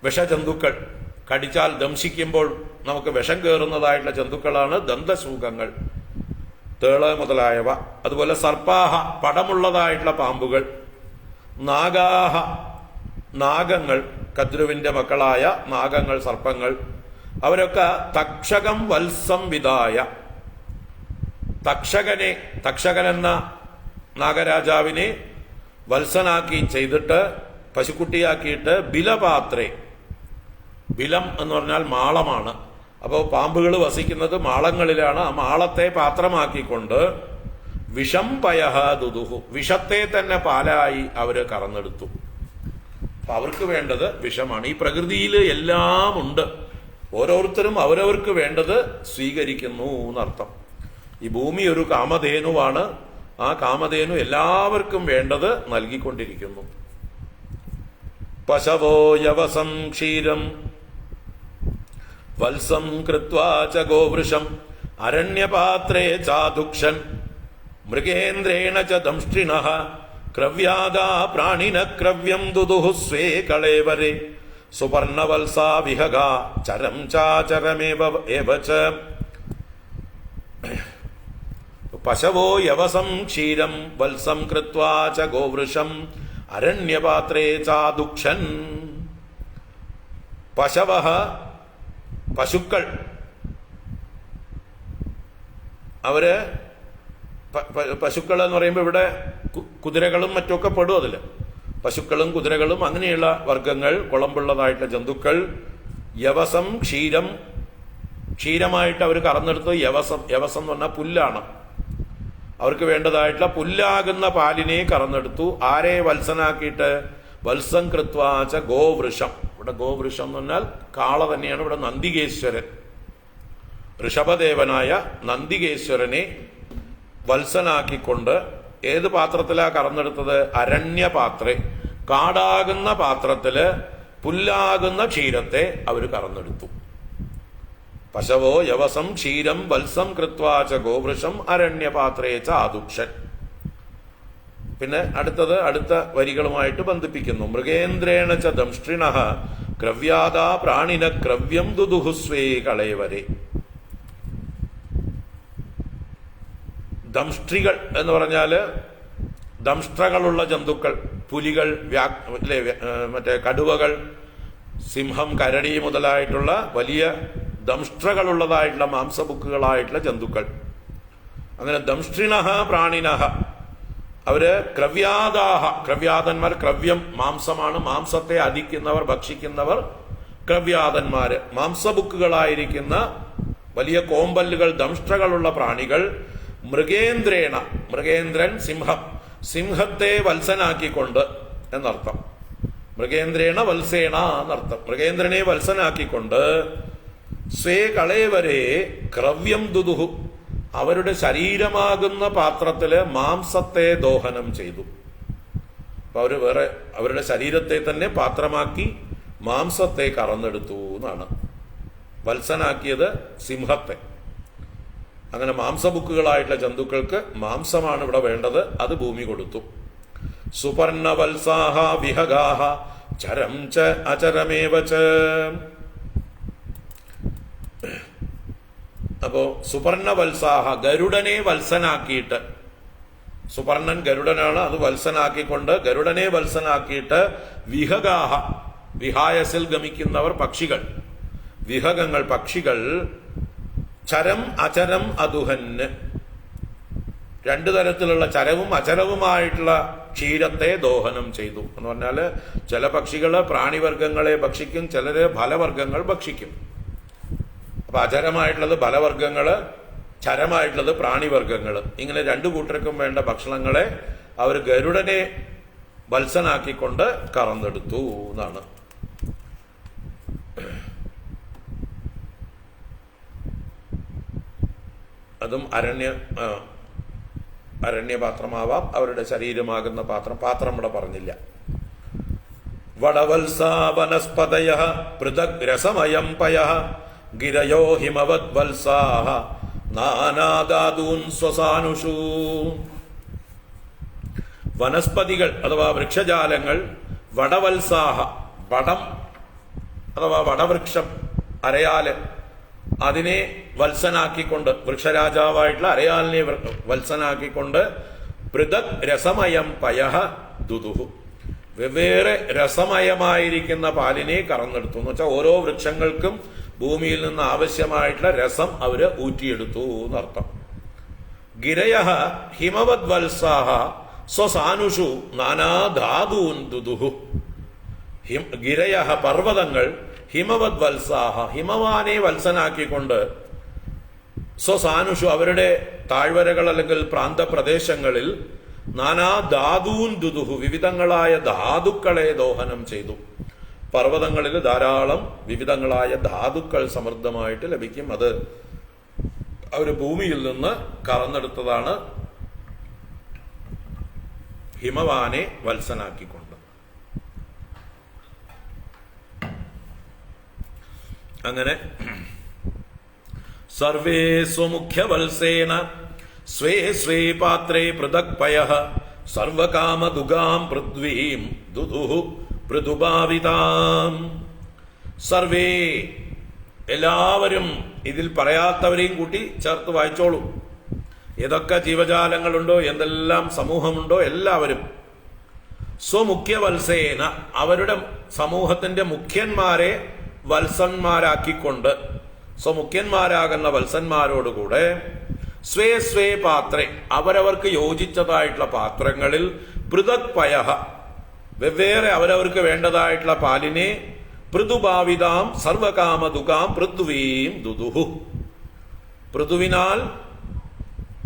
വിഷജന്തുക്കൾ, കടിച്ചാൽ ദംശിക്കുമ്പോൾ നമുക്ക് വിഷം കയറുന്നതായിട്ടുള്ള ജന്തുക്കളാണ് ദന്തശൂകങ്ങൾ, തേള് മുതലായവ. അതുപോലെ സർപ്പാഹ പടമുള്ളതായിട്ടുള്ള പാമ്പുകൾ, നാഗാഹ നാഗങ്ങൾ, കദ്രുവിന്റെ മക്കളായ നാഗങ്ങൾ, സർപ്പങ്ങൾ, അവരൊക്കെ തക്ഷകം വത്സം വിദായ, തക്ഷകനെ, തക്ഷകനെന്ന നാഗരാജാവിനെ വത്സനാക്കി ചെയ്തിട്ട് പശുക്കുട്ടിയാക്കിയിട്ട് ബിലപാത്രേ, ബിലം എന്ന് പറഞ്ഞാൽ മാളമാണ്. അപ്പോൾ പാമ്പുകൾ വസിക്കുന്നത് മാളങ്ങളിലാണ്. ആ മാളത്തെ പാത്രമാക്കിക്കൊണ്ട് വിഷം പയഹ ദുദുഹു, വിഷത്തെ തന്നെ പാലായി അവര് കറന്നെടുത്തു. അപ്പൊ അവർക്ക് വേണ്ടത് വിഷമാണ്. ഈ പ്രകൃതിയിൽ എല്ലാം ഉണ്ട്, ഓരോരുത്തരും അവരവർക്ക് വേണ്ടത് സ്വീകരിക്കുന്നു എന്നർത്ഥം. ഈ ഭൂമി ഒരു കാമധേനുവാണ്, ആ കാമധേനു എല്ലാവർക്കും വേണ്ടത് നൽകിക്കൊണ്ടിരിക്കുന്നു. പശവോ യവസം ക്ഷീരം വത്സം കൃത്വാ ച ഗോവൃഷം അരണ്യപാത്രേ ചാദുക്ഷൻ മൃഗേന്ദ്രേണ ച ദംഷ്ട്രിണഃ ക്രവ്യാദാ പ്രാണിന ക്രവ്യം ദുദുഹു സ്വേ കളേവരേ സുപർണവത്സാ വിഹഗാ ചരം ചാചരമേവ ഏവ ച. പശവോ യവസം ക്ഷീരം വത്സം കൃത്വാ ച ഗോവൃഷം അരണ്യപാത്രേ ചാദുക്ഷൻ. പശവഃ പശുക്കൾ, അവര് പശുക്കൾ എന്ന് പറയുമ്പോൾ ഇവിടെ കുതിരകളും മറ്റൊക്കെ പെടും അതിൽ. പശുക്കളും കുതിരകളും അങ്ങനെയുള്ള വർഗങ്ങൾ, കുളമ്പുള്ളതായിട്ടുള്ള ജന്തുക്കൾ. യവസം ക്ഷീരം, ക്ഷീരമായിട്ട് അവർ കറന്നെടുത്ത് യവസം, യവസം എന്ന് പറഞ്ഞാൽ പുല്ലാണ്. അവർക്ക് വേണ്ടതായിട്ടുള്ള പുല്ലാകുന്ന പാലിനെ കറന്നെടുത്തു. ആരെ വത്സനാക്കിയിട്ട്? വത്സം കൃത്വാച്ച ഗോവൃഷം. ഇവിടെ ഗോവൃഷം എന്ന് പറഞ്ഞാൽ കാള തന്നെയാണ്. ഇവിടെ നന്ദികേശ്വരൻ, ഋഷഭദേവനായ നന്ദികേശ്വരനെ വത്സനാക്കിക്കൊണ്ട് ഏത് പാത്രത്തിലാ കറന്നെടുത്തത്? അരണ്യപാത്രേ, കാടാകുന്ന പാത്രത്തില് പുല്ലാകുന്ന ക്ഷീരത്തെ അവർ കറന്നെടുത്തു. പശവോ യവസം ക്ഷീരം വത്സം കൃത്വാച ഗോവൃഷം അരണ്യപാത്രേ ചാദുക്ഷൻ. പിന്നെ അടുത്ത വരികളുമായിട്ട് ബന്ധിപ്പിക്കുന്നു. മൃഗേന്ദ്രേണ ച ദംഷ്ട്രിണഃ ക്രവ്യാദാ പ്രാണിന ക്രവ്യം ദുദുഹുസ്വേ കളേവരേ. ദംഷ്ട്രികൾ എന്ന് പറഞ്ഞാല് ദംഷ്ട്രകളുള്ള ജന്തുക്കൾ, പുലികൾ, മറ്റേ കടുവകൾ, സിംഹം, കരടി മുതലായിട്ടുള്ള വലിയ ദംഷ്ട്രകളുള്ളതായിട്ടുള്ള മാംസബുക്കുകളായിട്ടുള്ള ജന്തുക്കൾ. അങ്ങനെ ദംഷ്ട്രിണഃ പ്രാണിനഃ, അവര് ക്രവ്യാദാഹ, ക്രവ്യാദന്മാർ, ക്രവ്യം മാംസമാണ്, മാംസത്തെ അധിക്കുന്നവർ, ഭക്ഷിക്കുന്നവർ ക്രവ്യാദന്മാര്. മാംസബുക്കുകളായിരിക്കുന്ന വലിയ കോമ്പല്ലുകൾ, ദംഷ്ട്രകളുള്ള പ്രാണികൾ. മൃഗേന്ദ്രേണ, മൃഗേന്ദ്രൻ സിംഹം, സിംഹത്തെ വത്സനാക്കിക്കൊണ്ട് എന്നർത്ഥം. മൃഗേന്ദ്രേണ വത്സേണ എന്നർത്ഥം. മൃഗേന്ദ്രനെ വത്സനാക്കിക്കൊണ്ട് സ്വേ കളേവരെ ക്രവ്യം ദുദുഹു, അവരുടെ ശരീരമാകുന്ന പാത്രത്തില് മാംസത്തെ ദോഹനം ചെയ്തു. അപ്പൊ അവര് വേറെ അവരുടെ ശരീരത്തെ തന്നെ പാത്രമാക്കി മാംസത്തെ കറന്നെടുത്തു എന്നാണ്. വത്സനാക്കിയത് സിംഹത്തെ. അങ്ങനെ മാംസബുക്കുകളായിട്ടുള്ള ജന്തുക്കൾക്ക് മാംസമാണ് ഇവിടെ വേണ്ടത്, അത് ഭൂമി കൊടുത്തു. സുപർണവത്സാഹ വിഹഗാഹ ചരം ച അചരമേവ ച. അപ്പോ സുപർണവത്സാഹ, ഗരുഡനെ വത്സനാക്കിയിട്ട്, സുപർണൻ ഗരുഡനാണ്, അത് വത്സനാക്കിക്കൊണ്ട് ഗരുഡനെ വത്സനാക്കിയിട്ട് വിഹഗാഹ, വിഹായസിൽ ഗമിക്കുന്നവർ പക്ഷികൾ, വിഹഗങ്ങൾ പക്ഷികൾ. ചരം അചരം അതുഹന്, രണ്ടു തരത്തിലുള്ള ചരവും അചരവുമായിട്ടുള്ള ക്ഷീരത്തെ ദോഹനം ചെയ്തു എന്ന് പറഞ്ഞാല് ചില പക്ഷികള് പ്രാണിവർഗങ്ങളെ ഭക്ഷിക്കും, ചിലര് ഫലവർഗങ്ങൾ ഭക്ഷിക്കും. അപ്പൊ അചരമായിട്ടുള്ളത് ഫലവർഗങ്ങള്, ചരമായിട്ടുള്ളത് പ്രാണിവർഗങ്ങള്. ഇങ്ങനെ രണ്ടു കൂട്ടർക്കും വേണ്ട ഭക്ഷണങ്ങളെ അവർ ഗരുഡനെ വത്സനാക്കിക്കൊണ്ട് കറന്നെടുത്തു എന്നാണ്. അതും അരണ്യപാത്രമാവാം, അവരുടെ ശരീരമാകുന്ന പാത്രം ഇവിടെ പറഞ്ഞില്ല. വടവത്സാ വനസ്പതയഃ പൃഥക് രസമയം പയഃ ഗിരയോ ഹിമവത് വത്സാഹ നാനാദാതൂൻ സ്വസാനുഷു. വനസ്പതികൾ അഥവാ വൃക്ഷജാലങ്ങൾ, വടവത്സാഹ, വടം അഥവാ വടവൃക്ഷം, അരയാല്, അതിനെ വത്സനാക്കിക്കൊണ്ട്, വൃക്ഷരാജാവായിട്ടുള്ള അരയാലിനെ വത്സനാക്കിക്കൊണ്ട് പൃഥക് രസമയം പയഃ ദുദുഹു, വെവ്വേറെ രസമയമായിരിക്കുന്ന പാലിനെ കറന്നെടുത്തു. എന്ന് വെച്ചാൽ ഓരോ വൃക്ഷങ്ങൾക്കും ഭൂമിയിൽ നിന്ന് ആവശ്യമായിട്ടുള്ള രസം അവര് ഊറ്റിയെടുത്തു എന്നർത്ഥം. ഗിരയഃ ഹിമവത് വത്സാഹ സ്വസാനുഷു നാനാധാതൂൻ ദുദുഹു. ഗിരയഃ പർവ്വതങ്ങൾ, ഹിമവത് വത്സാഹ, ഹിമവാനെ വത്സനാക്കിക്കൊണ്ട് സ്വസാനുഷു അവരുടെ താഴ്വരകൾ അല്ലെങ്കിൽ പ്രാന്തപ്രദേശങ്ങളിൽ നാനാ ധാതൂൻ ദുദുഹു വിവിധങ്ങളായ ധാതുക്കളെ ദോഹനം ചെയ്തു. പർവ്വതങ്ങളിൽ ധാരാളം വിവിധങ്ങളായ ധാതുക്കൾ സമൃദ്ധമായിട്ട് ലഭിക്കും. അത് അവർ ഭൂമിയിൽ നിന്ന് കറന്നെടുത്തതാണ് ഹിമവാനെ വത്സനാക്കിക്കൊണ്ട്. അങ്ങനെ സർവേ സ്വമുഖ്യ വത്സേന സ്വേ സ്വേ പാത്രേ പൃഥക് പയഃ സർവകാമദുഗാം പൃഥ്വീം ദുദുഹു പൃഥുഭാവിതാം. സർവേ എല്ലാവരും, ഇതിൽ പറയാത്തവരെയും കൂട്ടി ചേർത്ത് വായിച്ചോളൂ. ഏതൊക്കെ ജീവജാലങ്ങളുണ്ടോ, എന്തെല്ലാം സമൂഹമുണ്ടോ, എല്ലാവരും സ്വമുഖ്യ വത്സേന അവരുടെ സമൂഹത്തിന്റെ മുഖ്യന്മാരെ വത്സന്മാരാക്കിക്കൊണ്ട്, സ്വമുഖ്യന്മാരാകുന്ന വത്സന്മാരോടുകൂടെ സ്വേ സ്വേ പാത്രേ അവരവർക്ക് യോജിച്ചതായിട്ടുള്ള പാത്രങ്ങളിൽ പൃഥക് പയഃ വെവ്വേറെ അവരവർക്ക് വേണ്ടതായിട്ടുള്ള പാലിനെ പൃഥുഭാവിതാം സർവകാമദുകാം പൃഥ്വീം ദുദുഹു പൃഥുവിനാൽ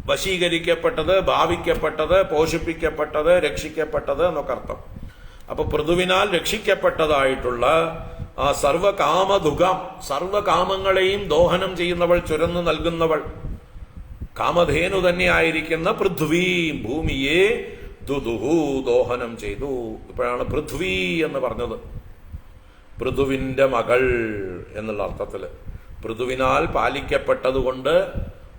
വശീകരിക്കപ്പെട്ടത്, ഭാവിക്കപ്പെട്ടത്, പോഷിപ്പിക്കപ്പെട്ടത്, രക്ഷിക്കപ്പെട്ടത് എന്നൊക്കെ അർത്ഥം. അപ്പൊ പൃഥുവിനാൽ രക്ഷിക്കപ്പെട്ടതായിട്ടുള്ള ആ സർവകാമദുകം, സർവകാമങ്ങളെയും ദോഹനം ചെയ്യുന്നവൾ, ചുരന്നു നൽകുന്നവൾ, കാമധേനു തന്നെയായിരിക്കുന്ന പൃഥ്വീം ഭൂമിയെ ദുദുഹു ദോഹനം ചെയ്തു. ഇപ്പോഴാണ് പൃഥ്വി എന്ന് പറഞ്ഞത്. പൃഥുവിന്റെ മകൾ എന്നുള്ള അർത്ഥത്തില് പൃഥുവിനാൽ പാലിക്കപ്പെട്ടതുകൊണ്ട്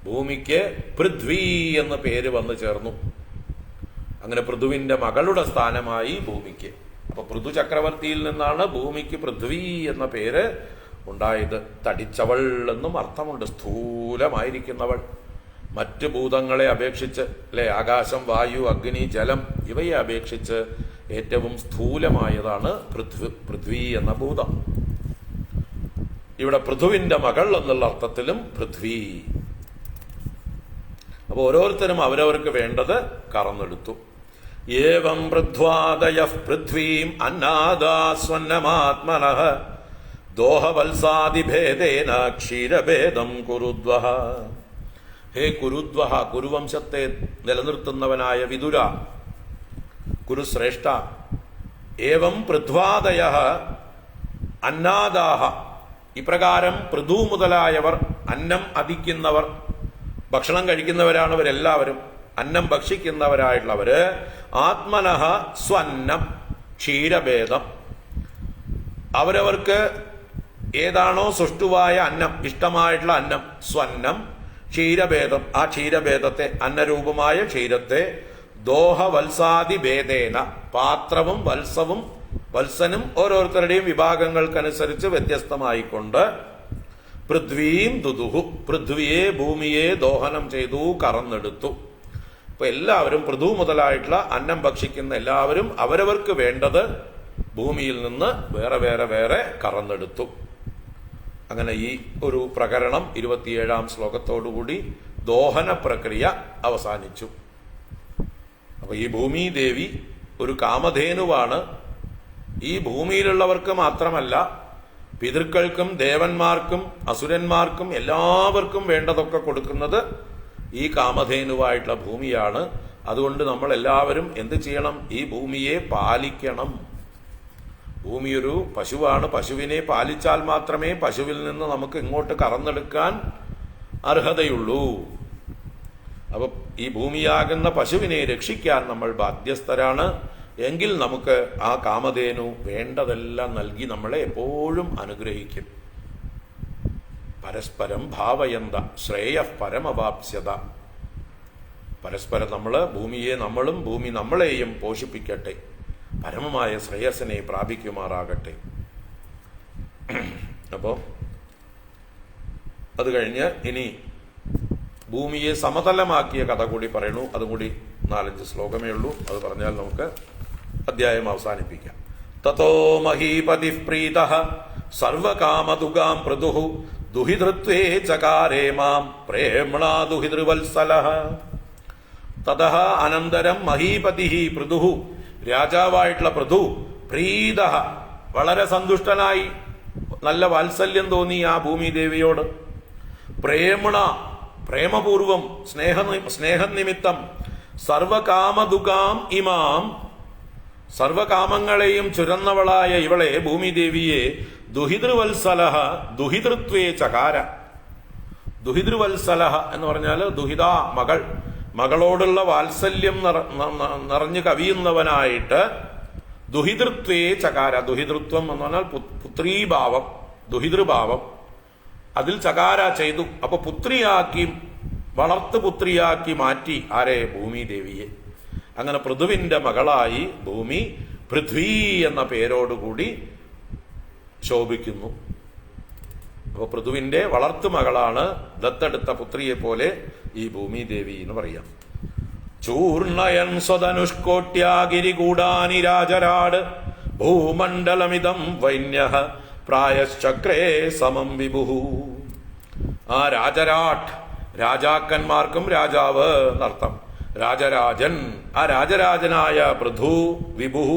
ഭൂമിക്ക് പൃഥ്വി എന്ന പേര് വന്നു ചേർന്നു. അങ്ങനെ പൃഥുവിന്റെ മകളുടെ സ്ഥാനമായി ഭൂമിക്ക്. അപ്പൊ പൃഥു ചക്രവർത്തിയിൽ നിന്നാണ് ഭൂമിക്ക് പൃഥ്വി എന്ന പേര് ഉണ്ടായത്. തടിച്ചവൾ എന്നും അർത്ഥമുണ്ട്, സ്ഥൂലമായിരിക്കുന്നവൾ. മറ്റ് ഭൂതങ്ങളെ അപേക്ഷിച്ച് അല്ലെ, ആകാശം, വായു, അഗ്നി, ജലം ഇവയെ അപേക്ഷിച്ച് ഏറ്റവും സ്ഥൂലമായതാണ് പൃഥ്വി എന്ന ഭൂതം. ഇവിടെ പൃഥുവിന്റെ മകൾ എന്നുള്ള അർത്ഥത്തിലും പൃഥ്വി. അപ്പൊ ഓരോരുത്തരും അവരവർക്ക് വേണ്ടത് കറന്നെടുത്തു. ഏവം പൃഥ്വാദയഃ പൃഥ്വീം അന്നാദാസ്വന്നമാത്മനഃ ദോഹവത്സാദിഭേദേന ക്ഷീരഭേദം കുരുദ്വഃ. ഹേ കുരുദ്വഃ, കുരുവംശത്തെ നിലനിർത്തുന്നവനായ വിതുര, കുരുശ്രേഷ്ഠ. ഏവം പൃഥ്വാദയഃ അന്നാദാഹ, ഇപ്രകാരം പൃഥു മുതലായവർ, അന്നം അധിക്കുന്നവർ, ഭക്ഷണം കഴിക്കുന്നവരാണ് ഇവരെല്ലാവരും, അന്നം ഭക്ഷിക്കുന്നവരായിട്ടുള്ളവര്, ആത്മനഃ സ്വന്നം ക്ഷീരഭേദം, അവരവർക്ക് ഏതാണോ സുഷ്ടുവായ അന്നം, ഇഷ്ടമായിട്ടുള്ള അന്നം, സ്വന്നം ക്ഷീരഭേദം, ആ ക്ഷീരഭേദത്തെ, അന്നരൂപമായ ക്ഷീരത്തെ, ദോഹവത്സാദി ഭേദേന, പാത്രവും വത്സവും വത്സനും ഓരോരുത്തരുടെയും വിഭാഗങ്ങൾക്കനുസരിച്ച് വ്യത്യസ്തമായിക്കൊണ്ട് പൃഥ്വീം ദുദുഹു, പൃഥ്വിയെ ഭൂമിയെ ദോഹനം ചെയ്തു, കറന്നെടുത്തു. ഇപ്പൊ എല്ലാവരും പൃഥു മുതലായിട്ടുള്ള അന്നം ഭക്ഷിക്കുന്ന എല്ലാവരും അവരവർക്ക് വേണ്ടത് ഭൂമിയിൽ നിന്ന് വേറെ വേറെ വേറെ കറന്നെടുത്തു. അങ്ങനെ ഈ ഒരു പ്രകരണം 27-ാം ശ്ലോകത്തോടുകൂടി ദോഹന പ്രക്രിയ അവസാനിച്ചു. അപ്പൊ ഈ ഭൂമിദേവി ഒരു കാമധേനുവാണ്. ഈ ഭൂമിയിലുള്ളവർക്ക് മാത്രമല്ല, പിതൃക്കൾക്കും ദേവന്മാർക്കും അസുരന്മാർക്കും എല്ലാവർക്കും വേണ്ടതൊക്കെ കൊടുക്കുന്നത് ഈ കാമധേനുവായിട്ടുള്ള ഭൂമിയാണ്. അതുകൊണ്ട് നമ്മൾ എല്ലാവരും എന്ത് ചെയ്യണം? ഈ ഭൂമിയെ പാലിക്കണം. ഭൂമി ഒരു പശുവാണ്. പശുവിനെ പാലിച്ചാൽ മാത്രമേ പശുവിൽ നിന്ന് നമുക്ക് ഇങ്ങോട്ട് കറന്നെടുക്കാൻ അർഹതയുള്ളൂ. അപ്പൊ ഈ ഭൂമിയാകുന്ന പശുവിനെ രക്ഷിക്കാൻ നമ്മൾ ബാധ്യസ്ഥരാണ്. എങ്കിൽ നമുക്ക് ആ കാമധേനു വേണ്ടതെല്ലാം നൽകി നമ്മളെ എപ്പോഴും അനുഗ്രഹിക്കും. പരസ്പരം ഭാവയന്ത ശ്രേയ പരമവാപ്സ്യത. പരസ്പരം ഭൂമിയെ നമ്മളും ഭൂമി നമ്മളെയും പോഷിപ്പിക്കട്ടെ, പരമമായ ശ്രേയസ്സിനെ പ്രാപിക്കുമാറാകട്ടെ. അപ്പോ അത് കഴിഞ്ഞ് ഇനി ഭൂമിയെ സമതലമാക്കിയ കഥ കൂടി പറയണു. അതും കൂടി 4-5 ശ്ലോകമേ ഉള്ളൂ. അത് പറഞ്ഞാൽ നമുക്ക് അധ്യായം അവസാനിപ്പിക്കാം. തതോ മഹീപതി പ്രീതഃ സർവകാമതുഗാം പൃഥുഃ ദുഹിതൃത്വേ ചകാരേ മാം പ്രേമ്ണാ ദുഹിതൃവത്സലഃ. തതഃ അനന്തരം മഹീപതി പൃഥുഃ, രാജാവായിട്ടുള്ള പൃഥു, പ്രീതഃ വളരെ സന്തുഷ്ടനായി, നല്ല വാത്സല്യം തോന്നി ആ ഭൂമിദേവിയോട്. പ്രേമ്ണ പ്രേമപൂർവം സ്നേഹനിമിത്തം സർവകാമദുകാം ഇമാം, സർവകാമങ്ങളെയും ചുരന്നവളായ ഇവളെ ഭൂമിദേവിയെ ദുഹിതൃവത്സലഹ ദുഹിതൃത്വേ ചകാര. ദുഹിതൃവത്സലഹ എന്ന് പറഞ്ഞാൽ ദുഹിത മകൾ, മകളോടുള്ള വാത്സല്യം നിറഞ്ഞു കവിയുന്നവനായിട്ട് ദുഹിതൃത്വേ ചകാര. ദുഹിതൃത്വം എന്ന് പറഞ്ഞാൽ പുത്രീഭാവം, ദുഹിതൃഭാവം, അതിൽ ചകാര ചെയ്തു. അപ്പൊ പുത്രിയാക്കി, വളർത്തു പുത്രിയാക്കി മാറ്റി ആരെ? ഭൂമിദേവിയെ. അങ്ങനെ പൃഥുവിന്റെ മകളായി ഭൂമി പൃഥ്വി എന്ന പേരോടുകൂടി ശോഭിക്കുന്നു. അപ്പൊ പൃഥുവിന്റെ വളർത്തു മകളാണ്, ദത്തെടുത്ത പുത്രിയെ പോലെ ഈ ഭൂമിദേവി എന്ന് പറയാം. ചൂർണയൻ സ്വധനുഷ്കോട്യാഗിരികൂടാനി രാജരാട് ഭൂമണ്ഡലമിതം വൈന്യഃ പ്രായശ്ചക്രേ സമം വിഭുഃ. ആ രാജരാട്ട്, രാജാക്കന്മാർക്കും രാജാവ് എന്നർത്ഥം. രാജരാജൻ, ആ രാജരാജനായ പൃഥു, വിഭുഃ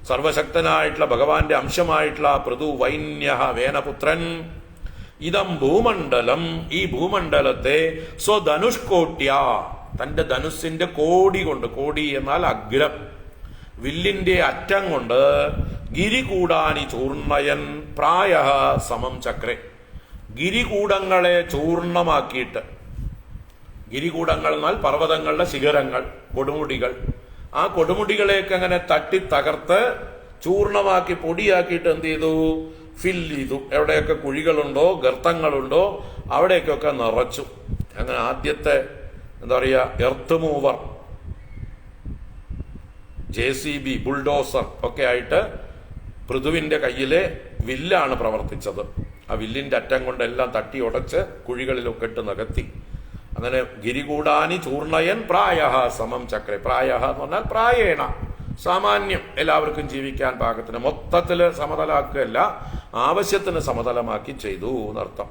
സർവശക്തനായിട്ടുള്ള ഭഗവാന്റെ അംശമായിട്ടുള്ള പൃഥു, വൈന്യഃ വേനപുത്രൻ. ഇതം ഭൂമണ്ഡലം, ഈ ഭൂമണ്ഡലത്തെ സ്വധനുഷ്കോട്യ, തന്റെ ധനുസിന്റെ കോടി കൊണ്ട്, കോടി എന്നാൽ അഗ്രം, വില്ലിന്റെ അറ്റം കൊണ്ട് ഗിരികൂടാനി ചൂർണയൻ പ്രായ സമം ചക്രേ, ഗിരികൂടങ്ങളെ ചൂർണമാക്കിയിട്ട്, ഗിരികൂടങ്ങൾ എന്നാൽ പർവ്വതങ്ങളുടെ ശിഖരങ്ങൾ, കൊടുമുടികൾ, ആ കൊടുമുടികളെയൊക്കെ അങ്ങനെ തട്ടി തകർത്ത് ചൂർണമാക്കി പൊടിയാക്കിയിട്ട് എന്ത് ചെയ്തു? ഫിൽ ചെയ്തു. എവിടെയൊക്കെ കുഴികളുണ്ടോ ഗർത്തങ്ങളുണ്ടോ അവിടേക്കൊക്കെ നിറച്ചു. അങ്ങനെ ആദ്യത്തെ എന്താ പറയുക, എർത്ത് മൂവർ, JCB, ബുൾഡോസർ ഒക്കെ ആയിട്ട് പൃഥുവിന്റെ കയ്യിലെ വില്ലാണ് പ്രവർത്തിച്ചത്. ആ വില്ലിന്റെ അറ്റം കൊണ്ടെല്ലാം തട്ടി ഉടച്ച് കുഴികളിലൊക്കെ ഇട്ട് നികത്തി. അങ്ങനെ ഗിരികൂടാനി ചൂർണയൻ പ്രായ സമം ചക്രേ. പ്രായ എന്ന് പറഞ്ഞാൽ പ്രായേണ, സാമാന്യം എല്ലാവർക്കും ജീവിക്കാൻ പാകത്തിന്, മൊത്തത്തില് സമതലാക്കുകയല്ല, ആവശ്യത്തിന് സമതലമാക്കി ചെയ്തു എന്നർത്ഥം.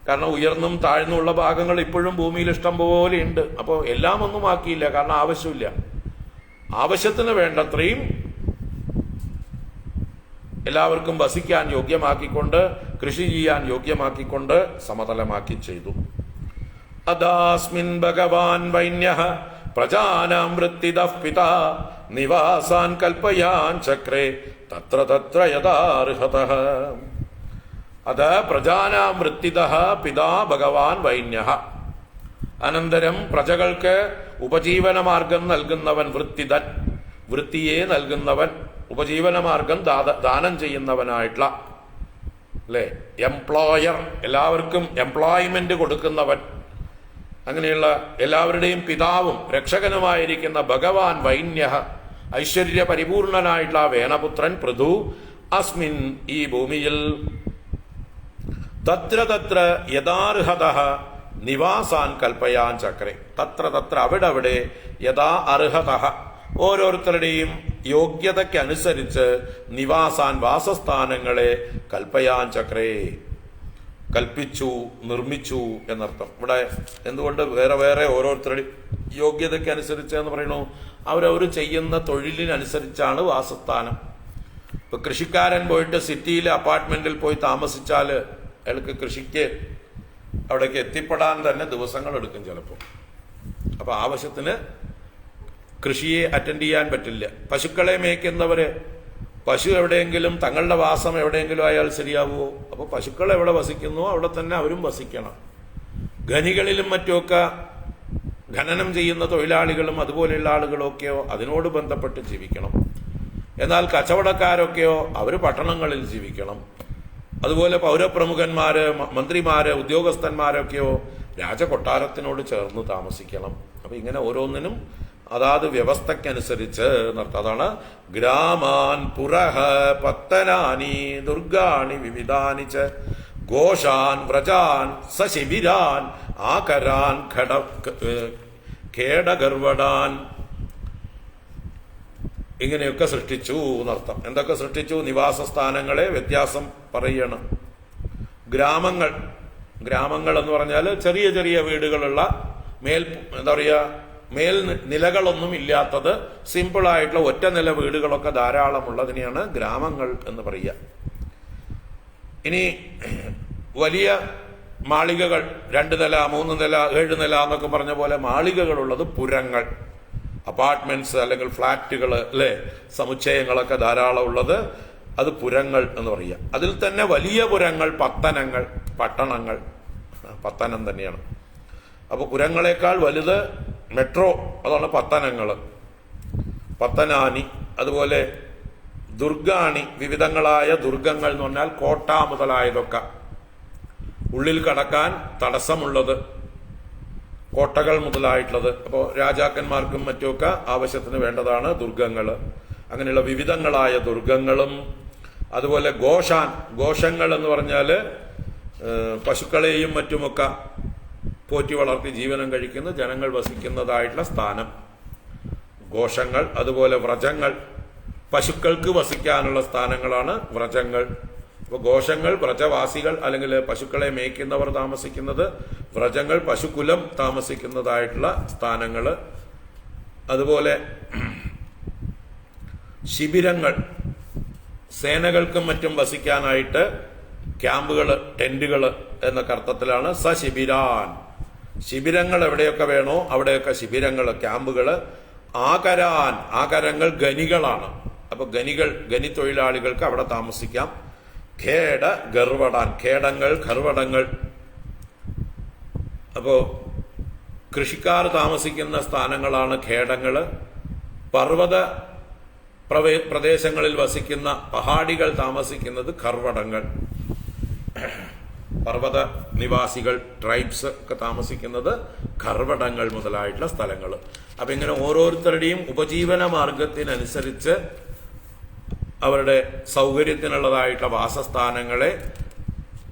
കാരണം ഉയർന്നും താഴ്ന്നുമുള്ള ഭാഗങ്ങൾ ഇപ്പോഴും ഭൂമിയിൽ ഇഷ്ടം പോലെ ഉണ്ട്. അപ്പോൾ എല്ലാം ഒന്നും ആക്കിയില്ല, കാരണം ആവശ്യമില്ല. ആവശ്യത്തിന് വേണ്ടത്രയും എല്ലാവർക്കും വസിക്കാൻ യോഗ്യമാക്കിക്കൊണ്ട്, കൃഷി ചെയ്യാൻ യോഗ്യമാക്കിക്കൊണ്ട് സമതലമാക്കി ചെയ്തു. അദാസ്മിൻ ഭഗവാൻ വൈന്യഃ പ്രജാനാം വൃത്തിദഃ പിതാ നിവാസാൻ കൽപ്പയാൻ ചക്രേ തത്ര തത്ര യഥാർഹതഃ. അത് പ്രജാനാം വൃത്തിദഃ പിതാ ഭഗവാൻ വൈന്യഃ. അനന്തരം പ്രജകൾക്ക് ഉപജീവനമാർഗം നൽകുന്നവൻ, വൃത്തിദൻ, വൃത്തിയെ നൽകുന്നവൻ, ഉപജീവനമാർഗം ദാനം ചെയ്യുന്നവനായിട്ടുള്ള, അല്ലെ, എംപ്ലോയർ, എല്ലാവർക്കും എംപ്ലോയ്മെന്റ് കൊടുക്കുന്നവൻ, അങ്ങനെയുള്ള എല്ലാവരുടെയും പിതാവും രക്ഷകനുമായിരിക്കുന്ന ഭഗവാൻ വൈന്യഃ, ഐശ്വര്യ പരിപൂർണനായിട്ടുള്ള വേനപുത്രൻ പൃഥു, അസ്മിൻ ഈ ഭൂമിയിൽ, തത്ര തത്ര യഥാർഹതഃ നിവാസാൻ കൽപ്പയാൻ ചക്രേ. തത്ര തത്ര അവിടെ യഥാ അർഹതഃ ഓരോരുത്തരുടെയും യോഗ്യതയ്ക്കനുസരിച്ച് നിവാസാൻ വാസസ്ഥാനങ്ങളെ കൽപ്പയാൻ ചക്രേ കൽപ്പിച്ചു, നിർമ്മിച്ചു എന്നർത്ഥം. ഇവിടെ എന്തുകൊണ്ട് വേറെ വേറെ ഓരോരുത്തരുടെ യോഗ്യതയ്ക്കനുസരിച്ച് എന്ന് പറയണു? അവരവർ ചെയ്യുന്ന തൊഴിലിനനുസരിച്ചാണ് വാസസ്ഥാനം. ഇപ്പൊ കൃഷിക്കാരൻ പോയിട്ട് സിറ്റിയിലെ അപ്പാർട്ട്മെന്റിൽ പോയി താമസിച്ചാൽ അയാൾക്ക് കൃഷിക്ക് അവിടേക്ക് എത്തിപ്പെടാൻ തന്നെ ദിവസങ്ങൾ എടുക്കും ചിലപ്പോൾ. അപ്പൊ ആവശ്യത്തിന് കൃഷിയെ അറ്റൻഡ് ചെയ്യാൻ പറ്റില്ല. പശുക്കളെ മേയ്ക്കുന്നവര്, പശു എവിടെയെങ്കിലും തങ്ങളുടെ വാസം എവിടെയെങ്കിലും ആയാൽ ശരിയാവുമോ? അപ്പൊ പശുക്കൾ എവിടെ വസിക്കുന്നുവോ അവിടെ തന്നെ അവരും വസിക്കണം. ഖനികളിലും മറ്റുമൊക്കെ ഖനനം ചെയ്യുന്ന തൊഴിലാളികളും അതുപോലെയുള്ള ആളുകളൊക്കെയോ അതിനോട് ബന്ധപ്പെട്ട് ജീവിക്കണം. എന്നാൽ കച്ചവടക്കാരൊക്കെയോ അവര് പട്ടണങ്ങളിൽ ജീവിക്കണം. അതുപോലെ പൗരപ്രമുഖന്മാര്, മന്ത്രിമാര്, ഉദ്യോഗസ്ഥന്മാരൊക്കെയോ രാജകൊട്ടാരത്തിനോട് ചേർന്ന് താമസിക്കണം. അപ്പൊ ഇങ്ങനെ ഓരോന്നിനും അതാത് വ്യവസ്ഥക്കനുസരിച്ച് എന്നർത്ഥം. അതാണ് ഗ്രാമാൻ പുരഹ പത്തനാനി ദുർഗാണി വിവിധാനി ച ഘോഷാൻ വ്രജാൻ സശിബിരാൻ ആകരാൻ ഖേടഗർവടാൻ, ഇങ്ങനെയൊക്കെ സൃഷ്ടിച്ചു എന്നർത്ഥം. എന്തൊക്കെ സൃഷ്ടിച്ചു? നിവാസസ്ഥാനങ്ങളെ വ്യത്യാസം പറയണം. ഗ്രാമങ്ങൾ, ഗ്രാമങ്ങൾ എന്ന് പറഞ്ഞാൽ ചെറിയ ചെറിയ വീടുകളുള്ള, എന്താ പറയുക, മേൽ നിലകളൊന്നും ഇല്ലാത്തത്, സിമ്പിളായിട്ടുള്ള ഒറ്റ നില വീടുകളൊക്കെ ധാരാളമുള്ളതിനെയാണ് ഗ്രാമങ്ങൾ എന്ന് പറയുക. ഇനി വലിയ മാളികകൾ 2 നില 3 നില 7 നില എന്നൊക്കെ പറഞ്ഞ പോലെ മാളികകളുള്ളത് പുരങ്ങൾ, അപ്പാർട്ട്മെന്റ്സ് അല്ലെങ്കിൽ ഫ്ലാറ്റുകൾ, അല്ലെ, സമുച്ചയങ്ങളൊക്കെ ധാരാളം ഉള്ളത് അത് പുരങ്ങൾ എന്ന് പറയുക. അതിൽ തന്നെ വലിയ പുരങ്ങൾ പത്തനങ്ങൾ, പട്ടണങ്ങൾ, പത്തനം തന്നെയാണ്. അപ്പൊ പുരങ്ങളെക്കാൾ വലുത് മെട്രോ, അതാണ് പത്തനങ്ങൾ, പത്തനാനി. അതുപോലെ ദുർഗാണി, വിവിധങ്ങളായ ദുർഗങ്ങൾ എന്ന് പറഞ്ഞാൽ കോട്ട മുതലായതൊക്കെ, ഉള്ളിൽ കടക്കാൻ തടസ്സമുള്ളത്, കോട്ടകൾ മുതലായിട്ടുള്ളത്. അപ്പോൾ രാജാക്കന്മാർക്കും മറ്റുമൊക്കെ ആവശ്യത്തിന് വേണ്ടതാണ് ദുർഗങ്ങൾ. അങ്ങനെയുള്ള വിവിധങ്ങളായ ദുർഗങ്ങളും, അതുപോലെ ഘോഷങ്ങൾ എന്ന് പറഞ്ഞാൽ പശുക്കളെയും മറ്റുമൊക്കെ പോറ്റി വളർത്തി ജീവനം കഴിക്കുന്ന ജനങ്ങൾ വസിക്കുന്നതായിട്ടുള്ള സ്ഥാനം, ഘോഷങ്ങൾ. അതുപോലെ വ്രജങ്ങൾ, പശുക്കൾക്ക് വസിക്കാനുള്ള സ്ഥാനങ്ങളാണ് വ്രജങ്ങൾ. അപ്പോൾ ഘോഷങ്ങൾ വ്രജവാസികൾ അല്ലെങ്കിൽ പശുക്കളെ മേയ്ക്കുന്നവർ താമസിക്കുന്നത്, വ്രജങ്ങൾ പശുകുലം താമസിക്കുന്നതായിട്ടുള്ള സ്ഥാനങ്ങൾ. അതുപോലെ ശിബിരങ്ങൾ, സേനകൾക്കും മറ്റും വസിക്കാനായിട്ട് ക്യാമ്പുകൾ, ടെന്റുകൾ എന്നൊക്കെ അർത്ഥത്തിലാണ് സശിബിരാൻ. ശിബിരങ്ങൾ എവിടെയൊക്കെ വേണോ അവിടെയൊക്കെ ശിബിരങ്ങൾ, ക്യാമ്പുകൾ. ആകരങ്ങൾ ഖനികളാണ്. അപ്പൊ ഖനി തൊഴിലാളികൾക്ക് അവിടെ താമസിക്കാം. ഖേട ഗർവടാൻ, ഖേടങ്ങൾ ഖർവടങ്ങൾ. അപ്പോ കൃഷിക്കാർ താമസിക്കുന്ന സ്ഥാനങ്ങളാണ് ഖേടങ്ങൾ. പർവ്വത പ്രദേശങ്ങളിൽ വസിക്കുന്ന പഹാടികൾ താമസിക്കുന്നത് ഖർവടങ്ങൾ. പർവ്വത നിവാസികൾ, ട്രൈബ്സ് ഒക്കെ താമസിക്കുന്നത് ഖർവടങ്ങൾ മുതലായിട്ടുള്ള സ്ഥലങ്ങൾ. അപ്പൊ ഇങ്ങനെ ഓരോരുത്തരുടെയും ഉപജീവന മാർഗത്തിനനുസരിച്ച് അവരുടെ സൗകര്യത്തിനുള്ളതായിട്ടുള്ള വാസസ്ഥാനങ്ങളെ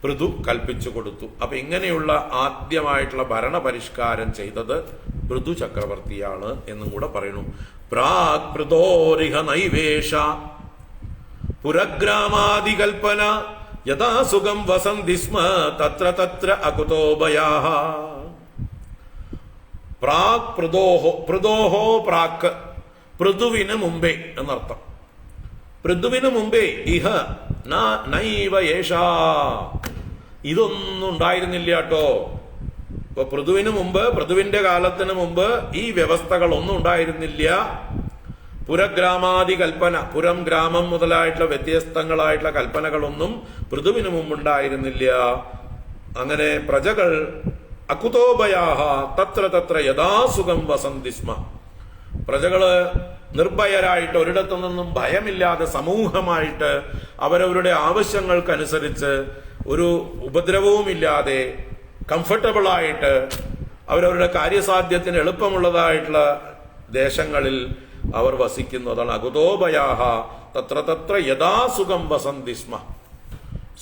പൃഥു കൽപ്പിച്ചു കൊടുത്തു. അപ്പൊ ഇങ്ങനെയുള്ള ആദ്യമായിട്ടുള്ള ഭരണപരിഷ്കാരം ചെയ്തത് പൃഥു ചക്രവർത്തിയാണ് എന്നും കൂടെ പറയുന്നു. പ്രാക് പൃഥോരിഹ നൈവേഷ പുരഗ്രാമാദികൽപ്പന യഥാ സുഖം വസന്തി സ്മ തത്ര തത്ര അകുതോഭയാഃ. പ്രാക് പൃഥോഹോ പ്രാക്, പൃഥുവിന് മുമ്പേ എന്നർത്ഥം. പൃഥുവിന് മുമ്പേ ഇഹ നൈവ യേഷ, ഇതൊന്നും ഉണ്ടായിരുന്നില്ല കേട്ടോ. ഇപ്പൊ പൃഥുവിന് മുമ്പ്, പൃഥുവിന്റെ കാലത്തിന് മുമ്പ് ഈ വ്യവസ്ഥകളൊന്നും ഉണ്ടായിരുന്നില്ല. പുരഗ്രാമാദി കൽപ്പന, പുരം ഗ്രാമം മുതലായിട്ടുള്ള വ്യത്യസ്തങ്ങളായിട്ടുള്ള കൽപ്പനകളൊന്നും പൃഥുവിന് മുമ്പുണ്ടായിരുന്നില്ല. അങ്ങനെ പ്രജകൾ അകുതോഭയാഃ തത്ര തത്ര യഥാസുഖം വസന്തി സ്മ, പ്രജകള് നിർഭയരായിട്ട് ഒരിടത്തു നിന്നും ഭയമില്ലാതെ സമൂഹമായിട്ട് അവരവരുടെ ആവശ്യങ്ങൾക്കനുസരിച്ച് ഒരു ഉപദ്രവവുമില്ലാതെ കംഫർട്ടബിളായിട്ട് അവരവരുടെ കാര്യസാധ്യത്തിന് എളുപ്പമുള്ളതായിട്ടുള്ള ദേശങ്ങളിൽ അവർ വസിക്കുന്നു. അതാണ് അകുതോഭയാഃ തത്ര തത്ര യഥാസുഖം വസന്തി സ്മ.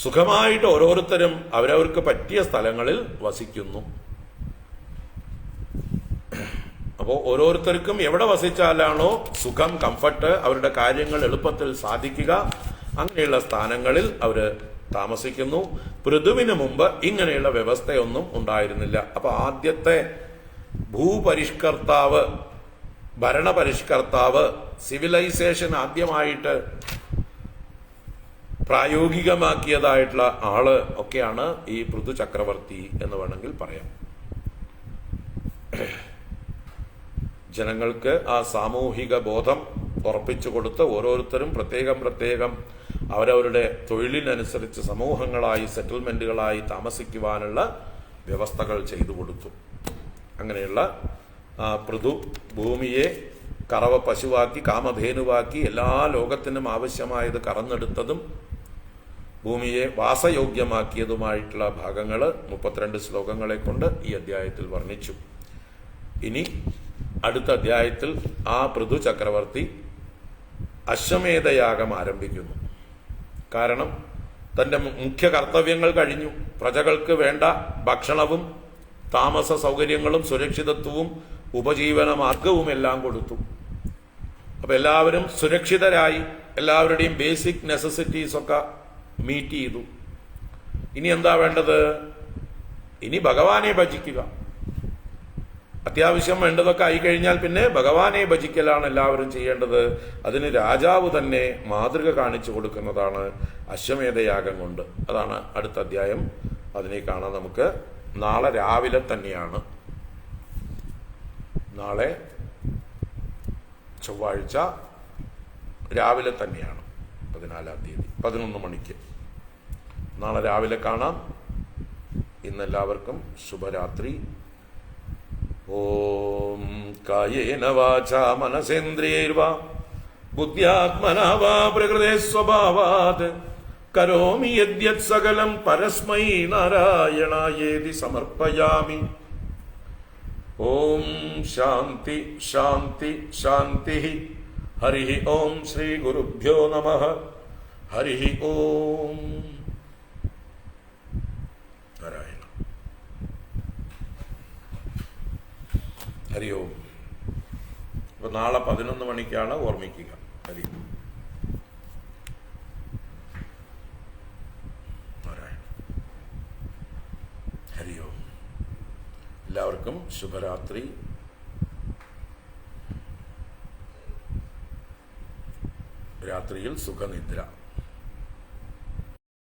സുഖമായിട്ട് ഓരോരുത്തരും അവരവർക്ക് പറ്റിയ സ്ഥലങ്ങളിൽ വസിക്കുന്നു. അപ്പോൾ ഓരോരുത്തർക്കും എവിടെ വസിച്ചാലാണോ സുഖം, കംഫർട്ട്, അവരുടെ കാര്യങ്ങൾ എളുപ്പത്തിൽ സാധിക്കുക, അങ്ങനെയുള്ള സ്ഥാനങ്ങളിൽ അവര് താമസിക്കുന്നു. പൃഥുവിന് മുമ്പ് ഇങ്ങനെയുള്ള വ്യവസ്ഥയൊന്നും ഉണ്ടായിരുന്നില്ല. അപ്പൊ ആദ്യത്തെ ഭൂപരിഷ്കർത്താവ്, ഭരണപരിഷ്കർത്താവ്, സിവിലൈസേഷൻ ആദ്യമായിട്ട് പ്രായോഗികമാക്കിയതായിട്ടുള്ള ആള് ഒക്കെയാണ് ഈ പൃഥു ചക്രവർത്തി എന്ന് വേണമെങ്കിൽ പറയാം. ജനങ്ങൾക്ക് ആ സാമൂഹിക ബോധം ഉറപ്പിച്ചു കൊടുത്ത് ഓരോരുത്തരും പ്രത്യേകം അവരവരുടെ തൊഴിലിനനുസരിച്ച് സമൂഹങ്ങളായി, സെറ്റിൽമെന്റുകളായി താമസിക്കുവാനുള്ള വ്യവസ്ഥകൾ ചെയ്തു കൊടുത്തു. അങ്ങനെയുള്ള പൃഥു ഭൂമിയെ കറവ പശുവാക്കി, കാമധേനുവാക്കി, എല്ലാ ലോകത്തിനും ആവശ്യമായത് കറന്നെടുത്തതും ഭൂമിയെ വാസയോഗ്യമാക്കിയതുമായിട്ടുള്ള ഭാഗങ്ങൾ 32 ശ്ലോകങ്ങളെ കൊണ്ട് ഈ അധ്യായത്തിൽ വർണ്ണിച്ചു. ഇനി അടുത്ത അധ്യായത്തിൽ ആ പൃഥു ചക്രവർത്തി അശ്വമേധയാഗം ആരംഭിക്കുന്നു. കാരണം തന്റെ മുഖ്യ കർത്തവ്യങ്ങൾ കഴിഞ്ഞു. പ്രജകൾക്ക് വേണ്ട ഭക്ഷണവും താമസ സൗകര്യങ്ങളും സുരക്ഷിതത്വവും ഉപജീവന മാർഗവുമെല്ലാം കൊടുത്തു. അപ്പൊ എല്ലാവരും സുരക്ഷിതരായി, എല്ലാവരുടെയും ബേസിക് നെസസിറ്റീസ് ഒക്കെ മീറ്റ് ചെയ്തു. ഇനി എന്താ വേണ്ടത്? ഇനി ഭഗവാനെ ഭജിക്കുക. അത്യാവശ്യം വേണ്ടതൊക്കെ ആയിക്കഴിഞ്ഞാൽ പിന്നെ ഭഗവാനെ ഭജിക്കലാണ് എല്ലാവരും ചെയ്യേണ്ടത്. അതിന് രാജാവ് തന്നെ മാതൃക കാണിച്ചു കൊടുക്കുന്നതാണ് അശ്വമേധയാഗം കൊണ്ട്. അതാണ് അടുത്ത അധ്യായം അതിനെ കാണാൻ നമുക്ക് നാളെ രാവിലെ തന്നെയാണ്. നാളെ ചൊവ്വാഴ്ച രാവിലെ തന്നെയാണ്, 14-ാം തീയതി 11 മണിക്ക്. നാളെ രാവിലെ കാണാം. ഇന്നെല്ലാവർക്കും ശുഭരാത്രി. ഓം കായേന വാചാ മനസേന്ദ്രിയൈർവാ ബുദ്ധ്യാത്മനാ വാ പ്രകൃതേ സ്വഭാവാത് കരോമി യദ്യത് സകലം പരസ്മൈ നാരായണായേതി സമർപ്പയാമി. ഓം ശാന്തി ശാന്തി ശാന്തി. ഹരി ഓം ശ്രീ ഗുരുഭ്യോ നമഃ. ഹരി ഓം. നാരായണ. ഹരി ഓം. അപ്പൊ നാളെ 11 മണിക്കാണ്, ഓർമ്മിക്കുക. ഹരി ഓം. ഹരി ഓം. എല്ലാവർക്കും ശുഭരാത്രി. രാത്രിയിൽ സുഖനിദ്ര.